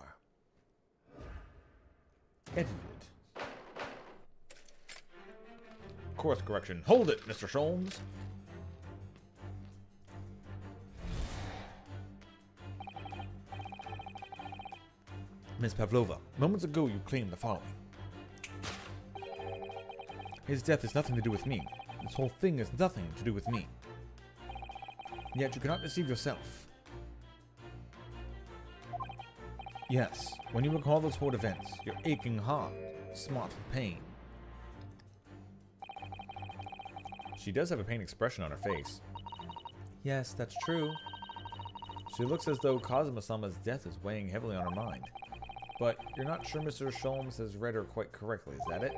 Edited. Course correction. Hold it, Mr. Sholmes. Miss Pavlova, moments ago you claimed the following. His death has nothing to do with me. This whole thing has nothing to do with me. Yet you cannot deceive yourself. Yes, when you recall those horrid events, your aching heart smarts with pain. She does have a pain expression on her face. Yes, that's true. She looks as though Kazuma-sama's death is weighing heavily on her mind. But you're not sure Mr. Sholmes has read her quite correctly, is that it?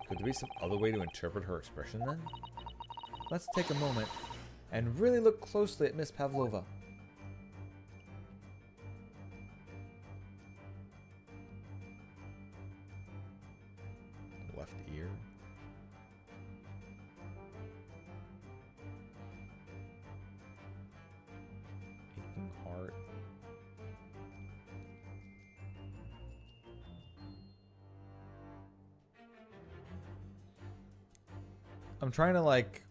Could there be some other way to interpret her expression then? Let's take a moment and really look closely at Miss Pavlova. Left ear. Aching heart. I'm trying to like...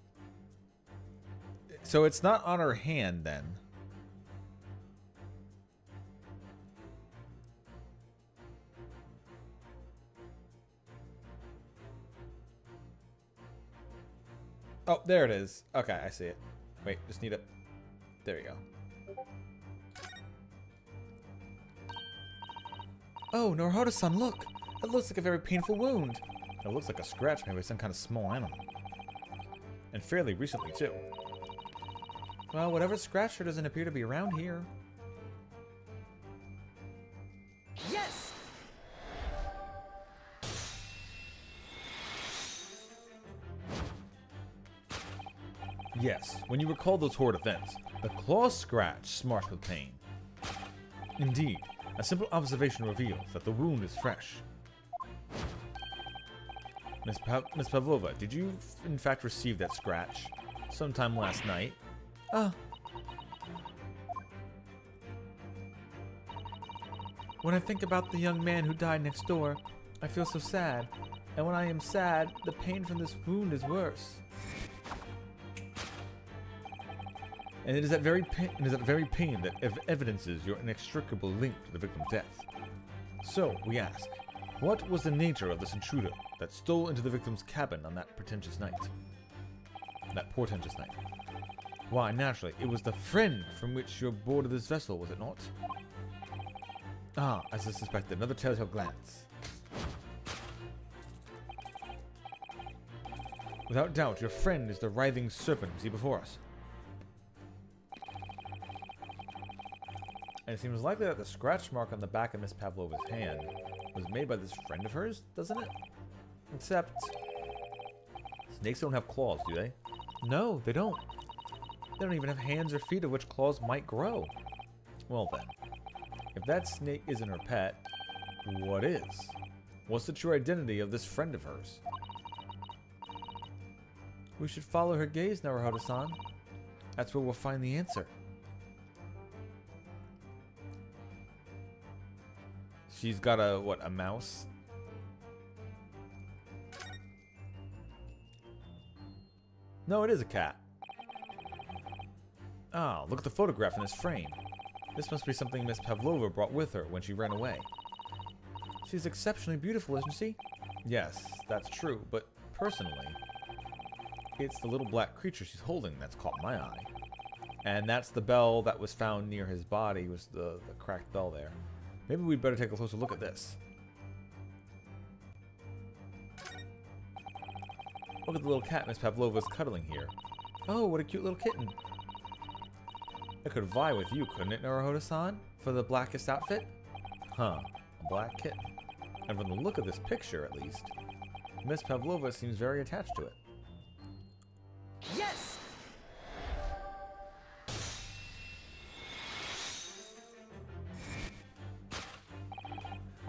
So it's not on her hand then. Oh, there it is. Okay, I see it. Wait, just need it. There you go. Oh, Naruhodo-san, look! It looks like a very painful wound. It looks like a scratch made by some kind of small animal. And fairly recently, too. Well, whatever scratched her doesn't appear to be around here. Yes! Yes, when you recall those horrid events, the claw scratch smarts with pain. Indeed, a simple observation reveals that the wound is fresh. Miss Pavlova, did you in fact receive that scratch sometime last night? When I think about the young man who died next door, I feel so sad. And when I am sad, the pain from this wound is worse. And it is that very pain that evidences your inextricable link to the victim's death. So, we ask, what was the nature of this intruder that stole into the victim's cabin on that portentous night? Why, naturally, it was the friend from which you boarded this vessel, was it not? Ah, as I suspected, another telltale glance. Without doubt, your friend is the writhing serpent we see before us. And it seems likely that the scratch mark on the back of Miss Pavlova's hand was made by this friend of hers, doesn't it? Except... snakes don't have claws, do they? No, they don't. They don't even have hands or feet of which claws might grow. Well then, if that snake isn't her pet, what is? What's the true identity of this friend of hers? We should follow her gaze, Naruhodo-san. That's where we'll find the answer. She's got a, what, a mouse? No, it is a cat. Ah, look at the photograph in this frame. This must be something Miss Pavlova brought with her when she ran away. She's exceptionally beautiful, isn't she? Yes, that's true, but personally, it's the little black creature she's holding that's caught my eye. And that's the bell that was found near his body, was the cracked bell there. Maybe we'd better take a closer look at this. Look at the little cat Miss Pavlova's cuddling here. Oh, what a cute little kitten. It could vie with you, couldn't it, Naruhodo-san? For the blackest outfit? Huh, a black kitten. And from the look of this picture, at least, Miss Pavlova seems very attached to it. Yes!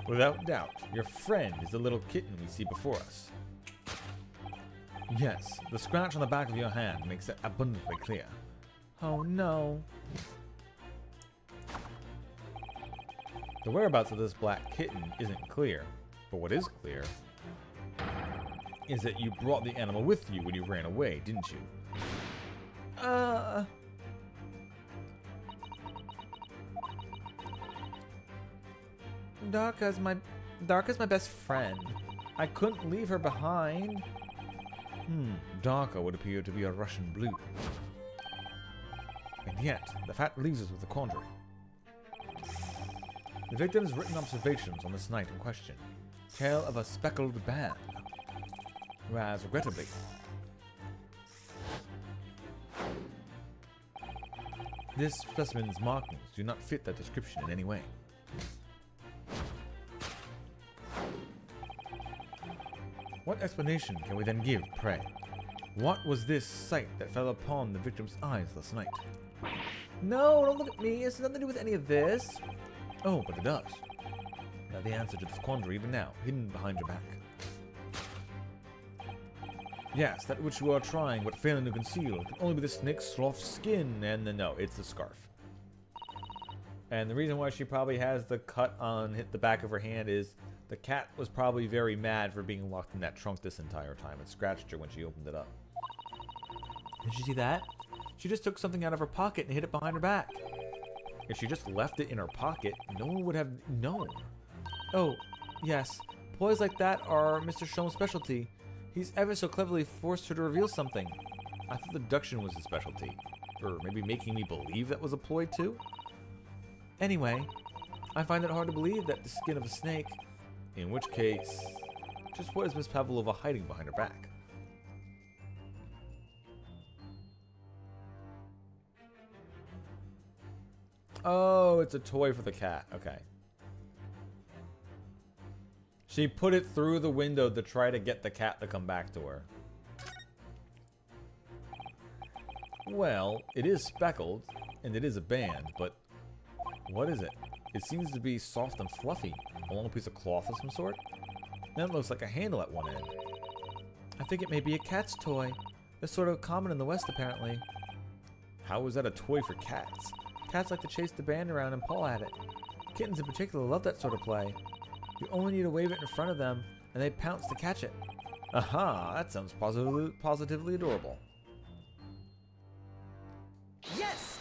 Without doubt, your friend is the little kitten we see before us. Yes, the scratch on the back of your hand makes it abundantly clear. Oh no. The whereabouts of this black kitten isn't clear, but what is clear is that you brought the animal with you when you ran away, didn't you? Darka's my best friend. I couldn't leave her behind. Darka would appear to be a Russian blue. And yet, the fact leaves us with a quandary. The victim's written observations on this night in question tell of a speckled band. Whereas, regrettably, this specimen's markings do not fit that description in any way. What explanation can we then give, pray? What was this sight that fell upon the victim's eyes last night? No, don't look at me. It's nothing to do with any of this. Oh, but it does. Now the answer to this quandary even now, hidden behind your back. Yes, that which you are trying but failing to conceal can only be the snake's soft skin, and then no, it's the scarf. And the reason why she probably has the cut on the back of her hand is the cat was probably very mad for being locked in that trunk this entire time and scratched her when she opened it up. Did you see that? She just took something out of her pocket and hid it behind her back. If she just left it in her pocket, no one would have known. Oh, yes. Ploys like that are Mr. Sholmes' specialty. He's ever so cleverly forced her to reveal something. I thought deduction was his specialty. Or maybe making me believe that was a ploy too? Anyway, I find it hard to believe that the skin of a snake. In which case, just what is Miss Pavlova hiding behind her back? Oh, it's a toy for the cat. Okay. She put it through the window to try to get the cat to come back to her. Well, it is speckled, and it is a band, but what is it? It seems to be soft and fluffy, a long piece of cloth of some sort. Then it looks like a handle at one end. I think it may be a cat's toy. They're sort of common in the West, apparently. How is that a toy for cats? Cats like to chase the band around and paw at it. Kittens in particular love that sort of play. You only need to wave it in front of them, and they pounce to catch it. Aha, that sounds positively adorable. Yes!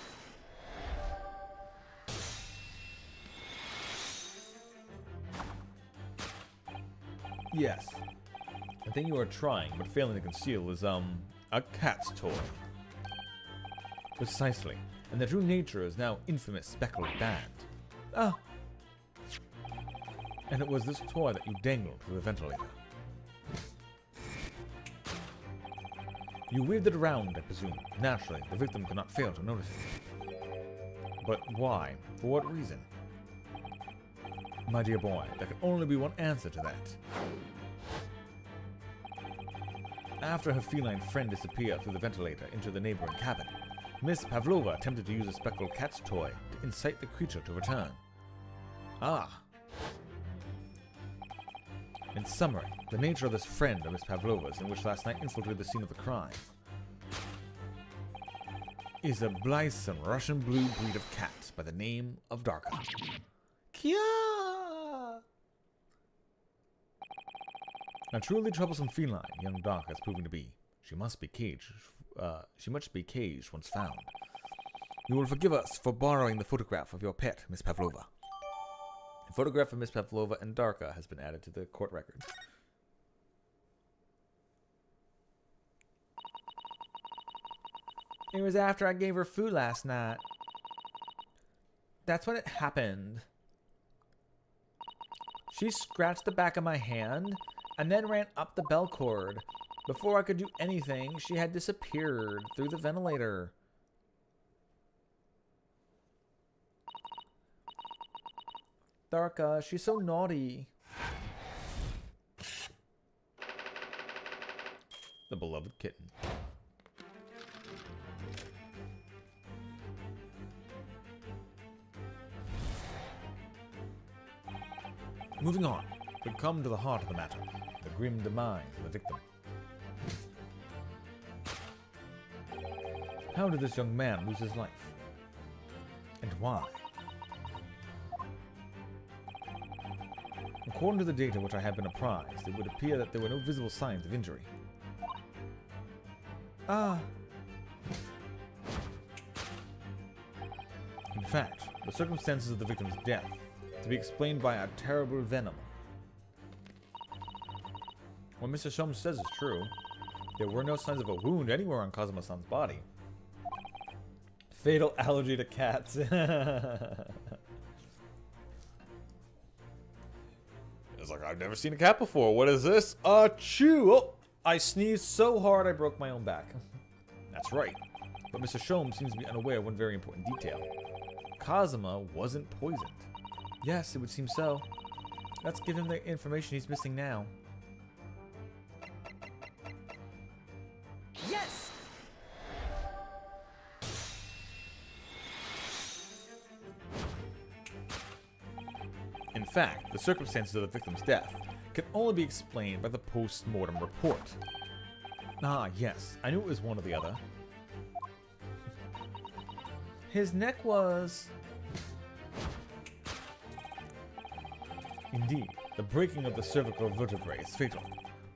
Yes. The thing you are trying, but failing to conceal is, a cat's toy. Precisely. And the true nature is now infamous speckled band. Oh. And it was this toy that you dangled through the ventilator. You waved it around, I presume. Naturally, the victim could not fail to notice it. But why? For what reason? My dear boy, there can only be one answer to that. After her feline friend disappeared through the ventilator into the neighboring cabin, Miss Pavlova attempted to use a speckled cat's toy to incite the creature to return. Ah! In summary, the nature of this friend of Miss Pavlova's, in which last night infiltrated the scene of the crime, is a blithesome Russian blue breed of cat by the name of Darka. Kia! A truly troublesome feline, young Darka is proving to be. She must be caged once found. You will forgive us for borrowing the photograph of your pet, Miss Pavlova. A photograph of Miss Pavlova and Darka has been added to the court record. It was after I gave her food last night. That's when it happened. She scratched the back of my hand and then ran up the bell cord. Before I could do anything, she had disappeared through the ventilator. Darka, she's so naughty. beloved kitten. Moving on, we come to the heart of the matter, the grim demise of the victim. How did this young man lose his life? And why? According to the data which I have been apprised, it would appear that there were no visible signs of injury. In fact, the circumstances of the victim's death to be explained by a terrible venom. What Mr. Sholmes says is true. There were no signs of a wound anywhere on Kazuma-san's body. Fatal allergy to cats. It's like, I've never seen a cat before. What is this? Achoo! Oh, I sneezed so hard I broke my own back. That's right. But Mr. Sholmes seems to be unaware of one very important detail. Kazuma wasn't poisoned. Yes, it would seem so. Let's give him the information he's missing now. Yes! In fact, the circumstances of the victim's death can only be explained by the post-mortem report. Ah, yes, I knew it was one or the other. His neck was... Indeed, the breaking of the cervical vertebrae is fatal.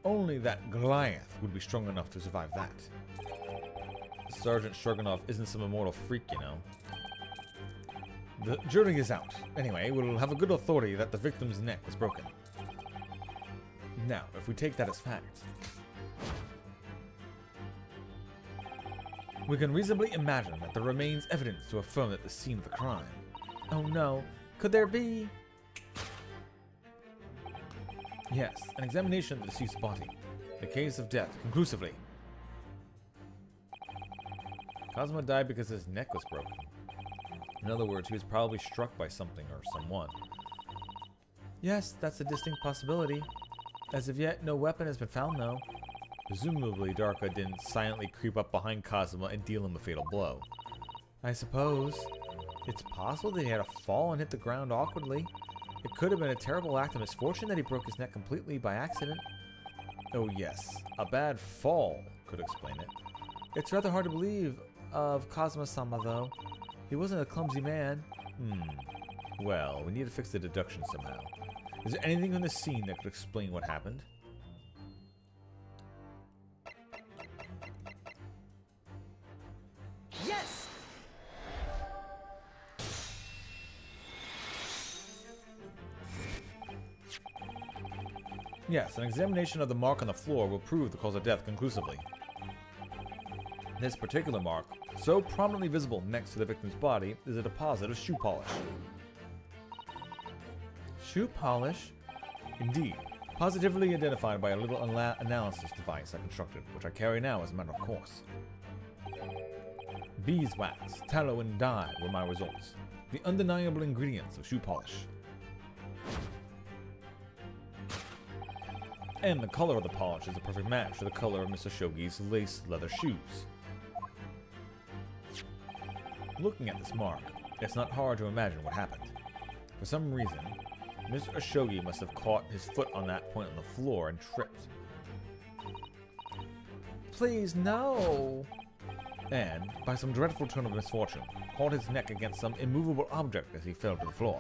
Only that Goliath would be strong enough to survive that. Sergeant Stroganoff isn't some immortal freak, you know. The jury is out. Anyway, we'll have a good authority that the victim's neck was broken. Now, if we take that as fact, we can reasonably imagine that there remains evidence to affirm that the scene of the crime. Oh no. Could there be... Yes, an examination of the deceased's body. The case of death, conclusively. Kazuma died because his neck was broken. In other words, he was probably struck by something or someone. Yes, that's a distinct possibility. As of yet, no weapon has been found, though. Presumably, Darka didn't silently creep up behind Kazuma and deal him a fatal blow. I suppose. It's possible that he had a fall and hit the ground awkwardly. It could have been a terrible act of misfortune that he broke his neck completely by accident. Oh yes, a bad fall could explain it. It's rather hard to believe of Kazuma-sama, though. He wasn't a clumsy man. Well, we need to fix the deduction somehow. Is there anything in the scene that could explain what happened? Yes! Yes, an examination of the mark on the floor will prove the cause of death conclusively. This particular mark, so prominently visible next to the victim's body, is a deposit of shoe polish. Shoe polish? Indeed, positively identified by a little analysis device I constructed, which I carry now as a matter of course. Beeswax, tallow, and dye were my results, the undeniable ingredients of shoe polish. And the color of the polish is a perfect match to the color of Mr. Shogi's lace leather shoes. Looking at this mark, it's not hard to imagine what happened. For some reason, Mr. Shogi must have caught his foot on that point on the floor and tripped. Please, no! And, by some dreadful turn of misfortune, caught his neck against some immovable object as he fell to the floor.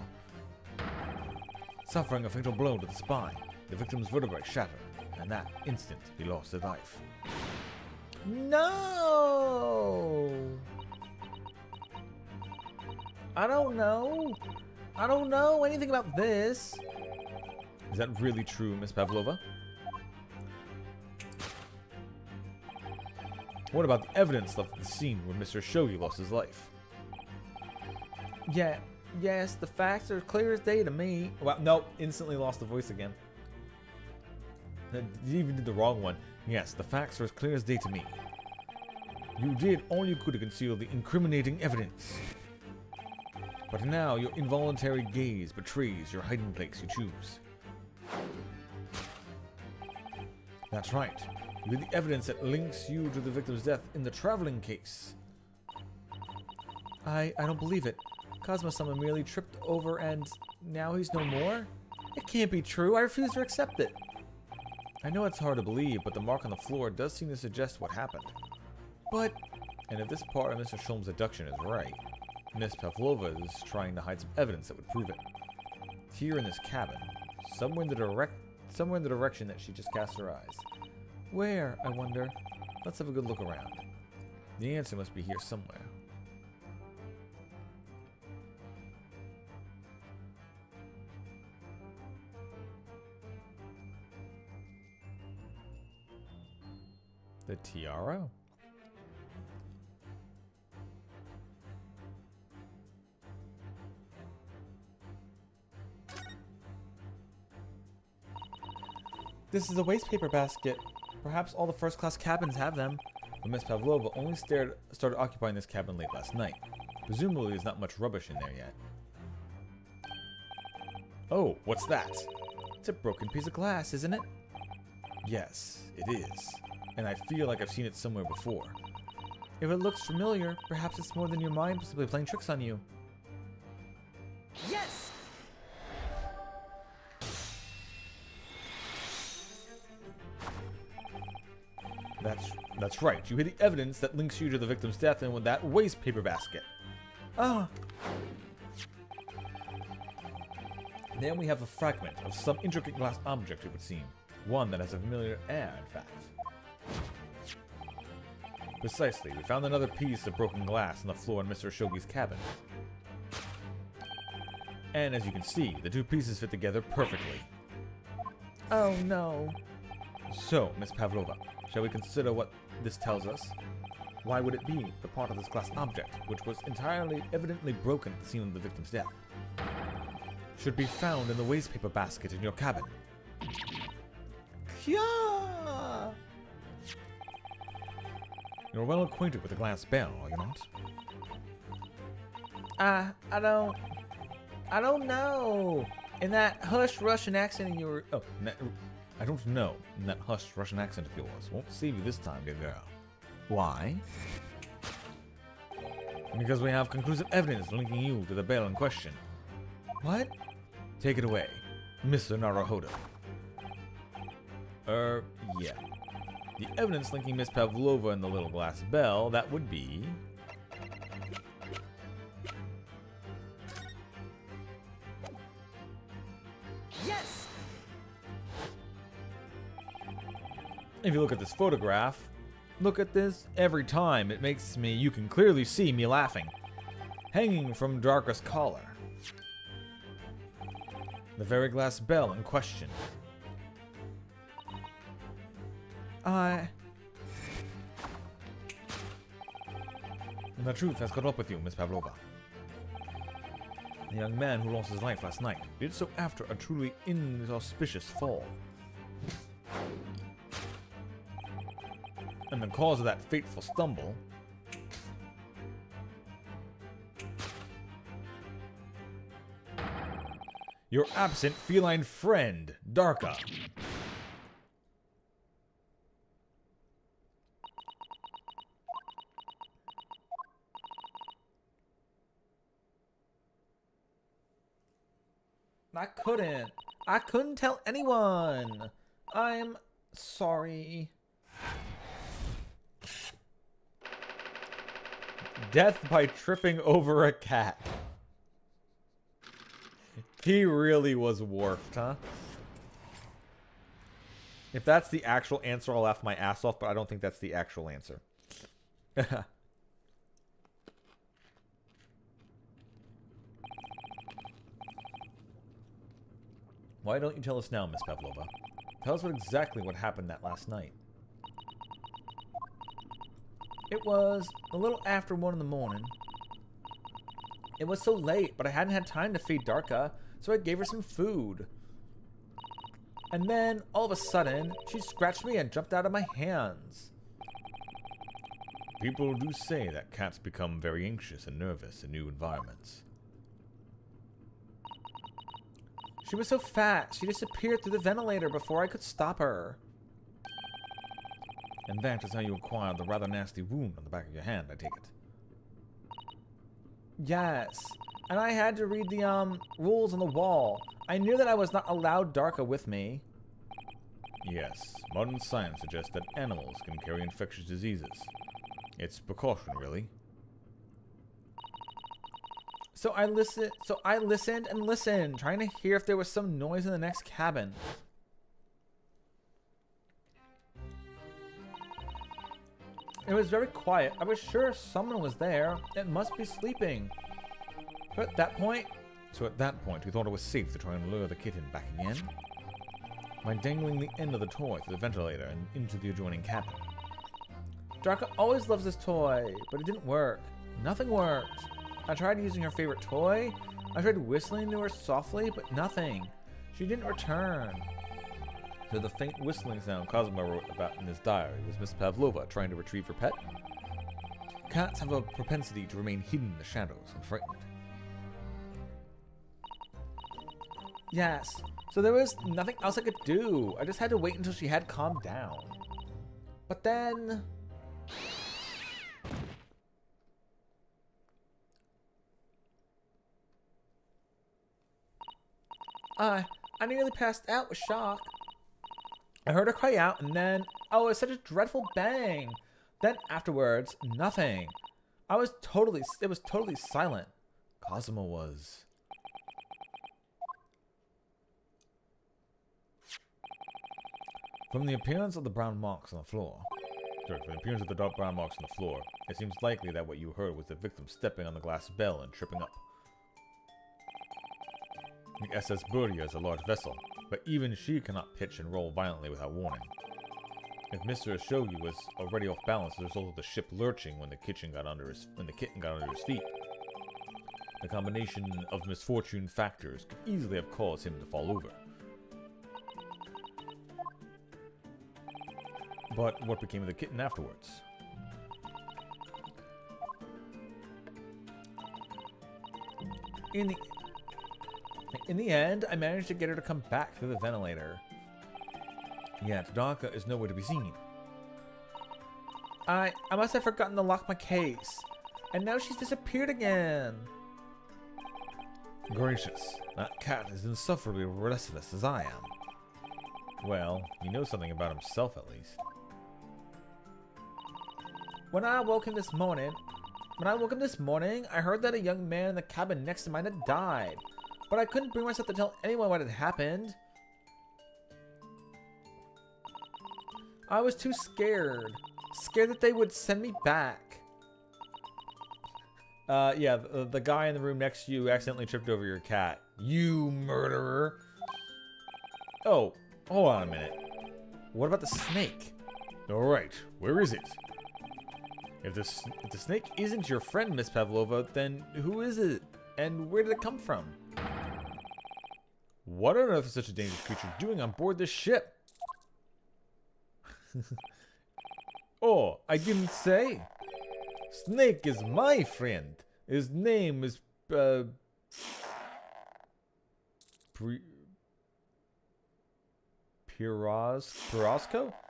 Suffering a fatal blow to the spine, the victim's vertebrae shattered, and that instant he lost his life. No! I don't know. I don't know anything about this. Is that really true, Miss Pavlova? What about the evidence left at the scene where Mr. Shogi lost his life? Yes, the facts are clear as day to me. Well, no, instantly lost the voice again. You even did the wrong one. Yes, the facts are as clear as day to me. You did all you could to conceal the incriminating evidence. But now your involuntary gaze betrays your hiding place you choose. That's right. You have the evidence that links you to the victim's death in the traveling case. I don't believe it. Cosmo-sama merely tripped over and now he's no more? It can't be true. I refuse to accept it. I know it's hard to believe, but the mark on the floor does seem to suggest what happened. But... And if this part of Mr. Sholmes' abduction is right, Miss Pavlova is trying to hide some evidence that would prove it. Here in this cabin, somewhere in the direction that she just cast her eyes. Where, I wonder? Let's have a good look around. The answer must be here somewhere. The tiara? This is a waste paper basket. Perhaps all the first-class cabins have them. But Miss Pavlova only started occupying this cabin late last night. Presumably there's not much rubbish in there yet. Oh, what's that? It's a broken piece of glass, isn't it? Yes, it is. And I feel like I've seen it somewhere before. If it looks familiar, perhaps it's more than your mind simply playing tricks on you. Yes! That's right. You hid the evidence that links you to the victim's death in with that waste paper basket. Ah. Then we have a fragment of some intricate glass object, it would seem. One that has a familiar air, in fact. Precisely. We found another piece of broken glass on the floor in Mr. Shogi's cabin. And as you can see, the two pieces fit together perfectly. Oh no. So, Miss Pavlova, shall we consider what this tells us? Why would it be the part of this glass object, which was entirely evidently broken at the scene of the victim's death, should be found in the waste paper basket in your cabin? Yeah. You're well acquainted with the glass bell, are you not? I don't know. In that hushed Russian accent in your... Oh, I don't know. In that hushed Russian accent of yours won't save you this time, dear girl. Why? Because we have conclusive evidence linking you to the bell in question. What? Take it away, Mr. Naruhodo. Yeah. The evidence linking Miss Pavlova and the little glass bell, that would be... Yes! If you look at this photograph, look at this, every time it makes me, you can clearly see me laughing. Hanging from Darka's collar. The very glass bell in question. And the truth has caught up with you, Miss Pavlova. The young man who lost his life last night did so after a truly inauspicious fall. And the cause of that fateful stumble your absent feline friend, Darka. I couldn't tell anyone. I'm sorry. Death by tripping over a cat. He really was warped, huh? If that's the actual answer, I'll laugh my ass off, but I don't think that's the actual answer. Why don't you tell us now, Miss Pavlova? Tell us exactly what happened that last night. It was a little after 1 in the morning. It was so late, but I hadn't had time to feed Darka, so I gave her some food. And then, all of a sudden, she scratched me and jumped out of my hands. People do say that cats become very anxious and nervous in new environments. She was so fat, she disappeared through the ventilator before I could stop her. And that is how you acquired the rather nasty wound on the back of your hand, I take it. Yes. And I had to read the rules on the wall. I knew that I was not allowed Darka with me. Yes, modern science suggests that animals can carry infectious diseases. It's precaution, really. So I listened and listened, trying to hear if there was some noise in the next cabin. It was very quiet. I was sure someone was there. It must be sleeping. But at that point, we thought it was safe to try and lure the kitten back again by dangling the end of the toy through the ventilator and into the adjoining cabin. Darka always loves this toy, but it didn't work. Nothing worked. I tried using her favorite toy. I tried whistling to her softly, but nothing. She didn't return. So the faint whistling sound Cosmo wrote about in his diary was Miss Pavlova trying to retrieve her pet. Cats have a propensity to remain hidden in the shadows and frightened. Yes. So there was nothing else I could do. I just had to wait until she had calmed down. But then... I nearly passed out with shock. I heard her cry out, and then, oh, it was such a dreadful bang. Then afterwards, nothing. It was totally silent. Cosmo was... From the appearance of the brown marks on the floor, the dark brown marks on the floor, it seems likely that what you heard was the victim stepping on the glass bell and tripping up. The SS Burya is a large vessel, but even she cannot pitch and roll violently without warning. If Mr. Ashogi was already off balance as a result of the ship lurching when the kitten got under his feet, the combination of misfortune factors could easily have caused him to fall over. But what became of the kitten afterwards? In the end, I managed to get her to come back through the ventilator. Yet Darka is nowhere to be seen. I must have forgotten to lock my case. And now she's disappeared again. Gracious, that cat is insufferably restless as I am. Well, he knows something about himself at least. When I woke him this morning, I heard that a young man in the cabin next to mine had died. But I couldn't bring myself to tell anyone what had happened. I was too scared. Scared that they would send me back. Yeah, the guy in the room next to you accidentally tripped over your cat. You murderer. Oh, hold on a minute. What about the snake? Alright, where is it? If the snake isn't your friend, Miss Pavlova, then who is it? And where did it come from? What on earth is such a dangerous creature doing on board this ship? Oh, I didn't say. Snake is my friend. His name is, Pirosco?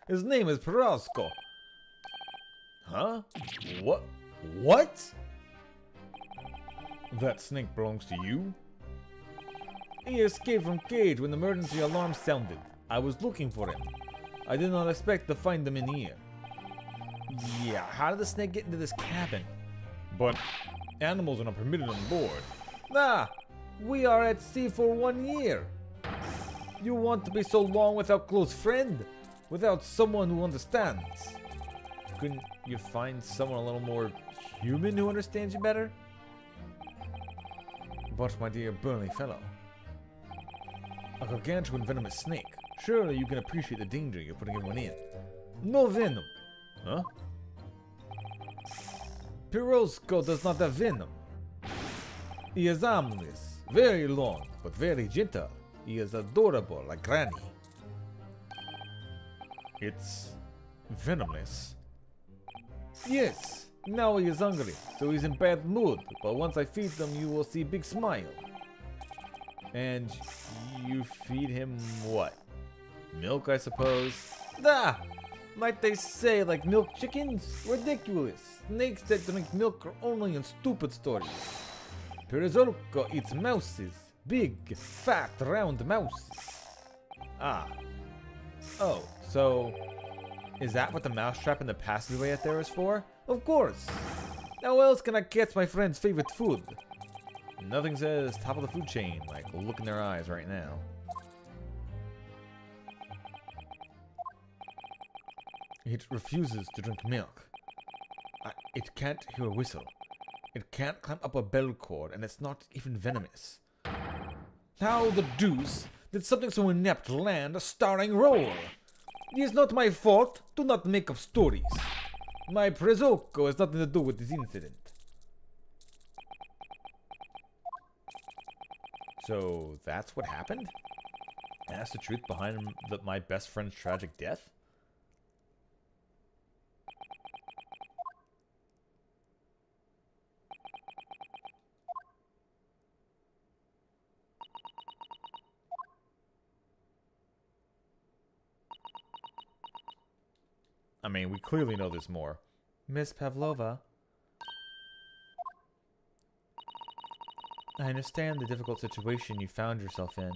His name is Pirosco. Huh? What? That snake belongs to you? He escaped from cage when the emergency alarm sounded. I was looking for him. I did not expect to find him in here. Yeah, how did the snake get into this cabin? But animals are not permitted on board. Ah, we are at sea for 1 year. You want to be so long without close friend? Without someone who understands? Couldn't you find someone a little more human who understands you better? But my dear burly fellow, a gargantuan venomous snake. Surely you can appreciate the danger you're putting everyone in. No venom. Huh? Pirosco does not have venom. He is harmless, very long, but very gentle. He is adorable like Granny. It's venomless. Yes, now he is hungry, so he's in bad mood, but once I feed him, you will see big smile. And you feed him what? Milk, I suppose? Ah! Like they say, like milk chickens? Ridiculous. Snakes that drink milk are only in stupid stories. Perezoka eats mouses. Big, fat, round mouses. Ah. Oh, so is that what the mousetrap in the passageway out there is for? Of course. How else can I catch my friend's favorite food? Nothing says top of the food chain like look in their eyes right now. It refuses to drink milk. It can't hear a whistle. It can't climb up a bell cord, and it's not even venomous. How the deuce did something so inept land a starring role? It is not my fault. Do not make up stories. My Prezoko has nothing to do with this incident. So that's what happened? And that's the truth behind my best friend's tragic death? I mean, we clearly know there's more. Miss Pavlova. I understand the difficult situation you found yourself in,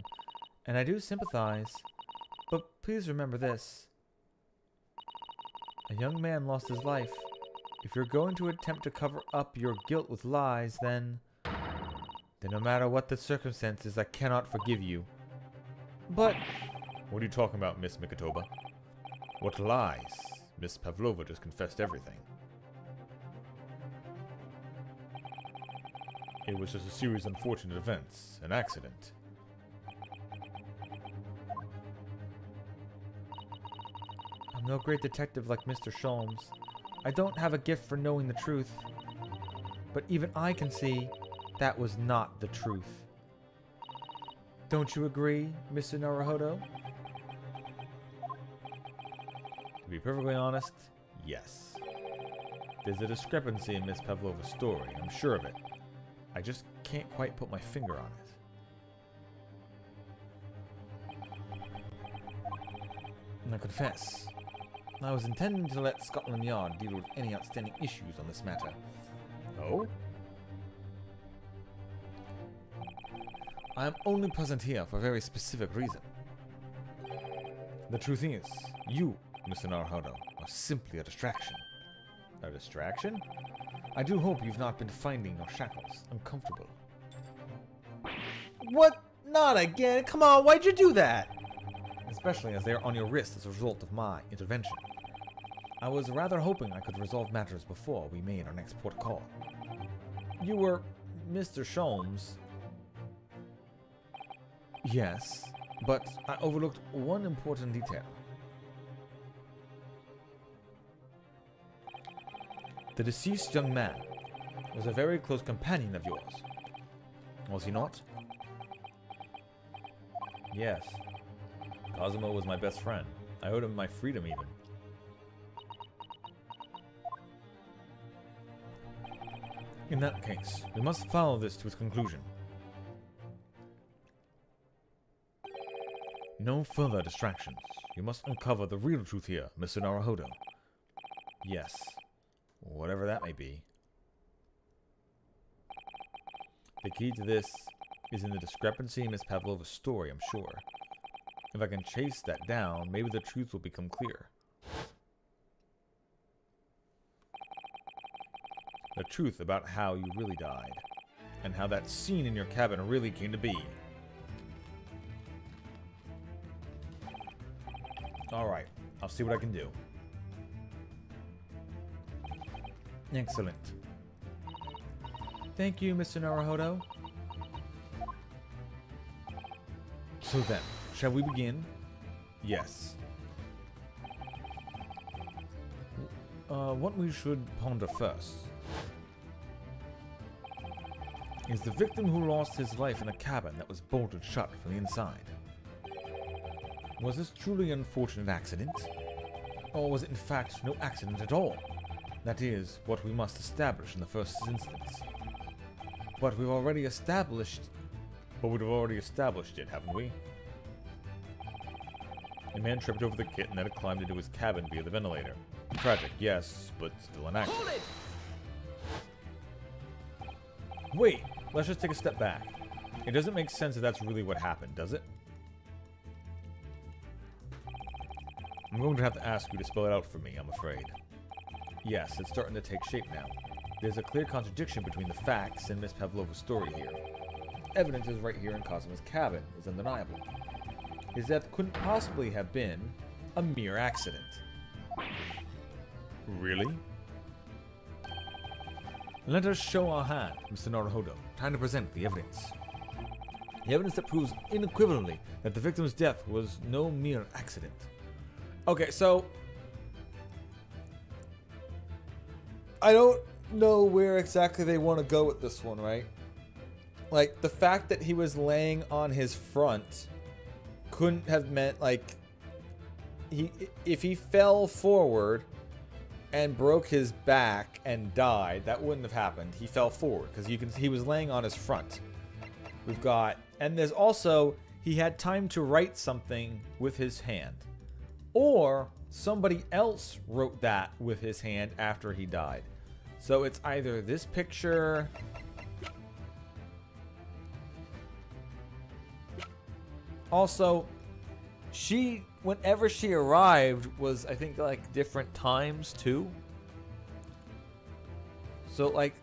and I do sympathize. But please remember this. A young man lost his life. If you're going to attempt to cover up your guilt with lies, then no matter what the circumstances, I cannot forgive you. But... What are you talking about, Miss Mikitoba? What lies? Miss Pavlova just confessed everything. It was just a series of unfortunate events, an accident. I'm no great detective like Mr. Sholmes. I don't have a gift for knowing the truth. But even I can see that was not the truth. Don't you agree, Mr. Naruhodo? To be perfectly honest, yes. There's a discrepancy in Miss Pavlova's story, I'm sure of it. I just can't quite put my finger on it. And I confess, I was intending to let Scotland Yard deal with any outstanding issues on this matter. Oh? I am only present here for a very specific reason. The truth is, you, Mr. Naruhodo, are simply a distraction. A distraction? I do hope you've not been finding your shackles uncomfortable. What? Not again? Come on, why'd you do that? Especially as they are on your wrist as a result of my intervention. I was rather hoping I could resolve matters before we made our next port call. You were Mr. Sholmes. Yes, but I overlooked one important detail. The deceased young man was a very close companion of yours. Was he not? Yes. Cosimo was my best friend. I owed him my freedom even. In that case, we must follow this to its conclusion. No further distractions. You must uncover the real truth here, Mr. Naruhodo. Yes. Whatever that may be. The key to this is in the discrepancy in Miss Pavlova's story, I'm sure. If I can chase that down, maybe the truth will become clear. The truth about how you really died, and how that scene in your cabin really came to be. Alright, I'll see what I can do. Excellent. Thank you, Mr. Naruhodo. So then, shall we begin? Yes. What we should ponder first is the victim who lost his life in a cabin that was bolted shut from the inside. Was this truly an unfortunate accident? Or was it in fact no accident at all? That is what we must establish in the first instance. But we've already established... But we've already established it, haven't we? A man tripped over the kit and then climbed into his cabin via the ventilator. Tragic, yes, but still an accident. Hold it! Wait, let's just take a step back. It doesn't make sense if that's really what happened, does it? I'm going to have to ask you to spell it out for me, I'm afraid. Yes, it's starting to take shape now. There's a clear contradiction between the facts and Miss Pavlova's story here. Evidence is right here in Cosmo's cabin. It's undeniable. His death couldn't possibly have been a mere accident. Really? Let us show our hand, Mr. Naruhodo. Time to present the evidence. The evidence that proves unequivocally that the victim's death was no mere accident. Okay, so I don't know where exactly they want to go with this one, right? Like, the fact that he was laying on his front couldn't have meant, like, if he fell forward and broke his back and died, that wouldn't have happened. He fell forward because he was laying on his front. We've got, and there's also, he had time to write something with his hand. Or somebody else wrote that with his hand after he died. So it's either this picture. Also, whenever she arrived was, I think, like different times too. So like,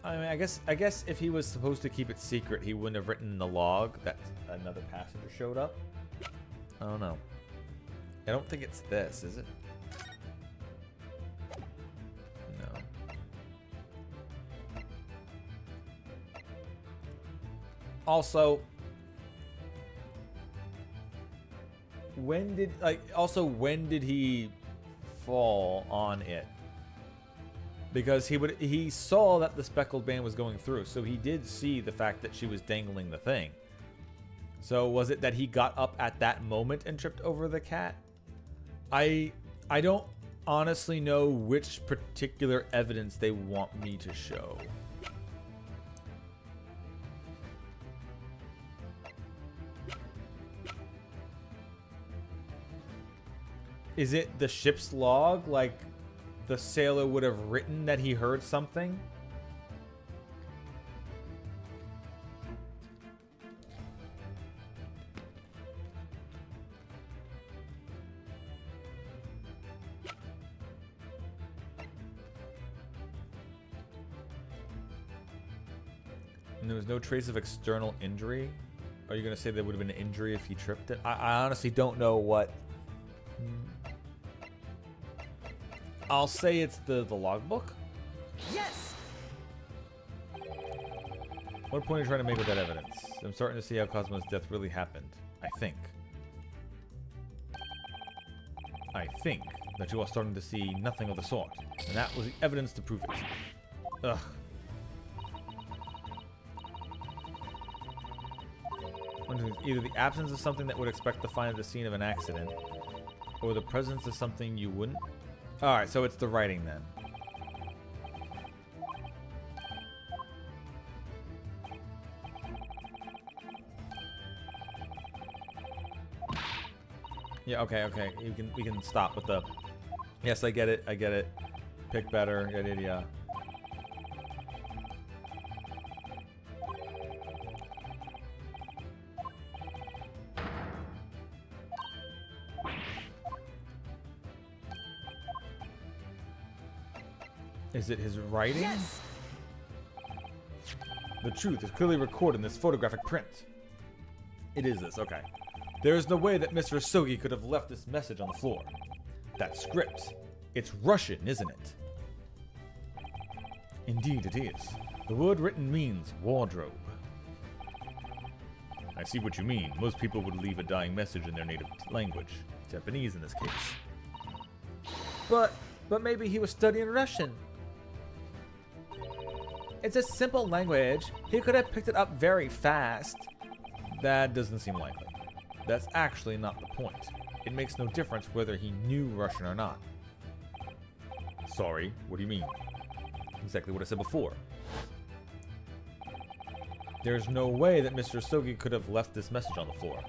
I mean, I guess if he was supposed to keep it secret, he wouldn't have written in the log that another passenger showed up. I don't know. I don't think it's this, is it? No. Also, when did he fall on it? Because he saw that the speckled band was going through, so he did see the fact that she was dangling the thing. So was it that he got up at that moment and tripped over the cat? I don't honestly know which particular evidence they want me to show. Is it the ship's log? Like, the sailor would have written that he heard something? And there was no trace of external injury? Are you going to say there would have been an injury if he tripped it? I honestly don't know what... I'll say it's the logbook? Yes! What point are you trying to make with that evidence? I'm starting to see how Cosmo's death really happened. I think that you are starting to see nothing of the sort. And that was the evidence to prove it. Ugh. Either the absence of something that would expect to find at the scene of an accident, or the presence of something you wouldn't. Alright, so it's the writing then. Yeah, okay. We can stop with the... Yes, I get it. Pick better, yeah. Is it his writing? Yes! The truth is clearly recorded in this photographic print. It is this, okay. There is no way that Mr. Sogi could have left this message on the floor. That script. It's Russian, isn't it? Indeed it is. The word written means wardrobe. I see what you mean. Most people would leave a dying message in their native language. Japanese in this case. But maybe he was studying Russian. It's a simple language. He could have picked it up very fast. That doesn't seem likely. That's actually not the point. It makes no difference whether he knew Russian or not. Sorry, what do you mean? Exactly what I said before. There's no way that Mr. Sogi could have left this message on the floor.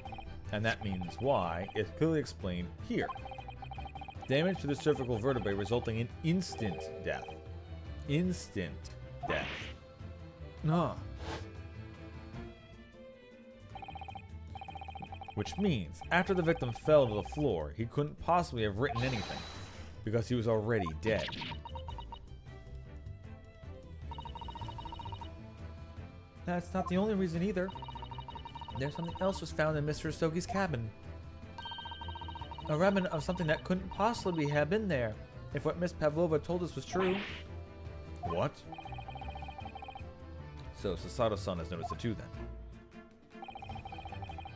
and that means why, is clearly explained here. Damage to the cervical vertebrae resulting in instant death. Instant death. No. Which means, after the victim fell to the floor, he couldn't possibly have written anything, because he was already dead. That's not the only reason either. There's something else was found in Mr. Asogi's cabin. A remnant of something that couldn't possibly have been there, if what Miss Pavlova told us was true. What? So Sasato-san has noticed it too then.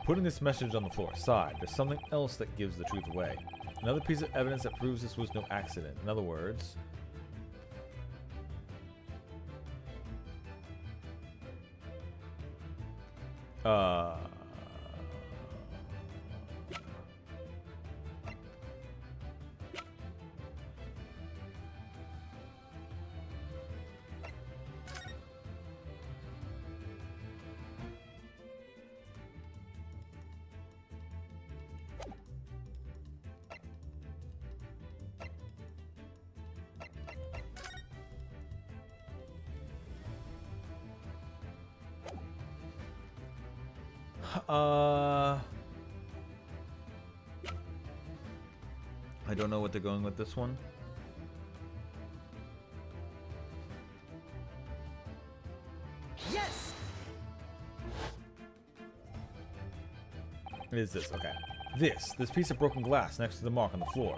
Putting this message on the floor aside, there's something else that gives the truth away. Another piece of evidence that proves this was no accident. In other words... I don't know what they're going with this one. Yes! It is this, okay. This piece of broken glass next to the mark on the floor.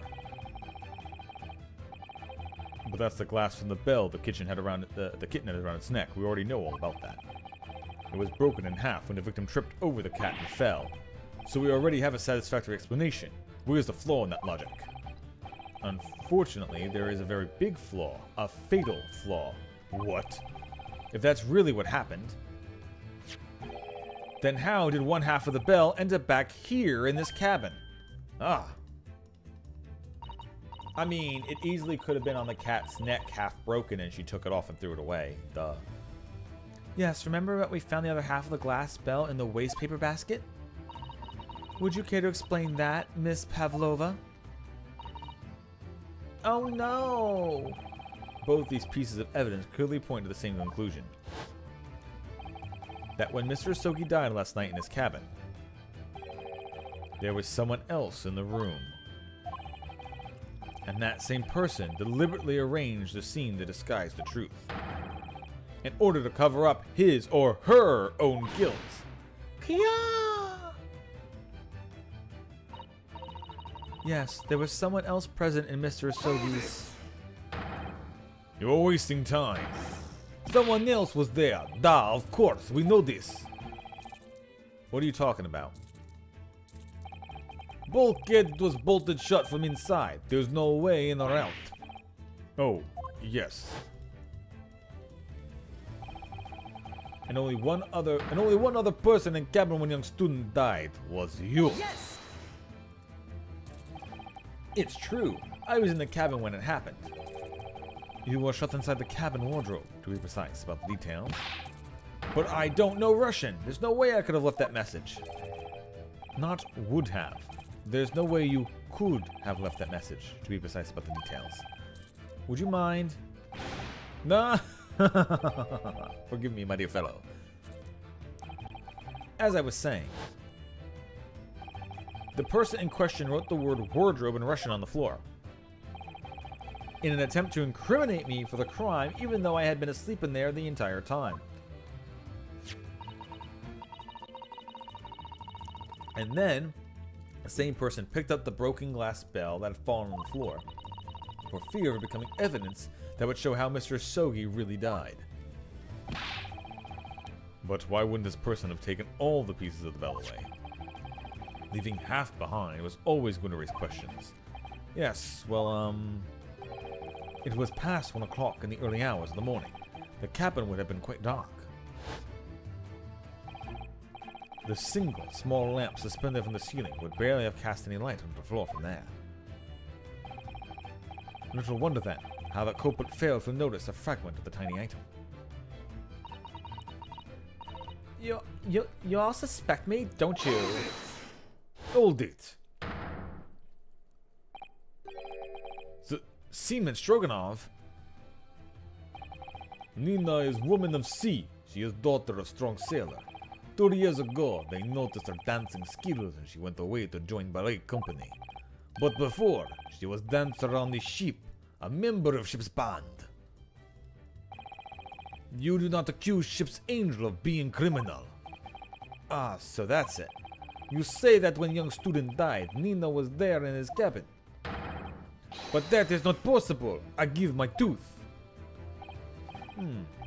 But that's the glass from the bell the kitten had around its neck. We already know all about that. It was broken in half when the victim tripped over the cat and fell. So we already have a satisfactory explanation. Where's the flaw in that logic? Unfortunately, there is a very big flaw. A fatal flaw. What? If that's really what happened, then how did one half of the bell end up back here in this cabin? Ah. I mean, it easily could have been on the cat's neck, half broken, and she took it off and threw it away. Duh. Yes, remember that we found the other half of the glass bell in the waste paper basket? Would you care to explain that, Miss Pavlova? Oh no! Both these pieces of evidence clearly point to the same conclusion. That when Mr. Asogi died last night in his cabin, there was someone else in the room. And that same person deliberately arranged the scene to disguise the truth, in order to cover up his or her own guilt. Kia! Yes, there was someone else present in Mr. Asogi's... You're wasting time. Someone else was there. Da, of course, we know this. What are you talking about? Bulkhead was bolted shut from inside. There's no way in or out. Oh, yes. And only one other person in cabin when young student died was you. Yes! It's true. I was in the cabin when it happened. You were shut inside the cabin wardrobe, to be precise about the details. But I don't know Russian. There's no way I could have left that message. Not would have. There's no way you could have left that message, to be precise about the details. Would you mind? Nah. Forgive me, my dear fellow. As I was saying, the person in question wrote the word wardrobe in Russian on the floor, in an attempt to incriminate me for the crime, even though I had been asleep in there the entire time. And then, the same person picked up the broken glass bell that had fallen on the floor, for fear of becoming evidence that would show how Mr. Asogi really died. But why wouldn't this person have taken all the pieces of the bell away? Leaving half behind was always going to raise questions. Yes, well, it was past 1 o'clock in the early hours of the morning. The cabin would have been quite dark. The single small lamp suspended from the ceiling would barely have cast any light onto the floor from there. Little wonder then, how the culprit failed to notice a fragment of the tiny item. You all suspect me, don't you? Hold it. Seaman Stroganov? Nina is woman of sea. She is daughter of strong sailor. 30 years ago, they noticed her dancing skills and she went away to join ballet company. But before, she was dancer on the ship, a member of ship's band. You do not accuse ship's angel of being criminal. Ah, so that's it. You say that when young student died, Nina was there in his cabin. But that is not possible. I give my tooth.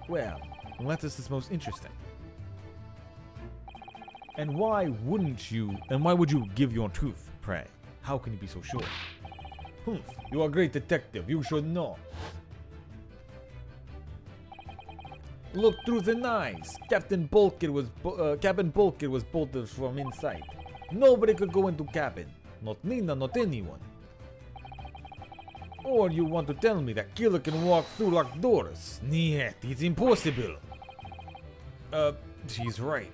Well, that is most interesting. And why would you give your tooth, pray? How can you be so sure? You are a great detective, you should know. Look through the eyes. Cabin bulkhead was bolted from inside. Nobody could go into cabin. Not Nina, not anyone. Or you want to tell me that killer can walk through locked doors? Niet, it's impossible. She's right.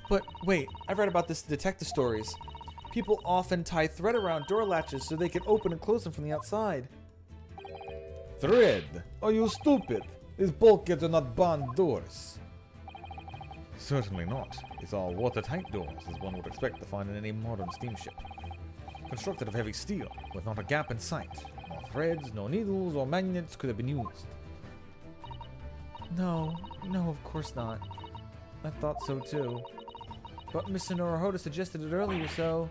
But wait, I've read about this in detective stories. People often tie thread around door latches so they can open and close them from the outside. Thread? Are you stupid? These bulkheads are not bond doors. Certainly not. It's all watertight doors, as one would expect to find in any modern steamship. Constructed of heavy steel, with not a gap in sight. No threads, no needles or magnets could have been used. No, of course not. I thought so too. But Mr. Norohoda suggested it earlier, so...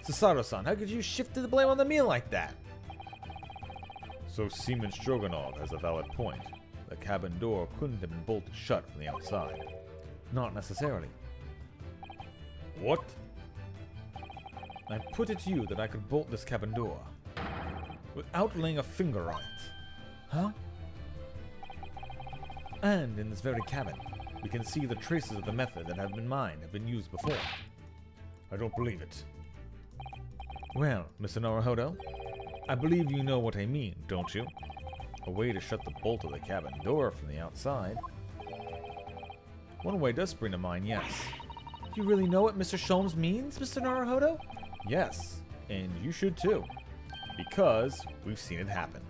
Cesaro-san, how could you shift the blame on the meal like that? So Seaman Stroganov has a valid point. The cabin door couldn't have been bolted shut from the outside. Not necessarily. What? I put it to you that I could bolt this cabin door without laying a finger on it. Huh? And in this very cabin, we can see the traces of the method that have been used before. I don't believe it. Well, Mr. Norohodo, I believe you know what I mean, don't you? A way to shut the bolt of the cabin door from the outside. One way does spring to mind, yes. You really know what Mr. Sholmes means, Mr. Norohodo? Yes, and you should too. Because we've seen it happen.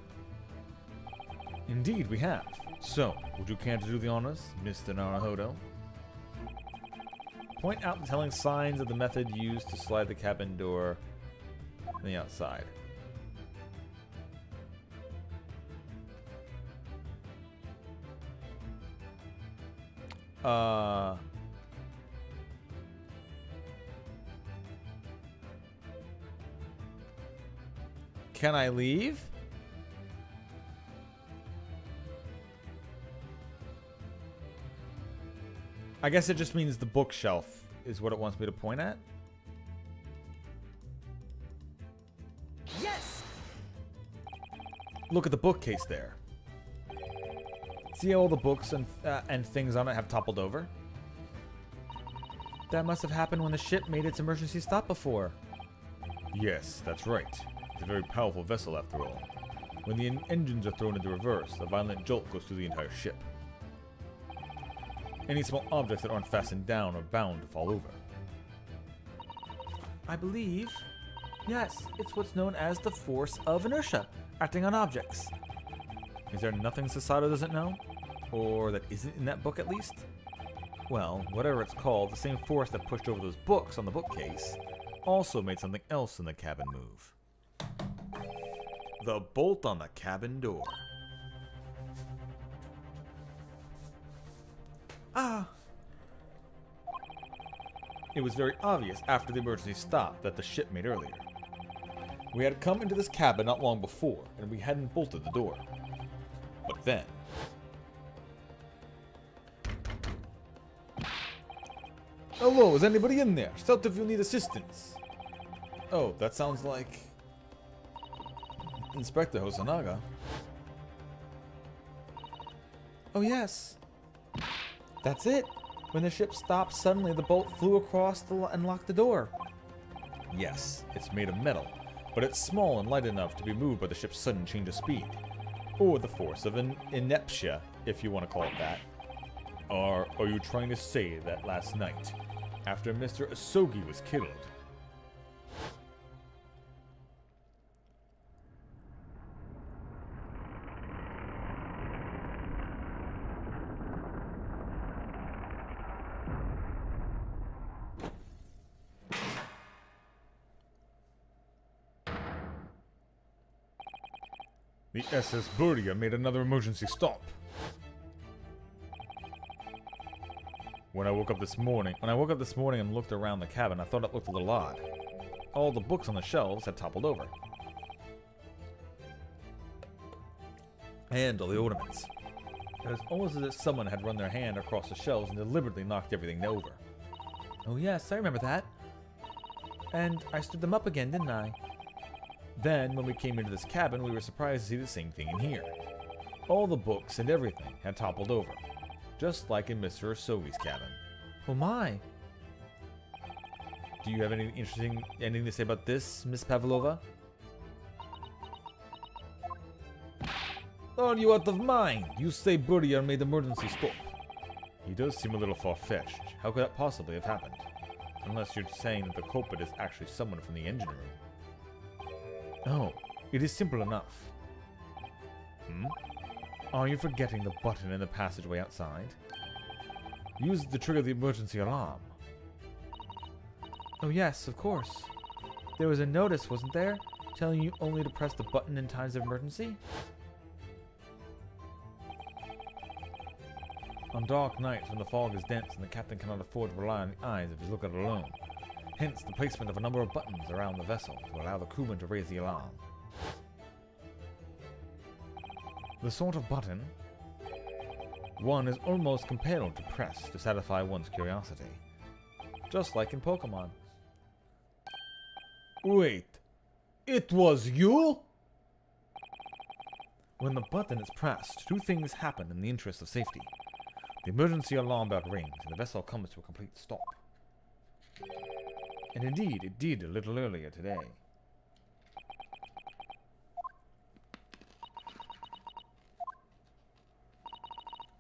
Indeed, we have. So, would you care to do the honors, Mr. Norohodo? Point out the telling signs of the method used to slide the cabin door from the outside. Can I leave? I guess it just means the bookshelf is what it wants me to point at. Yes! Look at the bookcase there. See how all the books and things on it have toppled over? That must have happened when the ship made its emergency stop before. Yes, that's right. It's a very powerful vessel after all. When the engines are thrown into reverse, a violent jolt goes through the entire ship. Any small objects that aren't fastened down are bound to fall over. I believe, yes, it's what's known as the force of inertia, acting on objects. Is there nothing Sasato doesn't know? Or that isn't in that book at least? Well, whatever it's called, the same force that pushed over those books on the bookcase also made something else in the cabin move. The bolt on the cabin door. It was very obvious after the emergency stop that the ship made earlier. We had come into this cabin not long before, and we hadn't bolted the door. But then... Hello, is anybody in there? Shout if you need assistance. Oh, that sounds like... Inspector Hosanaga. Oh yes. That's it. When the ship stopped, suddenly the bolt flew across and locked the door. Yes, it's made of metal, but it's small and light enough to be moved by the ship's sudden change of speed. Or the force of an inertia, if you want to call it that. Or are you trying to say that last night, after Mr. Asogi was killed. The SS Burya made another emergency stop. When I woke up this morning and looked around the cabin, I thought it looked a little odd. All the books on the shelves had toppled over. And all the ornaments. It was almost as if someone had run their hand across the shelves and deliberately knocked everything over. Oh yes, I remember that. And I stood them up again, didn't I? Then, when we came into this cabin, we were surprised to see the same thing in here. All the books and everything had toppled over, just like in Mr. Asogi's cabin. Oh my. Do you have anything to say about this, Miss Pavlova? Are you out of mind? You say Burya made emergency stop. He does seem a little far-fetched. How could that possibly have happened? Unless you're saying that the culprit is actually someone from the engine room. Oh, it is simple enough. Are you forgetting the button in the passageway outside? Use it to trigger the emergency alarm. Oh yes, of course. There was a notice, wasn't there? Telling you only to press the button in times of emergency? On dark nights when the fog is dense and the captain cannot afford to rely on the eyes of his lookout alone. Hence the placement of a number of buttons around the vessel to allow the crewman to raise the alarm. The sort of button one is almost compelled to press to satisfy one's curiosity. Just like in Pokemon. Wait, it was you? When the button is pressed, two things happen in the interest of safety. The emergency alarm bell rings and the vessel comes to a complete stop. And indeed, it did a little earlier today.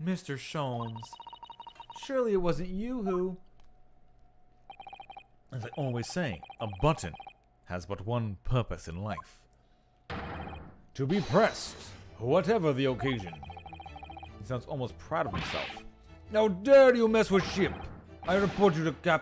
Mr. Sholmes, surely it wasn't you who... As I always say, a button has but one purpose in life. To be pressed, whatever the occasion. He sounds almost proud of himself. How dare you mess with ship! I report you to Captain.